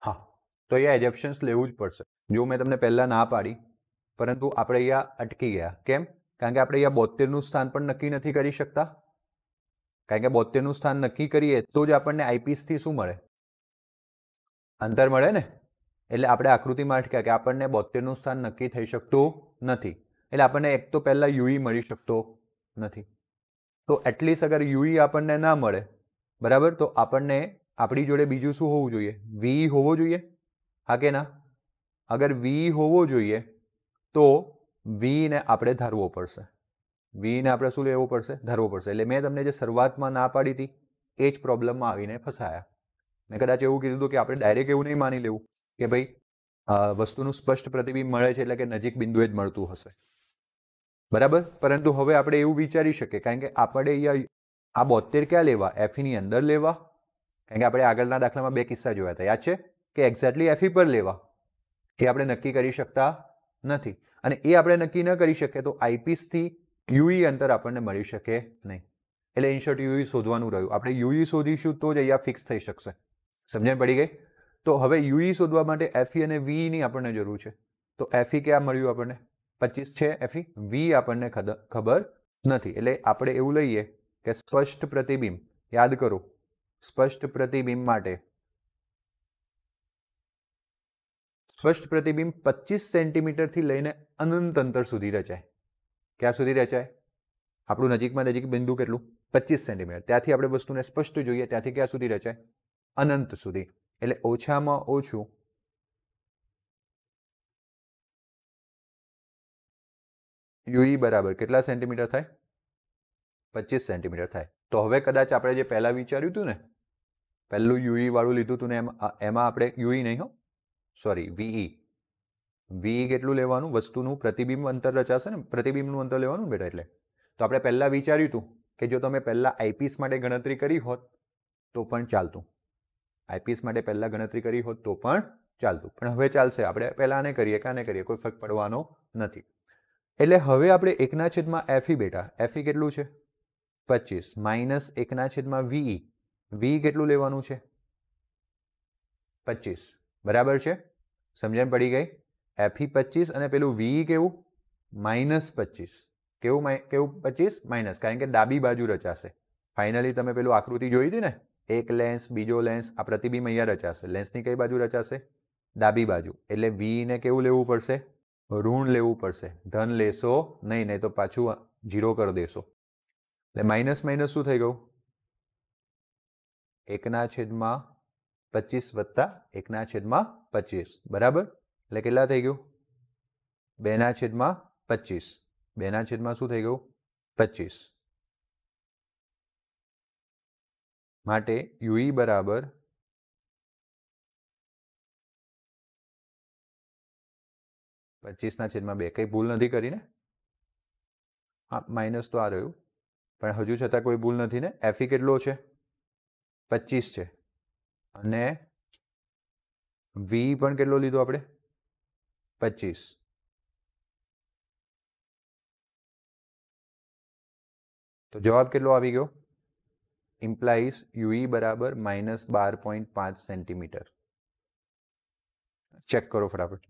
હા, તો અહીંયા એજેપ્શન્સ લેવું જ પડશે. જો મેં તમને પહેલા ના પાડી, પરંતુ આપણે અહીંયા અટકી ગયા. કેમ? કારણ કે આપણે અહીંયા 72નું સ્થાન પણ નક્કી નથી કરી શકતા. કારણ કે 72નું સ્થાન નક્કી કરીએ તો જ આપણને આઈપીસથી શું મળે? અંતર મળે ને. એટલે આપણે આકૃતિમાં અટક્યા કે આપણને 72નું સ્થાન નક્કી થઈ શકતું નથી. એટલે આપણને એક તો પહેલા યુઈ મળી શકતો નથી. તો એટલીસ્ટ અગર યુઈ આપણને ના મળે, બરાબર, તો આપણને આપણી જોડે બીજું શું હોવું જોઈએ? વી હોવો જોઈએ. હા કે ના? અગર વી હોવો જોઈએ તો વીને આપણે ધારવો પડશે. વીને આપણે શું લેવું પડશે? ધારવો પડશે. એટલે મેં તમને જે શરૂઆતમાં ના પાડી હતી એ જ પ્રોબ્લેમમાં આવીને ફસાયા. મેં કદાચ એવું કીધું હતું કે આપણે ડાયરેક્ટ એવું નહીં માની લેવું કે ભાઈ વસ્તુનું સ્પષ્ટ પ્રતિબિંબ મળે છે એટલે કે નજીક બિંદુએ જ મળતું હશે, બરાબર. પરંતુ હવે આપણે એવું વિચારી શકીએ, કારણ કે આપણે અહીંયા આ 72 ક્યાં લેવા? એફની અંદર લેવા. કારણ કે આપણે આગળના દાખલામાં 2 કિસ્સા જોયા હતા, યાદ છે? કે એક્ઝેક્ટલી એફી પર લેવા એ આપણે નક્કી કરી શકતા નથી. અને એ આપણે નક્કી ન કરી શકીએ તો આઈપીસથી યુઈ અંતર આપણને મળી શકે નહીં. એટલે ઇનશોર્ટ યુઈ શોધવાનું રહ્યું. આપણે યુઈ શોધીશું તો જ અહીંયા ફિક્સ થઈ શકશે. સમજણ પડી ગઈ? તો હવે યુઈ શોધવા માટે એફઈ અને વીની આપણને જરૂર છે. તો એફઈ ક્યાં મળ્યું આપણને? 25 છે એફઈ. વી આપણને ખબર નથી. એટલે આપણે એવું લઈએ કે સ્પષ્ટ પ્રતિબિંબ, યાદ કરો, સ્પષ્ટ પ્રતિબિંબ માટે સ્પષ્ટ પ્રતિબિંબ 25 સેન્ટીમીટરથી લઈને અનંત અંતર સુધી રચાય. ક્યાં સુધી રચાય? આપણું નજીકમાં નજીક બિંદુ કેટલું? 25 સેન્ટીમીટર. ત્યાંથી આપણે વસ્તુને સ્પષ્ટ જોઈએ ત્યાંથી ક્યાં સુધી રચાય? અનંત સુધી. એટલે ઓછામાં ઓછું યુઈ બરાબર કેટલા સેન્ટીમીટર થાય? 25 સેન્ટીમીટર થાય. તો હવે કદાચ આપણે જે પહેલા વિચાર્યું હતું ને, પહેલું યુઈ વાળું લીધું હતું ને એમાં આપણે યુઈ નહીં હો, સોરી, વીઈ. વી કેટલું લેવાનું? વસ્તુનું પ્રતિબિંબ અંતર રચાશે ને, પ્રતિબિંબનું અંતર લેવાનું બેટા. એટલે તો આપણે પહેલા વિચાર્યું હતું કે જો તમે પહેલા આઈપીસ માટે ગણતરી કરી હોત તો પણ ચાલતું. આઈપીસ માટે પહેલા ગણતરી કરી હોત તો પણ ચાલતું. પણ હવે ચાલશે, આપણે પહેલા આને કરીએ કે આને કરીએ, કોઈ ફરક પડવાનો નથી. એટલે હવે આપણે 1/FE બેટા, એફઈ કેટલું છે? 25 માઇનસ 1/VE. વી કેટલું લેવાનું છે? 25. બરાબર છે? સમજણ પડી ગઈ? એફઈ 25 અને પેલું વી કેવું? -25. કેવું 25? માઇનસ, કારણ કે ડાબી બાજુ રચાશે. ફાઇનલી તમે પેલું આકૃતિ જોઈ હતી ને, એક લેન્સ, બીજો લેન્સ, આ પ્રતિબિંબ અહીંયા રચાશે. લેન્સની કઈ બાજુ રચાશે? ડાબી બાજુ. એટલે વી ને કેવું લેવું પડશે? ઋણ લેવું પડશે. ધન લેશો નહીં, નહીં તો પાછું 0 કરી દેશો. એટલે માઇનસ માઇનસ શું થઈ ગયું? 1/25 વત્તા 1/25. બરાબર. એટલે કેટલા થઈ ગયું? 2/25. 2 શું થઈ ગયું? 25. માટે યુઈ બરાબર 25/2. કઈ ભૂલ નથી કરી ને? હા, માઇનસ તો આ રહ્યું, પણ હજુ છતાં કોઈ ભૂલ નથી ને? એફઈ કેટલો છે? 25 છે. અને વી પણ કેટલો લીધો આપણે? 25. તો જવાબ કેટલો આવી ગયો? ઇમ્પ્લાઇઝ UE બરાબર -12.5 સેન્ટીમીટર. ચેક કરો ફટાફટ.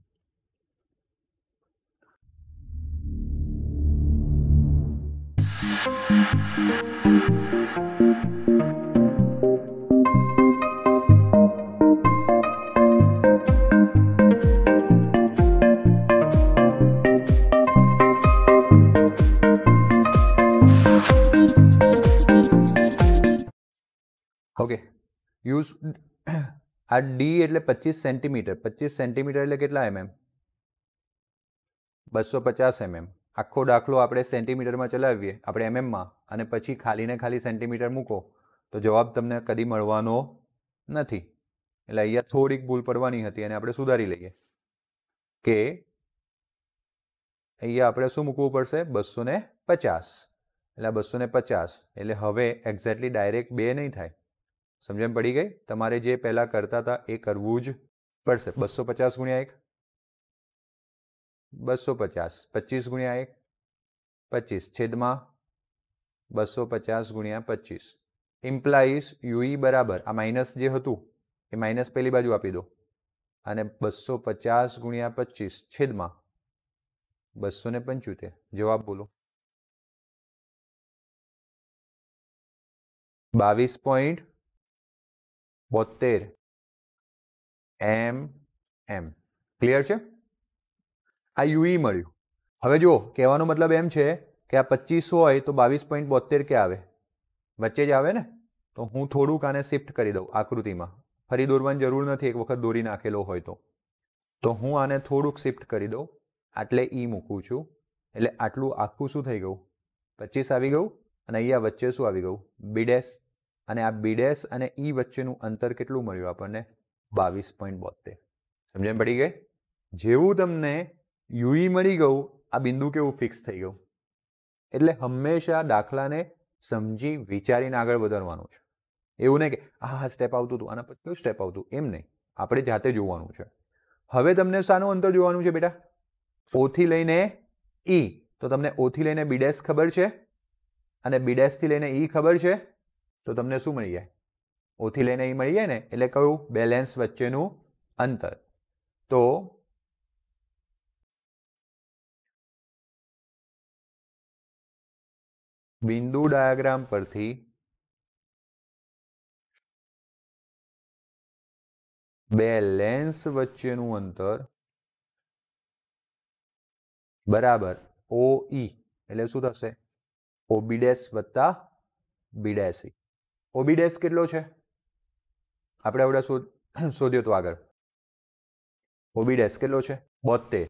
ઓકે, યુઝ આ ડી એટલે 25 સેન્ટીમીટર. 25 સેન્ટીમીટર એટલે કેટલા mm? 250 mm. આખો દાખલો આપણે સેન્ટીમીટરમાં ચલાવીએ, આપણે mm માં, અને પછી ખાલીને ખાલી સેન્ટીમીટર મૂકો તો જવાબ તમને કદી મળવાનો નથી. એટલે અહીંયા થોડીક ભૂલ પડવાની હતી અને આપણે સુધારી લઈએ કે અહીંયા આપણે શું મૂકવું પડશે? 250. એટલે 250 એટલે હવે એક્ઝેક્ટલી ડાયરેક્ટ 2 નહીં થાય. સમજણ પડી ગઈ? તમારે જે પહેલા કરતા હતા એ કરવું જ પડશે. 250 ગુણ્યા 1 250, 25 ગુણ્યા 1 25 છેદમાં 250 ગુણ્યા 25 ઇમ્પ્લાઇઝ UE બરાબર આ માઇનસ જે હતું એ માઇનસ પેલી બાજુ આપી દો અને 250 ગુણ્યા 25 છેદમાં 275. જવાબ બોલો. 22.72 mm. ક્લિયર છે? આ UE મળ્યું. હવે જુઓ, કહેવાનો મતલબ એમ છે કે આ 25 હોય તો 22.72 કે આવે? વચ્ચે જ આવે ને? તો હું થોડુંક આને શિફ્ટ કરી દઉં આકૃતિમાં. ફરી દોરવાની જરૂર નથી, એક વખત દોરી નાખેલો હોય તો હું આને થોડુંક શિફ્ટ કરી દઉં. આટલે E મૂકું છું એટલે આટલું આખું શું થઈ ગયું? 25 આવી ગયું અને અહીંયા વચ્ચે શું આવી ગયું? B'. અને આ B' અને E વચ્ચેનું અંતર કેટલું મળ્યું આપણને? 22.72. સમજણ પડી ગઈ? જેવું તમને UE મળી ગયું, આ બિંદુ કેવું ફિક્સ થઈ ગયું. એટલે હંમેશા દાખલાને સમજી વિચારીને આગળ વધારવાનું છે. એવું નહીં કે આ સ્ટેપ આવતું હતું, આના પછી કયું સ્ટેપ આવતું, એમ નહીં. આપણે જાતે જોવાનું છે. હવે તમને શાનું અંતર જોવાનું છે બેટા? O થી લઈને E. તો તમને O થી લઈને B' ખબર છે અને B' થી લઈને E ખબર છે, તો તમને શું મળી જાય? O થી લઈને E મળી જાય ને, એટલે કયું? બેલેન્સ વચ્ચેનું અંતર. તો બિંદુ ડાયાગ્રામ પરથી બે લેન્સ વચ્ચેનું અંતર બરાબર OE એટલે શું થશે? OB' વત્તા B'. OB' કેટલો છે? આપણે આવડે શોધ્યો તો આગળ. OB' કેટલો છે? 72.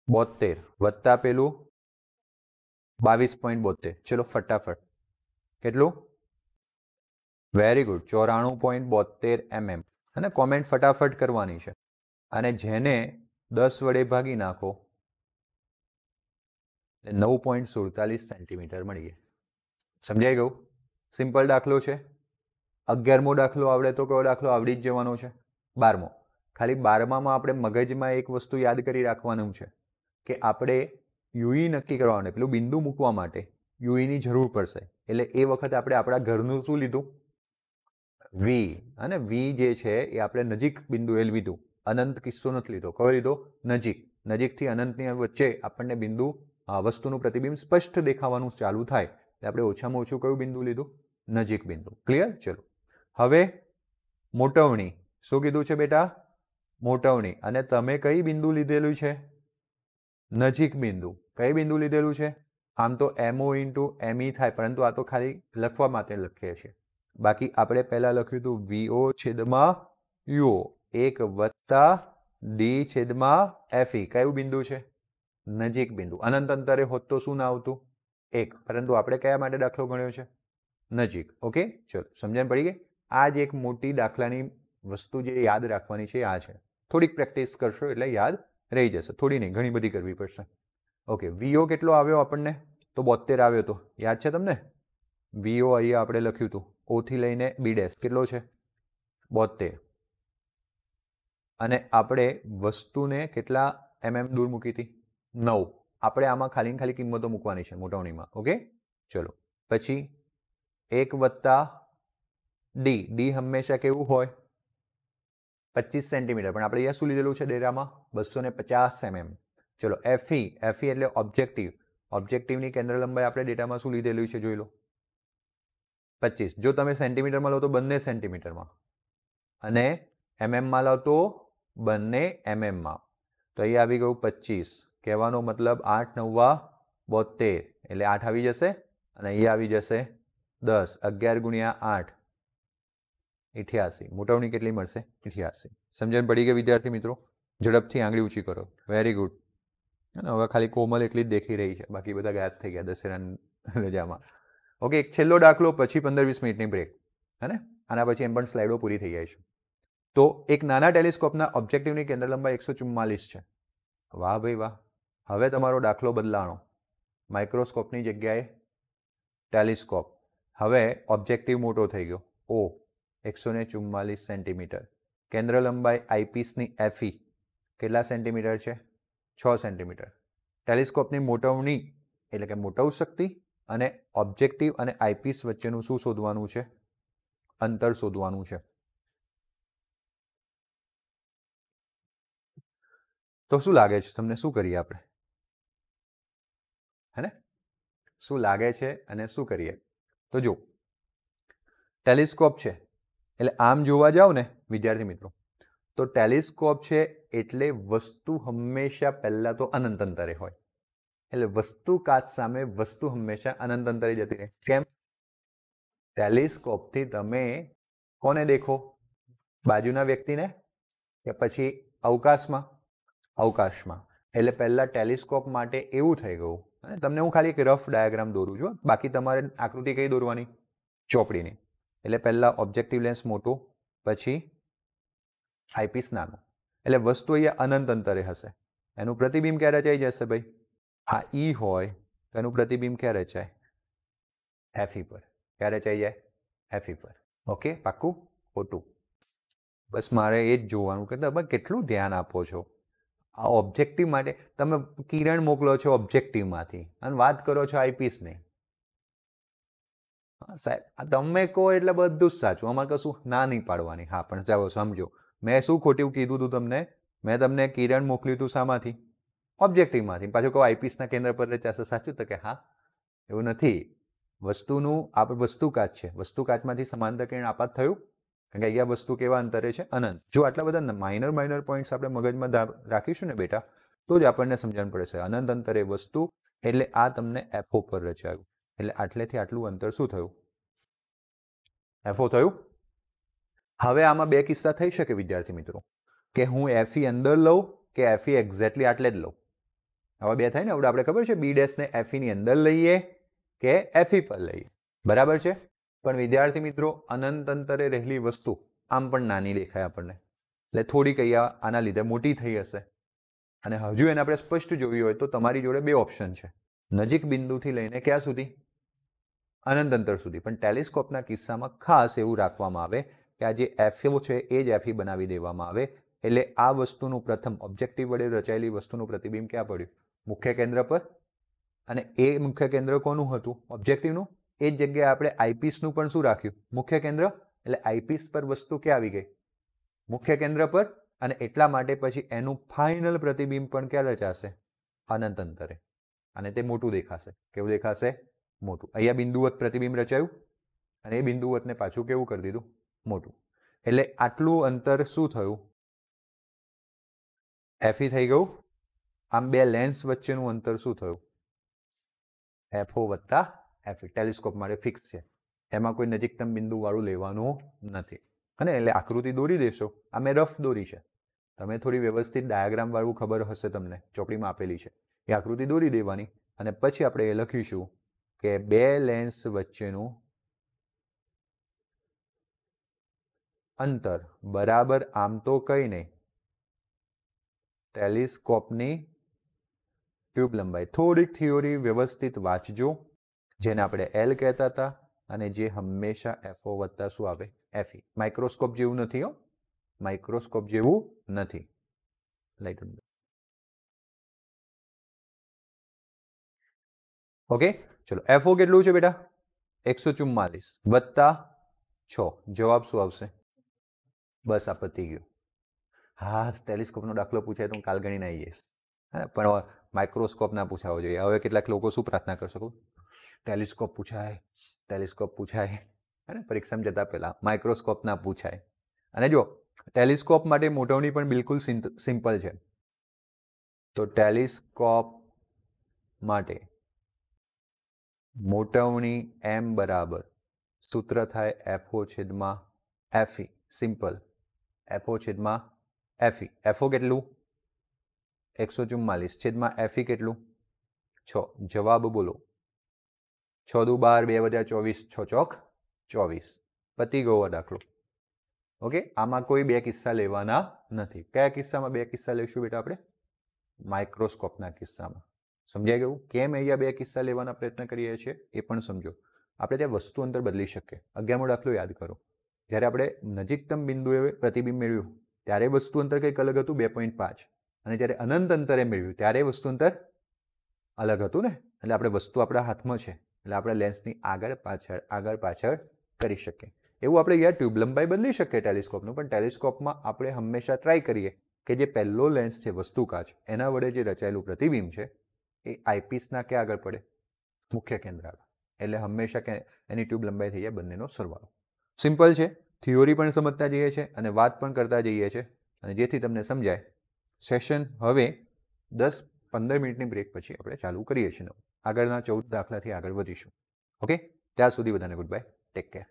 72 વત્તા પેલું 22.72. ચલો ફટાફટ. કેટલું? Very good, 94.72 mm. અને કોમેન્ટ ફટાફટ કરવાની છે. અને જેને 10 વડે ભાગી નાખો એટલે 9.47 સેન્ટીમીટર મળી ગયા. સમજાઈ ગયું? સિમ્પલ દાખલો છે. 11મો દાખલો આવડે તો કયો દાખલો આવડી જ જવાનો છે? 12મો. ખાલી 12માં આપણે મગજમાં એક વસ્તુ યાદ કરી રાખવાનું છે કે આપણે UE નક્કી કરવાનું, પેલું બિંદુ મૂકવા માટે UE ની જરૂર પડશે. એટલે એ વખતે આપણે આપણા ઘરનું શું લીધું? V. અને V જે છે એ આપણે નજીક બિંદુએ લીધું. અનંત કિસ્સો નથી લીધો. કયો લીધો? નજીક. નજીકથી અનંતની વચ્ચે આપણને બિંદુ વસ્તુનું પ્રતિબિંબ સ્પષ્ટ દેખાવાનું ચાલુ થાય એટલે આપણે ઓછામાં ઓછું કયું બિંદુ લીધું? નજીક બિંદુ. ક્લિયર? ચલો હવે મોટવણી. શું કીધું છે બેટા? મોટવણી. અને તમે કઈ બિંદુ લીધેલું છે? નજીક બિંદુ. કઈ બિંદુ લીધેલું છે? આમ તો MO × ME થાય, પરંતુ આ તો ખાલી લખવા માટે લખીએ છીએ. બાકી આપણે પહેલા લખ્યું હતું VO છેદમાં UO 1 વત્તા D છેદમાં FE. કયું બિંદુ છે? નજીક બિંદુ. અનંત અંતરે હોત તો શું ના આવતું? 1. પરંતુ આપણે કયા માટે દાખલો ગણ્યો છે? નજીક. ઓકે, ચલો સમજણ પડી ગઈ? આ જ એક મોટી દાખલાની વસ્તુ જે યાદ રાખવાની છે આ છે. થોડીક પ્રેક્ટિસ કરશો એટલે યાદ રહી જશે. થોડી નહીં, ઘણી બધી કરવી પડશે. ઓકે, VO કેટલો આવ્યો આપણને? તો 72 આવ્યો હતો. યાદ છે તમને? VO અહીંયા આપણે લખ્યું હતું. O થી લઈને B' કેટલો છે? 72. અને આપણે વસ્તુને કેટલા mm દૂર મૂકી હતી? 9. આપણે આમાં ખાલી ને ખાલી કિંમતો મૂકવાની છે મોટવણીમાં. ઓકે, ચલો પછી 1 વત્તા ડી. ડી હંમેશા કેવું હોય? 25 સેન્ટીમીટર, પણ આપણે અહીંયા શું લીધેલું છે ડેરામાં? 250 mm. ચલો એફઈ. એફઈ એટલે ઓબ્જેક્ટિવ. ઓબ્જેક્ટિવની કેન્દ્ર લંબાઈ આપણે ડેટામાં શું લીધેલું છે જોઈ લો, 25. જો તમે સેન્ટીમીટરમાં લો તો બંને સેન્ટીમીટરમાં, અને એમએમમાં લો તો બંને એમએમમાં. તો અહીં આવી ગયું 25. કહેવાનો મતલબ 8 9 72, એટલે 8 આવી જશે, અને અહીંયા આવી જશે 10. 11 ગુણ્યા 8 88. મોટવણી કેટલી મળશે? 88. સમજણ પડી ગઈ વિદ્યાર્થી મિત્રો? ઝડપથી આંગળી ઊંચી કરો. Very good. હવે ખાલી કોમલ એકલી જ દેખી રહી છે, બાકી બધા ગાયબ થઈ ગયા દશેરાની રજામાં. ઓકે, એક છેલ્લો દાખલો, પછી 15-20 મિનિટની બ્રેક. હે ને? આના પછી એમ પણ સ્લાઇડો પૂરી થઈ જાય છે. તો એક નાના ટેલિસ્કોપના ઓબ્જેક્ટિવની કેન્દ્ર લંબાઈ 144 છે. વાહ ભાઈ વાહ. હવે તમારો દાખલો બદલાણો. માઇક્રોસ્કોપની જગ્યાએ ટેલિસ્કોપ. હવે ઓબ્જેક્ટિવ મોટો થઈ ગયો. ઓ 144 સેન્ટીમીટર. કેન્દ્ર લંબાઈ આઈપીસની એફઈ કેટલા સેન્ટીમીટર છે? 6 સેન્ટીમીટર. ટેલિસ્કોપની મોટવણી એટલે કે મોટવ શક્તિ અને ઓબ્જેક્ટિવ અને આઈપીસ વચ્ચેનું શું શોધવાનું છે? અંતર શોધવાનું છે. તો શું લાગે છે તમને? શું કરીએ આપણે? હે ને? શું લાગે છે અને શું કરીએ? તો જો ટેલિસ્કોપ છે એટલે આમ જોવા જાવ ને વિદ્યાર્થી મિત્રો, તો ટેલિસ્કોપ છે એટલે વસ્તુ હંમેશા પહેલા તો અનંત અંતરે હોય. એટલે વસ્તુ કાચ સામે વસ્તુ હંમેશા અનંત અંતરે જતી રહે. કેમ? ટેલિસ્કોપથી તમે કોને દેખો? બાજુના વ્યક્તિને, કે પછી અવકાશમાં? અવકાશમાં. એટલે પહેલા ટેલિસ્કોપ માટે એવું થઈ ગયું. અને તમને હું ખાલી એક રફ ડાયાગ્રામ દોરું છું, બાકી તમારે આકૃતિ કઈ દોરવાની? ચોપડીની. એટલે પહેલા ઓબ્જેક્ટિવ લેન્સ મોટો, પછી આઈપીસ નાનું. એટલે વસ્તુ અહીંયા અનંત અંતરે હશે. એનું પ્રતિબિંબ ક્યારે રચાઈ જશે ભાઈ? આ ઈ હોય તો એનું પ્રતિબિંબ ક્યારે રચાય? એફઈ પર. ક્યારે રચાઈ જાય? એફઈ પર. ઓકે, પાક્કું? ખોટું? બસ મારે એ જ જોવાનું કે તમે કેટલું ધ્યાન આપો છો. આ ઓબ્જેક્ટિવ માટે તમે કિરણ મોકલો છો ઓબ્જેક્ટિવમાંથી અને વાત કરો છો આઈપીસની. સાહેબ તમે કહો એટલે બધું જ સાચું, અમારે કશું ના નહીં પાડવાની. હા પણ ચાલો સમજો, મેં શું ખોટું કીધું હતું તમને? મેં તમને કિરણ મોકલ્યું હતું શામાંથી? ઓબ્જેક્ટિવમાંથી. પાછું કહો આઈપીસના કેન્દ્ર પર રચાશે. સાચું? તો કે હા. એવું નથી. વસ્તુનું આપણે વસ્તુ કાચ છે, વસ્તુ કાચમાંથી સમાંતર કિરણ આપાત થયું, કારણ કે અહીંયા વસ્તુ કેવા અંતરે છે? અનંત. જો આટલા બધા માઇનર પોઈન્ટ્સ આપણે મગજમાં રાખીશું ને બેટા, તો જ આપણને સમજણ પડે છે. અનંત અંતરે વસ્તુ એટલે આ તમને એફઓ પર રચાયું. એટલે આટલેથી આટલું અંતર શું થયું? એફઓ થયું. હવે આમાં બે કિસ્સા થઈ શકે વિદ્યાર્થી મિત્રો, કે હું એફઈ અંદર લઉં કે એફઈ એક્ઝેક્ટલી આટલે જ લઉં. હવે બે થાય ને. હવે આપણે ખબર છે બી ડેશને એફઈ ની અંદર લઈએ કે એફઈ પર લઈએ. બરાબર છે? પણ વિદ્યાર્થી મિત્રો અનંત અંતરે રહેલી વસ્તુ આમ પણ નાની દેખાય આપણને, એટલે થોડીક અહીંયા આના લીધે મોટી થઈ હશે. અને હજુ એને આપણે સ્પષ્ટ જોવી હોય તો તમારી જોડે બે ઓપ્શન છે, નજીક બિંદુથી લઈને ક્યાં સુધી? અનંત અંતર સુધી. પણ ટેલિસ્કોપના કિસ્સામાં ખાસ એવું રાખવામાં આવે કે આ જે એફઓ છે એ જ એફઈ બનાવી દેવામાં આવે. એટલે આ વસ્તુનું પ્રથમ ઓબ્જેક્ટિવ વડે રચાયેલી વસ્તુનું પ્રતિબિંબ ક્યાં પડ્યું? મુખ્ય કેન્દ્ર પર. અને એ મુખ્ય કેન્દ્ર કોનું હતું? ઓબ્જેક્ટિવનું. એ જ જગ્યાએ આપણે આઈપીસનું પણ શું રાખ્યું? મુખ્ય કેન્દ્ર. એટલે આઈપીસ પર વસ્તુ ક્યાં આવી ગઈ? મુખ્ય કેન્દ્ર પર. અને એટલા માટે પછી એનું ફાઇનલ પ્રતિબિંબ પણ ક્યાં રચાશે? અનંત અંતરે. અને તે મોટું દેખાશે. કેવું દેખાશે? મોટું. અહીંયા બિંદુવત પ્રતિબિંબ રચાયું અને એ બિંદુવતને પાછું કેવું કરી દીધું? મોટું. એટલે આટલું અંતર શું થયું? એફઈ થઈ ગયું. આમ બે લેન્સ વચ્ચેનું અંતર શું થયું? એફઓ વત્તા એફઈ. ટેલિસ્કોપ માટે ફિક્સ છે, એમાં કોઈ નજીકતમ બિંદુ વાળું લેવાનું નથી. અને એટલે આકૃતિ દોરી દેશો. આ મેં રફ દોરી છે, તમે થોડી વ્યવસ્થિત ડાયાગ્રામ વાળું ખબર હશે તમને, ચોપડીમાં આપેલી છે. એ આકૃતિ દોરી દેવાની અને પછી આપણે એ લખીશું કે બે લેન્સ વચ્ચેનું અંતર બરાબર આમ તો કઈ નહીં, ટેલિસ્કોપની ટ્યુબ લંબાઈ. થોડીક થિયોરી વ્યવસ્થિત વાંચજો, જેને આપણે એલ કહેતા હતા અને જે હંમેશા એફઓ વત્તા શું આવે? એફઈ. માઇક્રોસ્કોપ જેવું નથી હો, માઇક્રોસ્કોપ જેવું નથી. લાઈટ ઓકે, ચલો FO કેટલું છે બેટા? 144 વત્તા 6, જવાબ શું આવશે? બસ આ પતી ગયું. હા, ટેલિસ્કોપનો દાખલો પૂછાય તો હું કાલ ગણીને આવી જઈશ. હા, પણ માઇક્રોસ્કોપ ના પૂછાવો જોઈએ. હવે કેટલાક લોકો શું પ્રાર્થના કરશો? ટેલિસ્કોપ પૂછાય અને પરીક્ષામાં જતા પહેલા માઇક્રોસ્કોપ ના પૂછાય. અને જો ટેલિસ્કોપ માટે મોટવણી પણ બિલકુલ સિમ્પલ છે. તો ટેલિસ્કોપ માટે મોટવણી m બરાબર સૂત્ર થાય FO છેદમાં FE. સિમ્પલ. FO છેદમાં FE. FO કેટલું? 144 છેદમાં FE કેટલું? 6. જવાબ બોલો. 6 દુ 12, 2 + 24, 6 ચોક 24. પતી ગયો દાખલો. ઓકે, આમાં કોઈ બે કિસ્સા લેવાના નથી. કયા કિસ્સામાં બે કિસ્સા લઈશું બેટા આપણે? માઇક્રોસ્કોપના કિસ્સામાં. સમજાઈ ગયું? કેમ અહીંયા બે કિસ્સા લેવાના પ્રયત્ન કરીએ છીએ એ પણ સમજો. આપણે ત્યાં વસ્તુ અંતર બદલી શકીએ. 11મો દાખલો યાદ કરો. જ્યારે આપણે નજીકતમ બિંદુએ પ્રતિબિંબ મેળવ્યું ત્યારે વસ્તુ અંતર કંઈક અલગ હતું, 2.5. અને જ્યારે અનંત અંતરે મેળવ્યું ત્યારે વસ્તુ અંતર અલગ હતું ને. એટલે આપણે વસ્તુ આપણા હાથમાં છે એટલે આપણે લેન્સની આગળ પાછળ કરી શકીએ. એવું આપણે યાર ટ્યુબ લંબાઈ બદલી શકીએ ટેલિસ્કોપનું, પણ ટેલિસ્કોપમાં આપણે હંમેશા ટ્રાય કરીએ કે જે પહેલો લેન્સ છે વસ્તુ કાચ એના વડે જે રચાયેલું પ્રતિબિંબ છે એ આઈપીસના ક્યાં આગળ પડે? મુખ્ય કેન્દ્ર આગળ. એટલે હંમેશા એની ટ્યુબ લંબાઈ થઈ જાય બંનેનો સરવાળો. સિમ્પલ છે. થિયોરી પણ સમજતા જઈએ છીએ અને વાત પણ કરતા જઈએ છીએ, અને જેથી તમને સમજાય. સેશન હવે 10-15 મિનિટની બ્રેક પછી આપણે ચાલુ કરીએ છીએ. આગળના 14 દાખલાથી આગળ વધીશું. ઓકે, ત્યાં સુધી બધાને ગુડ બાય, ટેક કેર.